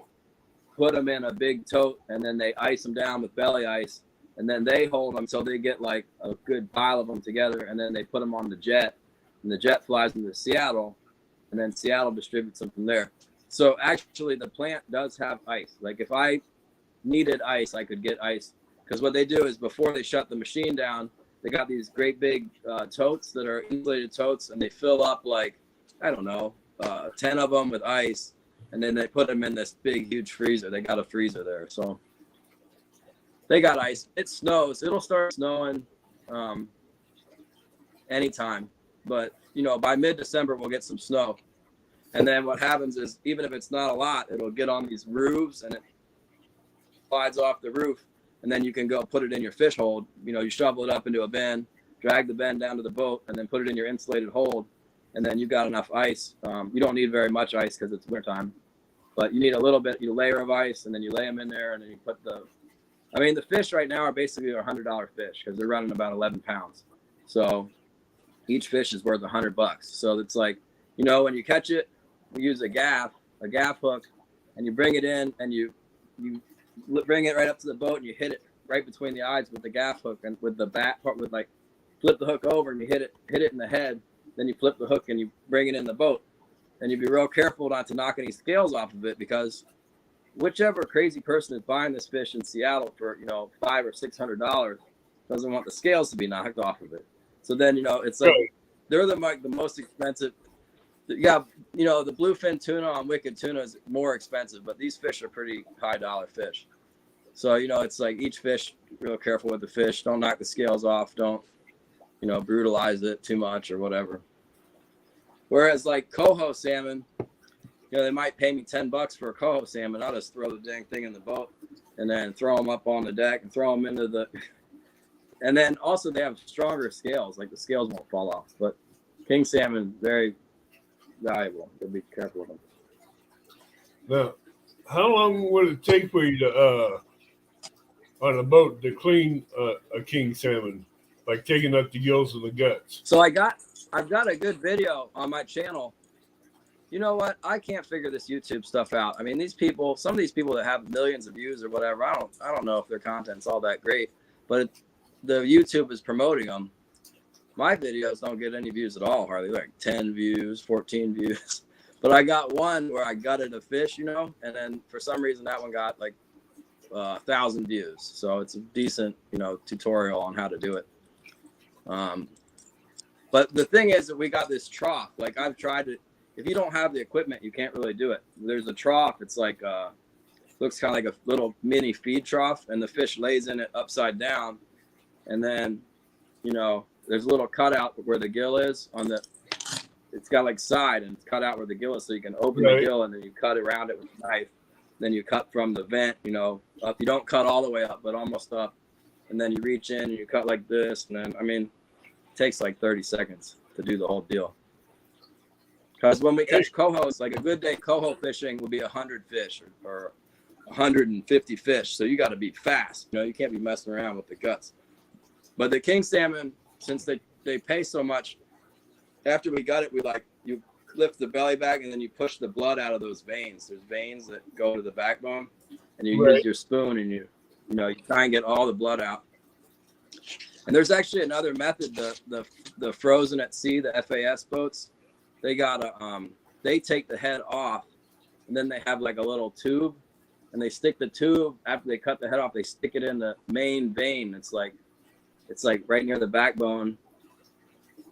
put them in a big tote and then they ice them down with belly ice, and then they hold them so they get like a good pile of them together, and then they put them on the jet, and the jet flies into Seattle, and then Seattle distributes them from there. So actually the plant does have ice. Like if I needed ice, I could get ice, because what they do is before they shut the machine down, they got these great big totes that are insulated totes, and they fill up like, I don't know, 10 of them with ice, and then they put them in this big, huge freezer. They got a freezer there. So they got ice. It snows. It'll start snowing anytime. But, by mid-December, we'll get some snow. And then what happens is, even if it's not a lot, it'll get on these roofs, and it slides off the roof. And then you can go put it in your fish hold. You shovel it up into a bin, drag the bin down to the boat, and then put it in your insulated hold. And then you've got enough ice. You don't need very much ice because it's wintertime. But you need a little bit, layer of ice, and then you lay them in there, and then you put the fish right now are basically $100 fish because they're running about 11 pounds. So each fish is worth $100. So it's like, when you catch it, you use a gaff hook, and you bring it in, and you bring it right up to the boat, and you hit it right between the eyes with the gaff hook, and with the back part, flip the hook over, and you hit it in the head. Then you flip the hook, and you bring it in the boat. And you be real careful not to knock any scales off of it, because whichever crazy person is buying this fish in Seattle for $500 or $600 doesn't want the scales to be knocked off of it. So then it's like they're the most expensive. Yeah, the bluefin tuna on Wicked Tuna is more expensive, but these fish are pretty high dollar fish. So it's like each fish, real careful with the fish. Don't knock the scales off. Don't brutalize it too much or whatever. Whereas like coho salmon, they might pay me $10 for a coho salmon. I'll just throw the dang thing in the boat and then throw them up on the deck and throw them into the. And then also they have stronger scales, like the scales won't fall off. But king salmon, very valuable. So be careful with them. Now, how long would it take for you to on a boat to clean a king salmon, like taking up the gills and the guts? So I got I've got a good video on my channel. You know what? I can't figure this YouTube stuff out. I mean, these people, some of these people that have millions of views or whatever, I don't know if their content's all that great, but the YouTube is promoting them. My videos don't get any views at all, hardly, like 10 views, 14 views. But I got one where I gutted a fish, you know, and then for some reason that one got like 1,000 views. So it's a decent, you know, tutorial on how to do it. But the thing is that we got this trough. Like I've tried to, if you don't have the equipment, you can't really do it. There's a trough. It's like, looks kind of like a little mini feed trough, and the fish lays in it upside down. And then, you know, there's a little cutout where the gill is on the, it's got like side and it's cut out where the gill is. So you can open the gill and then you cut around it with a knife. Then you cut from the vent, you know, up. You don't cut all the way up, but almost up. And then you reach in and you cut like this. And then, I mean, it takes like 30 seconds to do the whole deal. Because when we catch cohos, like a good day coho fishing would be 100 fish or 150 fish. So you got to be fast. You know, you can't be messing around with the guts. But the king salmon, since they pay so much, after we gut it, we like, you lift the belly back and then you push the blood out of those veins. There's veins that go to the backbone, and you use your spoon and you try and get all the blood out. And there's actually another method, the frozen at sea, the FAS boats, they got they take the head off, and then they have like a little tube, and they stick the tube, after they cut the head off, they stick it in the main vein. It's like right near the backbone.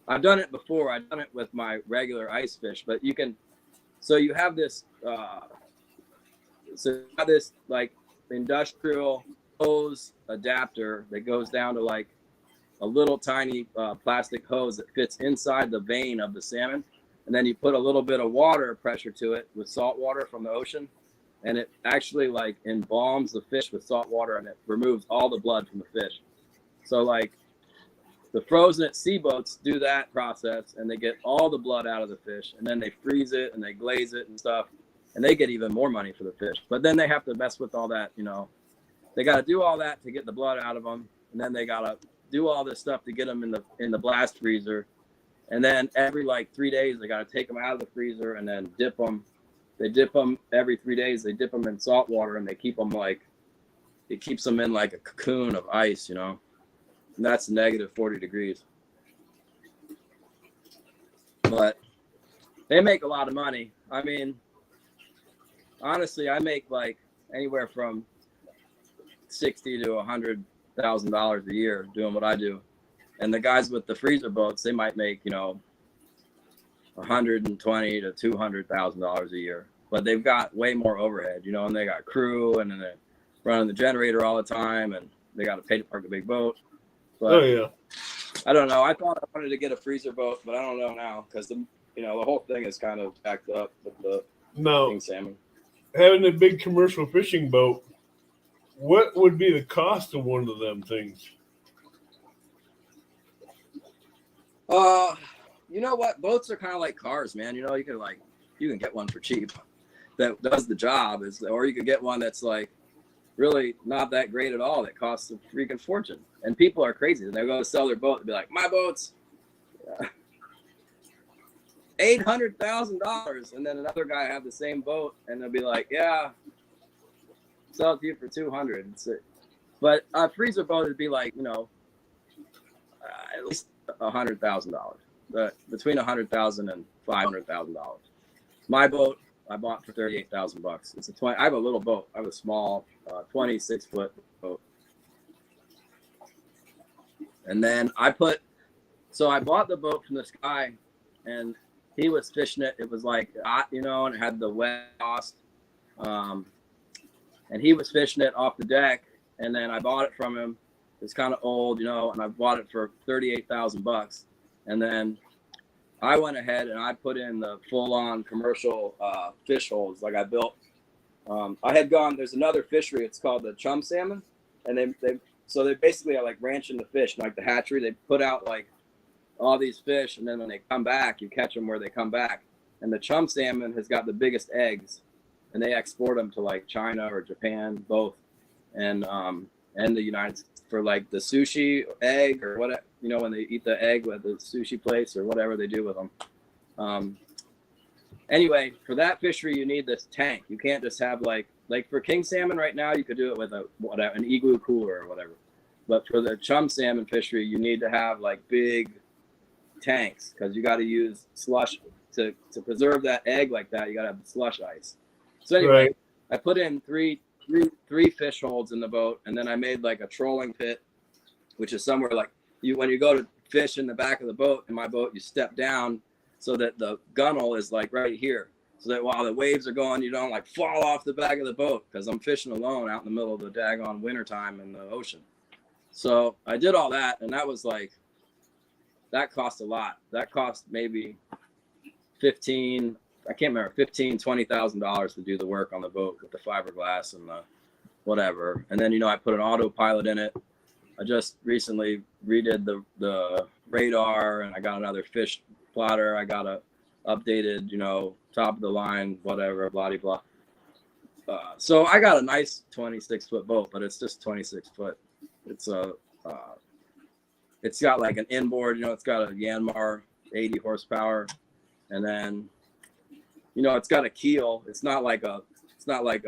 I've done it before. I've done it with my regular ice fish, but you can, so you have this, like industrial hose adapter that goes down to like a little tiny plastic hose that fits inside the vein of the salmon. And then you put a little bit of water pressure to it with salt water from the ocean. And it actually like embalms the fish with salt water, and it removes all the blood from the fish. So like the frozen at sea boats do that process, and they get all the blood out of the fish, and then they freeze it and they glaze it and stuff, and they get even more money for the fish. But then they have to mess with all that, you know, they got to do all that to get the blood out of them. And then they got to do all this stuff to get them in the blast freezer. And then every like 3 days, they got to take them out of the freezer and then dip them. They dip them every 3 days. They dip them in salt water, and they keep them like, it keeps them in like a cocoon of ice, you know, and that's negative 40 degrees. But they make a lot of money. I mean, honestly, I make like anywhere from $60,000 to $100,000 a year doing what I do. And the guys with the freezer boats, they might make, you know, $120,000 to $200,000 a year, but they've got way more overhead, you know, and they got crew, and then they're running the generator all the time, and they got to pay to park the big boat. But I don't know. I thought I wanted to get a freezer boat, but I don't know now, because the whole thing is kind of backed up with the king salmon. Having a big commercial fishing boat, what would be the cost of one of them things? You know what? Boats are kind of like cars, man. You know, you can get one for cheap that does the job, or you could get one that's like really not that great at all, that costs a freaking fortune. And people are crazy. They're going to sell their boat and be like, my boat's $800,000. And then another guy have the same boat, and they'll be like, yeah, sell it to you for $200,000. But a freezer boat would be like, you know, at least $100,000. Between $100,000 and $500,000. My boat I bought for $38,000. It's a I have a little boat. I have a small 26-foot boat. And then I bought the boat from this guy, and he was fishing it. It was like hot, you know, and it had the wet frost. And he was fishing it off the deck, and then I bought it from him. It's kind of old, you know, and I bought it for $38,000. And then I went ahead and I put in the full-on commercial fish holes. Like I built, there's another fishery. It's called the chum salmon, and they basically are like ranching the fish, like the hatchery. They put out like all these fish, and then when they come back, you catch them where they come back. And the chum salmon has got the biggest eggs, and they export them to like China or Japan, both, and the United States for like the sushi egg or whatever. you know, when they eat the egg with the sushi plates or whatever they do with them. Anyway, for that fishery, you need this tank. You can't just have like for king salmon right now, you could do it with an igloo cooler or whatever. But for the chum salmon fishery, you need to have like big tanks because you got to use slush to preserve that egg like that. You got to have slush ice. So anyway, Right. I put in three fish holds in the boat, and then I made like a trolling pit, which is somewhere like when you go to fish in the back of the boat, in my boat, you step down so that the gunnel is like right here, so that while the waves are going, you don't like fall off the back of the boat because I'm fishing alone out in the middle of the daggone wintertime in the ocean. So I did all that, and that cost a lot. That cost maybe $20,000 to do the work on the boat with the fiberglass and the whatever. And then, you know, I put an autopilot in it. I just recently redid the radar, and I got another fish plotter. I got a updated, you know, top of the line, whatever, blah, blah. So I got a nice 26-foot boat, but it's just 26 foot. It's got like an inboard, you know, it's got a Yanmar 80 horsepower. And then, you know, it's got a keel. It's not like a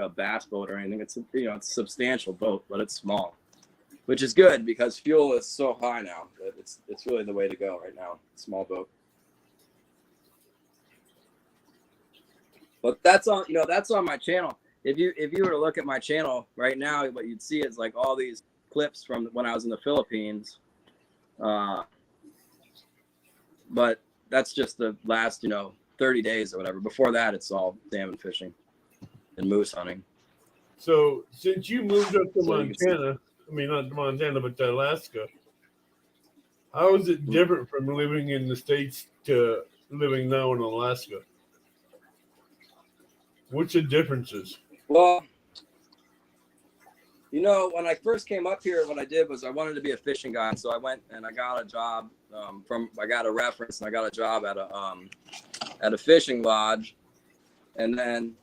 bass boat or anything. It's it's a substantial boat, but it's small, which is good because fuel is so high now that it's really the way to go right now. Small boat. But that's on my channel. If you were to look at my channel right now, what you'd see is like all these clips from when I was in the Philippines. But that's just the last, 30 days or whatever. Before that, it's all salmon fishing and moose hunting. So since you moved up to So you can see- Montana, I mean, not Montana, but to Alaska, how is it different from living in the States to living now in Alaska? What's the differences? Well, when I first came up here, what I did was I wanted to be a fishing guide. So I went and I got a job I got a reference, and I got a job at a fishing lodge. And then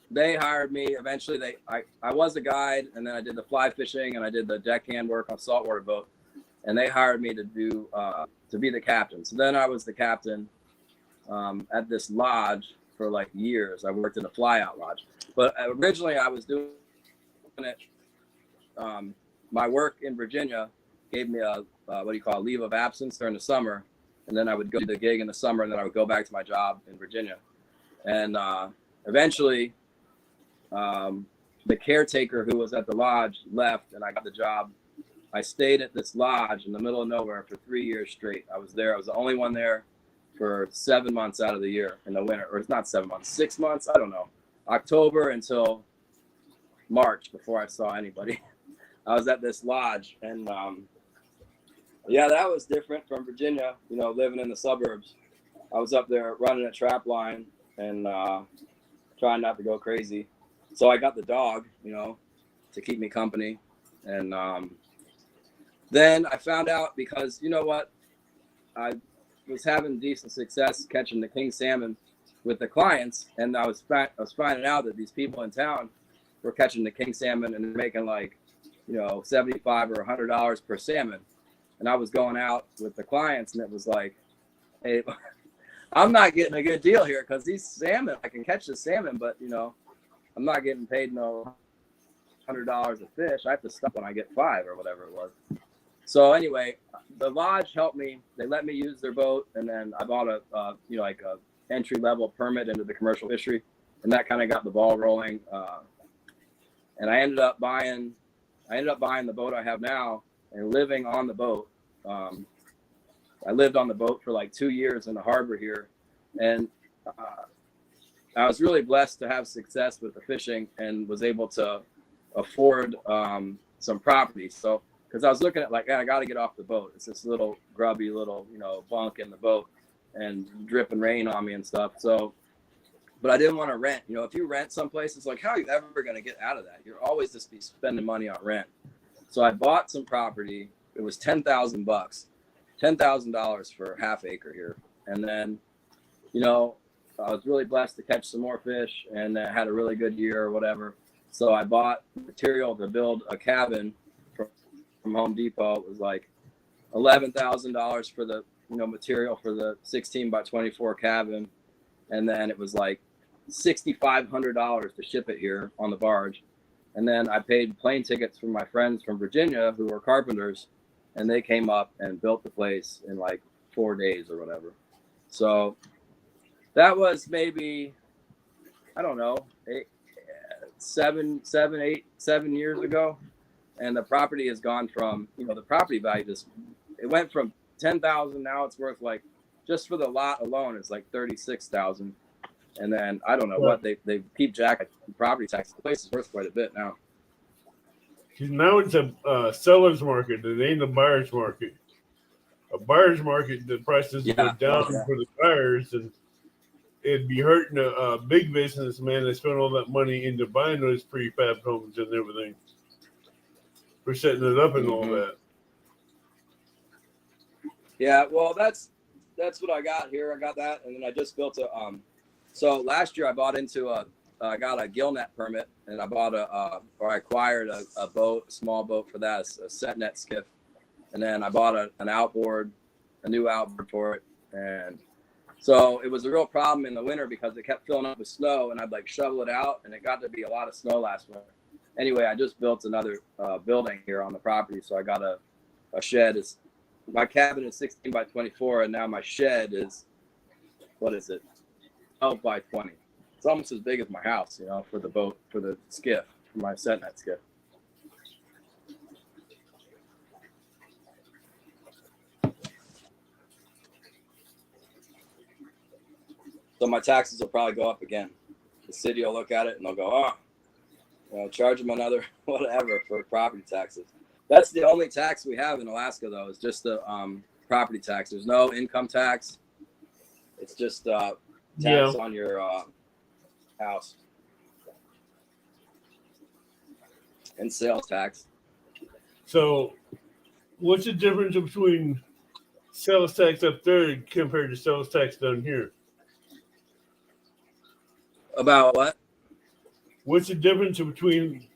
they hired me. Eventually I was a guide, and then I did the fly fishing and I did the deckhand work on saltwater boat. And they hired me to do to be the captain. So then I was the captain at this lodge for like years. I worked in a fly-out lodge, but originally I was doing it. My work in Virginia gave me a leave of absence during the summer, and then I would go to the gig in the summer, and then I would go back to my job in Virginia. And eventually, the caretaker who was at the lodge left, and I got the job. I stayed at this lodge in the middle of nowhere for 3 years straight. I was there. I was the only one there for 7 months out of the year in the winter. Or it's not 7 months, 6 months. I don't know. October until March before I saw anybody. I was at this lodge. And yeah, that was different from Virginia, living in the suburbs. I was up there running a trap line and trying not to go crazy. So I got the dog, to keep me company. And then I found out because, I was having decent success catching the king salmon with the clients. And I was finding out that these people in town were catching the king salmon and making like, $75 or $100 per salmon. And I was going out with the clients and it was like, hey, I'm not getting a good deal here because these salmon, I can catch the salmon, but, I'm not getting paid no $100 a fish. I have to stop when I get 5 or whatever it was. So anyway, the lodge helped me. They let me use their boat, and then I bought a entry-level permit into the commercial fishery, and that kind of got the ball rolling. And I ended up buying the boat I have now and living on the boat. I lived on the boat for like 2 years in the harbor here, and I was really blessed to have success with the fishing and was able to afford some property. So, because I was looking at I got to get off the boat. It's this little grubby little, bunk in the boat and dripping rain on me and stuff. So, but I didn't want to rent. If you rent someplace, it's like, how are you ever going to get out of that? You're always just be spending money on rent. So I bought some property. It was $10,000, $10,000 for a half acre here. And then, I was really blessed to catch some more fish and had a really good year or whatever. So I bought material to build a cabin from Home Depot. It was like $11,000 for the material for the 16 by 24 cabin, and then it was like $6,500 to ship it here on the barge. And then I paid plane tickets for my friends from Virginia who were carpenters, and they came up and built the place in like 4 days or whatever. So that was maybe, I don't know, 7 years ago. And the property has gone from, the property value it went from 10,000. Now it's worth like, just for the lot alone, it's like 36,000. And then I don't know what they keep jack property tax. The place is worth quite a bit now. Now it's a seller's market. It ain't a buyer's market. A buyer's market, the prices go down for the buyers, and it'd be hurting a big businessman that spent all that money into buying those prefab homes and everything for setting it up and all that. Yeah, well, that's what I got here. I got that, and then I just built a. So last year I got a gillnet permit, and I acquired a boat, a small boat for that, a set net skiff, and then I bought a new outboard for it, and so it was a real problem in the winter because it kept filling up with snow, and I'd like shovel it out, and it got to be a lot of snow last winter. Anyway, I just built another building here on the property, so I got a shed. My cabin is 16 by 24, and now my shed is, 12 by 20. It's almost as big as my house, for the boat, for the skiff, for my set net skiff. So my taxes will probably go up again. The city will look at it and they'll go, charge them another whatever for property taxes. That's the only tax we have in Alaska, though, is just the property tax. There's no income tax. It's just tax on your house and sales tax. So what's the difference between sales tax up there compared to sales tax down here? About what? What's the difference between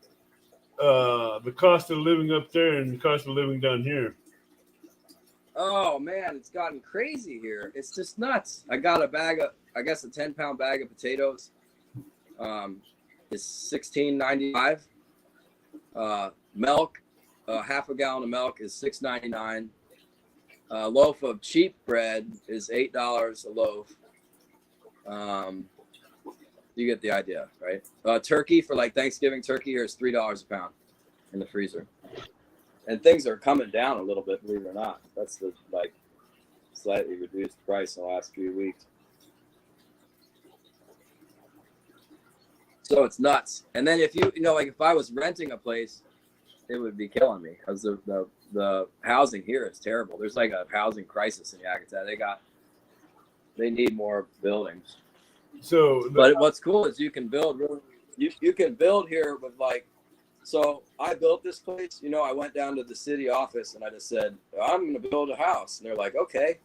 the cost of living up there and the cost of living down here? Oh man, it's gotten crazy here. It's just nuts. I got a 10-pound bag of potatoes. It's $16.95. Milk, half a gallon of milk is $6.99. A loaf of cheap bread is $8 a loaf. You get the idea, right? Turkey for like Thanksgiving turkey here is $3 a pound in the freezer. And things are coming down a little bit, believe it or not. That's the slightly reduced price in the last few weeks. So it's nuts. And then if if I was renting a place, it would be killing me because the housing here is terrible. There's like a housing crisis in Yakutat. They need more buildings. But what's cool is you can build you can build here with like. So I built this place, I went down to the city office and I just said, I'm going to build a house. And they're like, okay,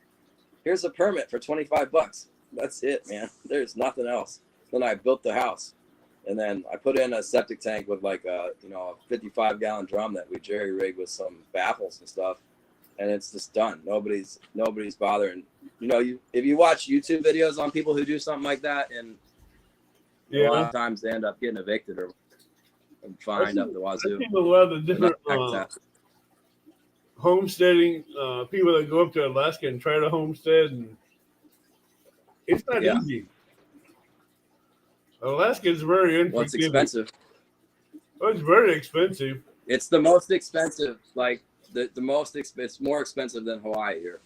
here's a permit for $25. That's it, man. There's nothing else. Then I built the house, and then I put in a septic tank with like a 55-gallon drum that we jerry rigged with some baffles and stuff. And it's just done. Nobody's bothering. If you watch YouTube videos on people who do something like that, and a lot of times they end up getting evicted or fined up the wazoo. I've seen a lot of different homesteading people that go up to Alaska and try to homestead, and it's not easy. Alaska is very unforgiving. Well, it's expensive. Oh, it's very expensive. It's the most expensive. Like it's more expensive than Hawaii here.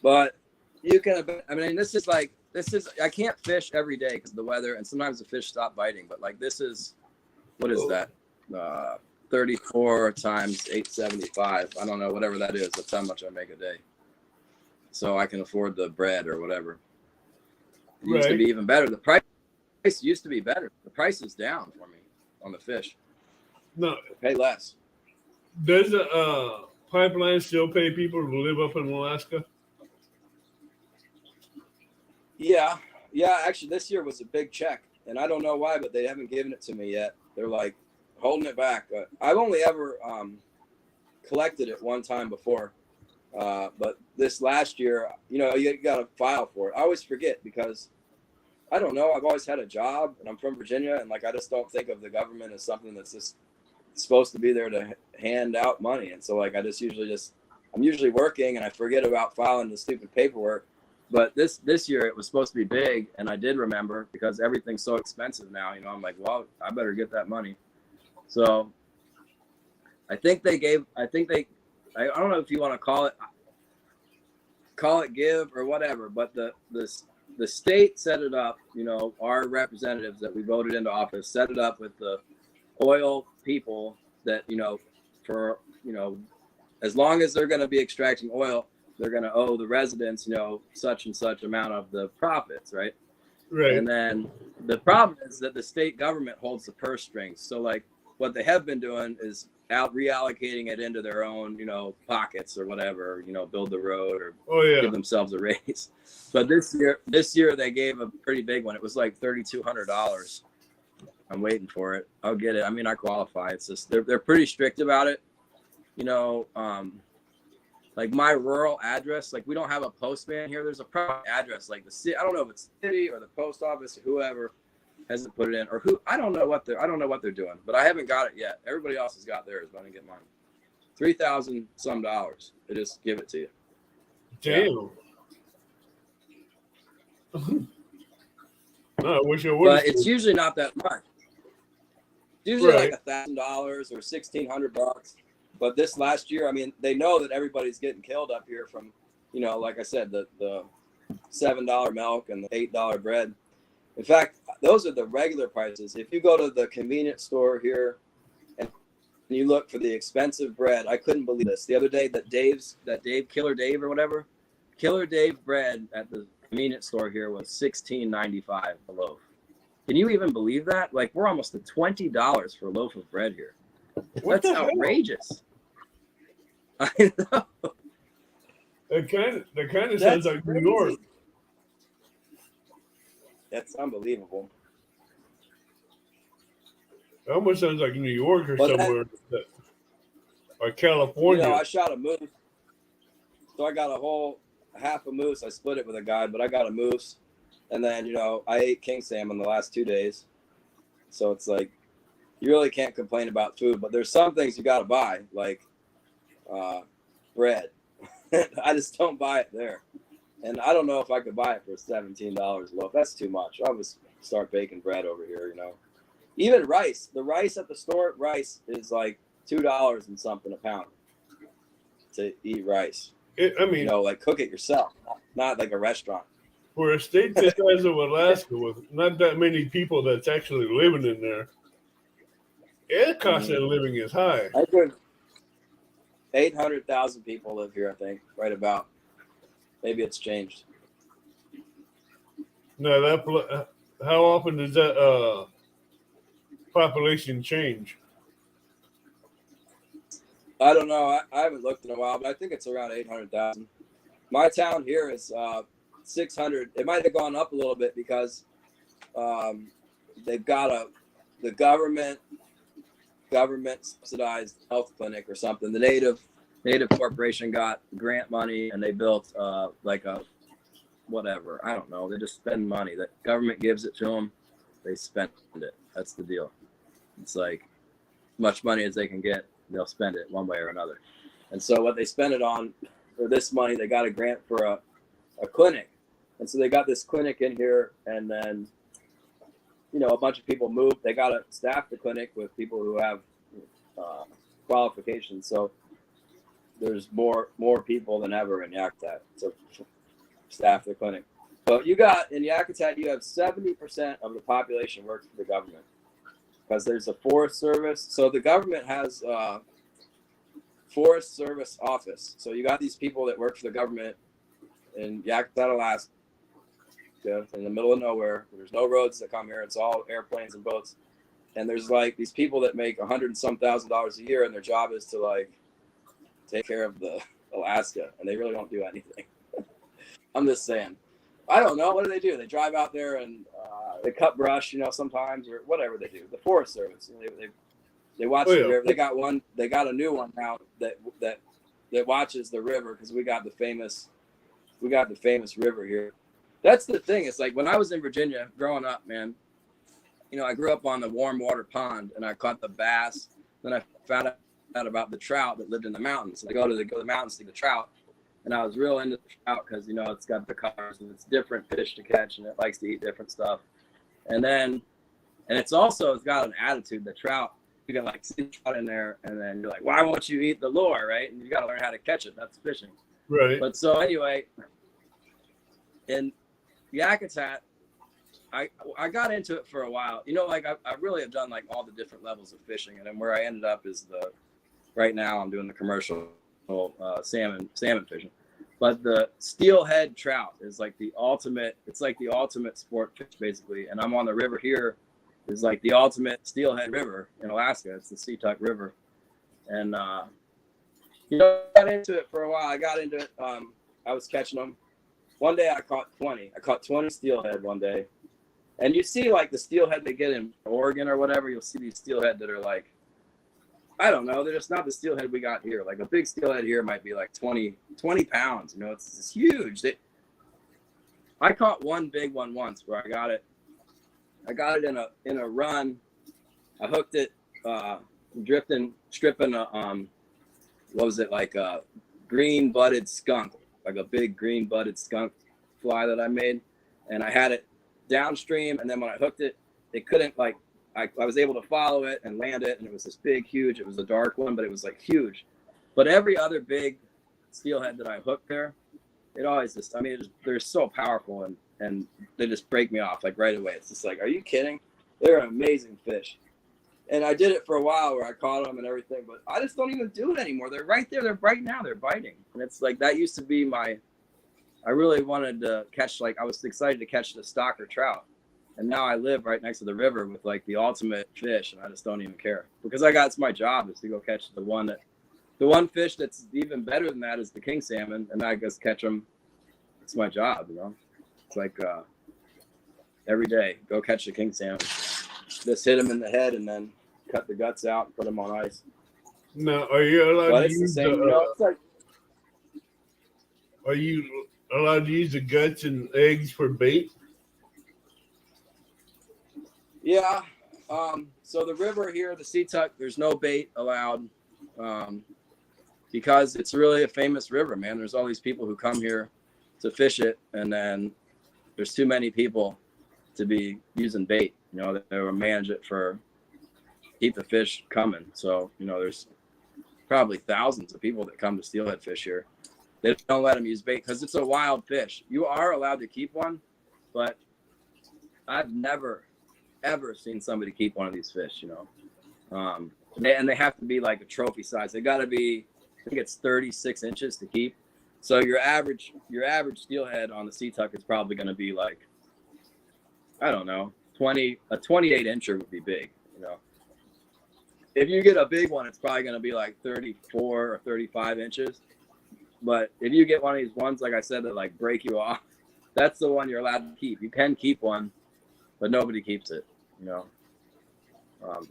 But you can. I mean, this is. I can't fish every day because of the weather, and sometimes the fish stop biting. But like this is, what is that? 34 times 875. I don't know, whatever that is. That's how much I make a day. So I can afford the bread or whatever. It used to be even better. The price used to be better. The price is down for me on the fish. No, I pay less. Does the pipeline still pay people to live up in Alaska? Yeah. Actually, this year was a big check, and I don't know why, but they haven't given it to me yet. They're like holding it back. I've only ever collected it one time before, but this last year, you got to file for it. I always forget because I don't know. I've always had a job, and I'm from Virginia, and like I just don't think of the government as something that's just supposed to be there to hand out money. And so like I'm usually working, and I forget about filing the stupid paperwork. But this year it was supposed to be big, and I did remember because everything's so expensive now. I'm like, well, I better get that money. So I think I don't know if you want to call it give or whatever, but the state set it up, our representatives that we voted into office set it up with the oil people that, for, as long as they're going to be extracting oil, they're going to owe the residents, such and such amount of the profits, right? Right. And then the problem is that the state government holds the purse strings. So like what they have been doing is reallocating it into their own, pockets or whatever, build the road or give themselves a raise. But this year they gave a pretty big one. It was like $3,200. I'm waiting for it. I'll get it. I mean, I qualify. It's just they're pretty strict about it. Like my rural address, like we don't have a postman here. There's a private address, like the city. I don't know if it's the city or the post office or whoever hasn't put it in, or who. I don't know what they're doing, but I haven't got it yet. Everybody else has got theirs, but I didn't get mine. $3,000 some. They just give it to you. Damn. No, I wish I would. But it's usually not that much. It's usually like $1,000 or $1,600. But this last year, I mean, they know that everybody's getting killed up here from, like I said, the $7 milk and the $8 bread. In fact, those are the regular prices. If you go to the convenience store here and you look for the expensive bread, I couldn't believe this. The other day, Killer Dave or whatever, Killer Dave bread at the convenience store here was $16.95 a loaf. Can you even believe that? Like we're almost at $20 for a loaf of bread here. That's outrageous. I know. That kind of sounds like New York. That's unbelievable. It almost sounds like New York or somewhere, or California. I shot a moose, so I got half a moose. I split it with a guy, but I got a moose, and then I ate king salmon the last 2 days. So it's like you really can't complain about food, but there's some things you got to buy, like bread. I just don't buy it there. And I don't know if I could buy it for $17 a loaf. That's too much. I would start baking bread over here, Even rice. The rice at the store, is like $2 and something a pound to eat rice. Like cook it yourself, not like a restaurant. For a state the size of Alaska with not that many people that's actually living in there, air cost of living is high. 800,000 people live here, I think, right about. Maybe it's changed. Now, how often does that population change? I don't know. I haven't looked in a while, but I think it's around 800,000. My town here is 600. It might have gone up a little bit because they've got the government subsidized health clinic or something. The Native Corporation got grant money and they built like a whatever. I don't know. They just spend money. The government gives it to them. They spend it. That's the deal. It's like as much money as they can get, they'll spend it one way or another. And so what they spend it on for this money, they got a grant for a clinic. And so they got this clinic in here, and then a bunch of people moved. They got to staff the clinic with people who have qualifications. So there's more people than ever in Yakutat to staff the clinic. But in Yakutat, you have 70% of the population works for the government because there's a Forest Service. So the government has a Forest Service office. So you got these people that work for the government in Yakutat, Alaska, in the middle of nowhere. There's no roads that come here. It's all airplanes and boats. And there's like these people that make $100 and some thousand a year, and their job is to like take care of the Alaska, and they really don't do anything. I'm just saying. I don't know. What do? They drive out there and they cut brush, sometimes, or whatever they do. The Forest Service, they watch Oh, the yeah. river. They got a new one now that watches the river, because we got the famous river here. That's the thing. It's like when I was in Virginia growing up, man, I grew up on the warm water pond, and I caught the bass. Then I found out about the trout that lived in the mountains. I go to the mountains to see the trout, and I was real into the trout because it's got the colors and it's different fish to catch, and it likes to eat different stuff. And it's got an attitude. The trout, you can like see the trout in there, and then you're like, why won't you eat the lure, right? And you got to learn how to catch it. That's fishing. Right. But so anyway, in Yakutat, I got into it for a while. I really have done like all the different levels of fishing, and then where I ended up is right now I'm doing the commercial salmon fishing. But the steelhead trout is like the ultimate. It's like the ultimate sport fish, basically. And I'm on the river here. Is like the ultimate steelhead river in Alaska. It's the Seatuck River, and I got into it for a while. I got into it. I was catching them. One day I caught 20. I caught 20 steelhead one day. And you see like the steelhead they get in Oregon or whatever. You'll see these steelhead that are like, I don't know. They're just not the steelhead we got here. Like a big steelhead here might be like 20 pounds. It's huge. I caught one big one once where I got it in a run. I hooked it, stripping a, what was it, like a green butted skunk, like a big green butted skunk fly that I made. And I had it downstream. And then when I hooked it, it couldn't like, I was able to follow it and land it. And it was this big, huge, it was a dark one, but it was like huge. But every other big steelhead that I hooked there, it always just, they're so powerful and they just break me off like right away. It's just like, are you kidding? They're an amazing fish. And I did it for a while where I caught them and everything, but I just don't even do it anymore. They're right there. They're right now. They're biting. And it's like, that used to be I really wanted to catch, like, I was excited to catch the stock or trout. And now I live right next to the river with like the ultimate fish, and I just don't even care because it's my job is to go catch the one fish that's even better than that is the king salmon, and I just catch them. It's my job, It's like every day, go catch the king salmon. Just hit them in the head and then cut the guts out and put them on ice. Now, are you allowed But to it's the use same, it's like, Are you allowed to use the guts and eggs for bait? yeah. So the river here, the Seatuck, there's no bait allowed because it's really a famous river, man. There's all these people who come here to fish it, and then there's too many people to be using bait. They will manage it keep the fish coming. So there's probably thousands of people that come to steelhead fish here. They don't let them use bait because it's a wild fish. You are allowed to keep one, but I've never ever seen somebody keep one of these fish. And they have to be like a trophy size. They got to be, I think it's 36 inches to keep. So your average steelhead on the Seatuck is probably going to be like, I don't know, a 28 incher would be big. If you get a big one, it's probably going to be like 34 or 35 inches. But if you get one of these ones, like I said, that like break you off, that's the one you're allowed to keep. You can keep one, but nobody keeps it.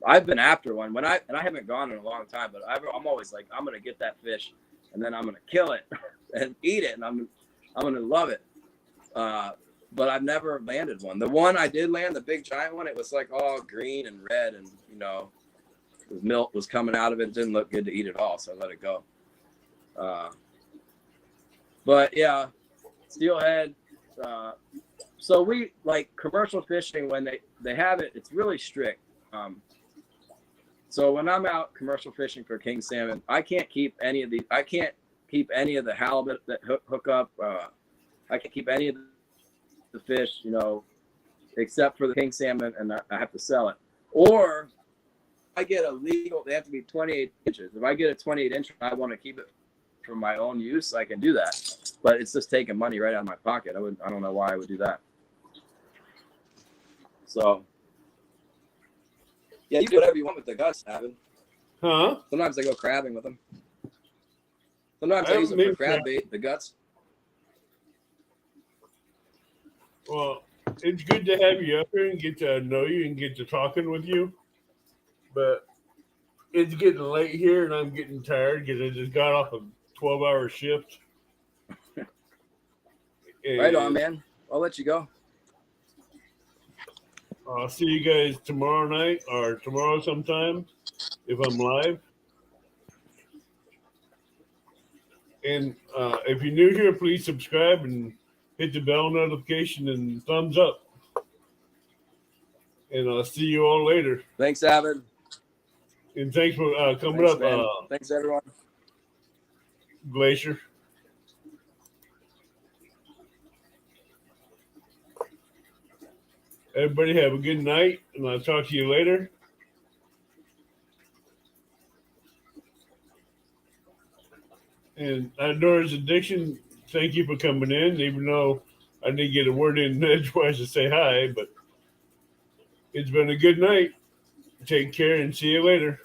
I've been after one and I haven't gone in a long time, but I'm always like, I'm gonna get that fish, and then I'm gonna kill it and eat it, and I'm gonna love it. But I've never landed one. The one I did land, the big giant one, it was like all green and red, and the milk was coming out of it. It didn't look good to eat at all, so I let it go. But yeah, steelhead. So we like commercial fishing when they have it. It's really strict. So when I'm out commercial fishing for king salmon, I can't keep any of I can't keep any of the halibut that hook up. I can't keep any of the fish, except for the king salmon, and I have to sell it. Or I get a legal. They have to be 28 inches. If I get a 28 inch, I want to keep it for my own use. I can do that, but it's just taking money right out of my pocket. I don't know why I would do that. So. Yeah, you can do whatever you want with the guts, Evan. Huh? Sometimes I go crabbing with them. Sometimes I use them for crab bait, the guts. Well, it's good to have you up here and get to know you and get to talking with you. But it's getting late here and I'm getting tired because I just got off a 12-hour shift. Right on, man. I'll let you go. I'll see you guys tomorrow night or tomorrow sometime if I'm live. And if you're new here, please subscribe and hit the bell notification and thumbs up. And I'll see you all later. Thanks, Avid. And thanks for coming Thanks, up, man. Thanks, everyone. Glacier. Everybody have a good night, and I'll talk to you later. And Outdoors Addiction, thank you for coming in, even though I didn't get a word in edgewise to say hi, but it's been a good night. Take care and see you later.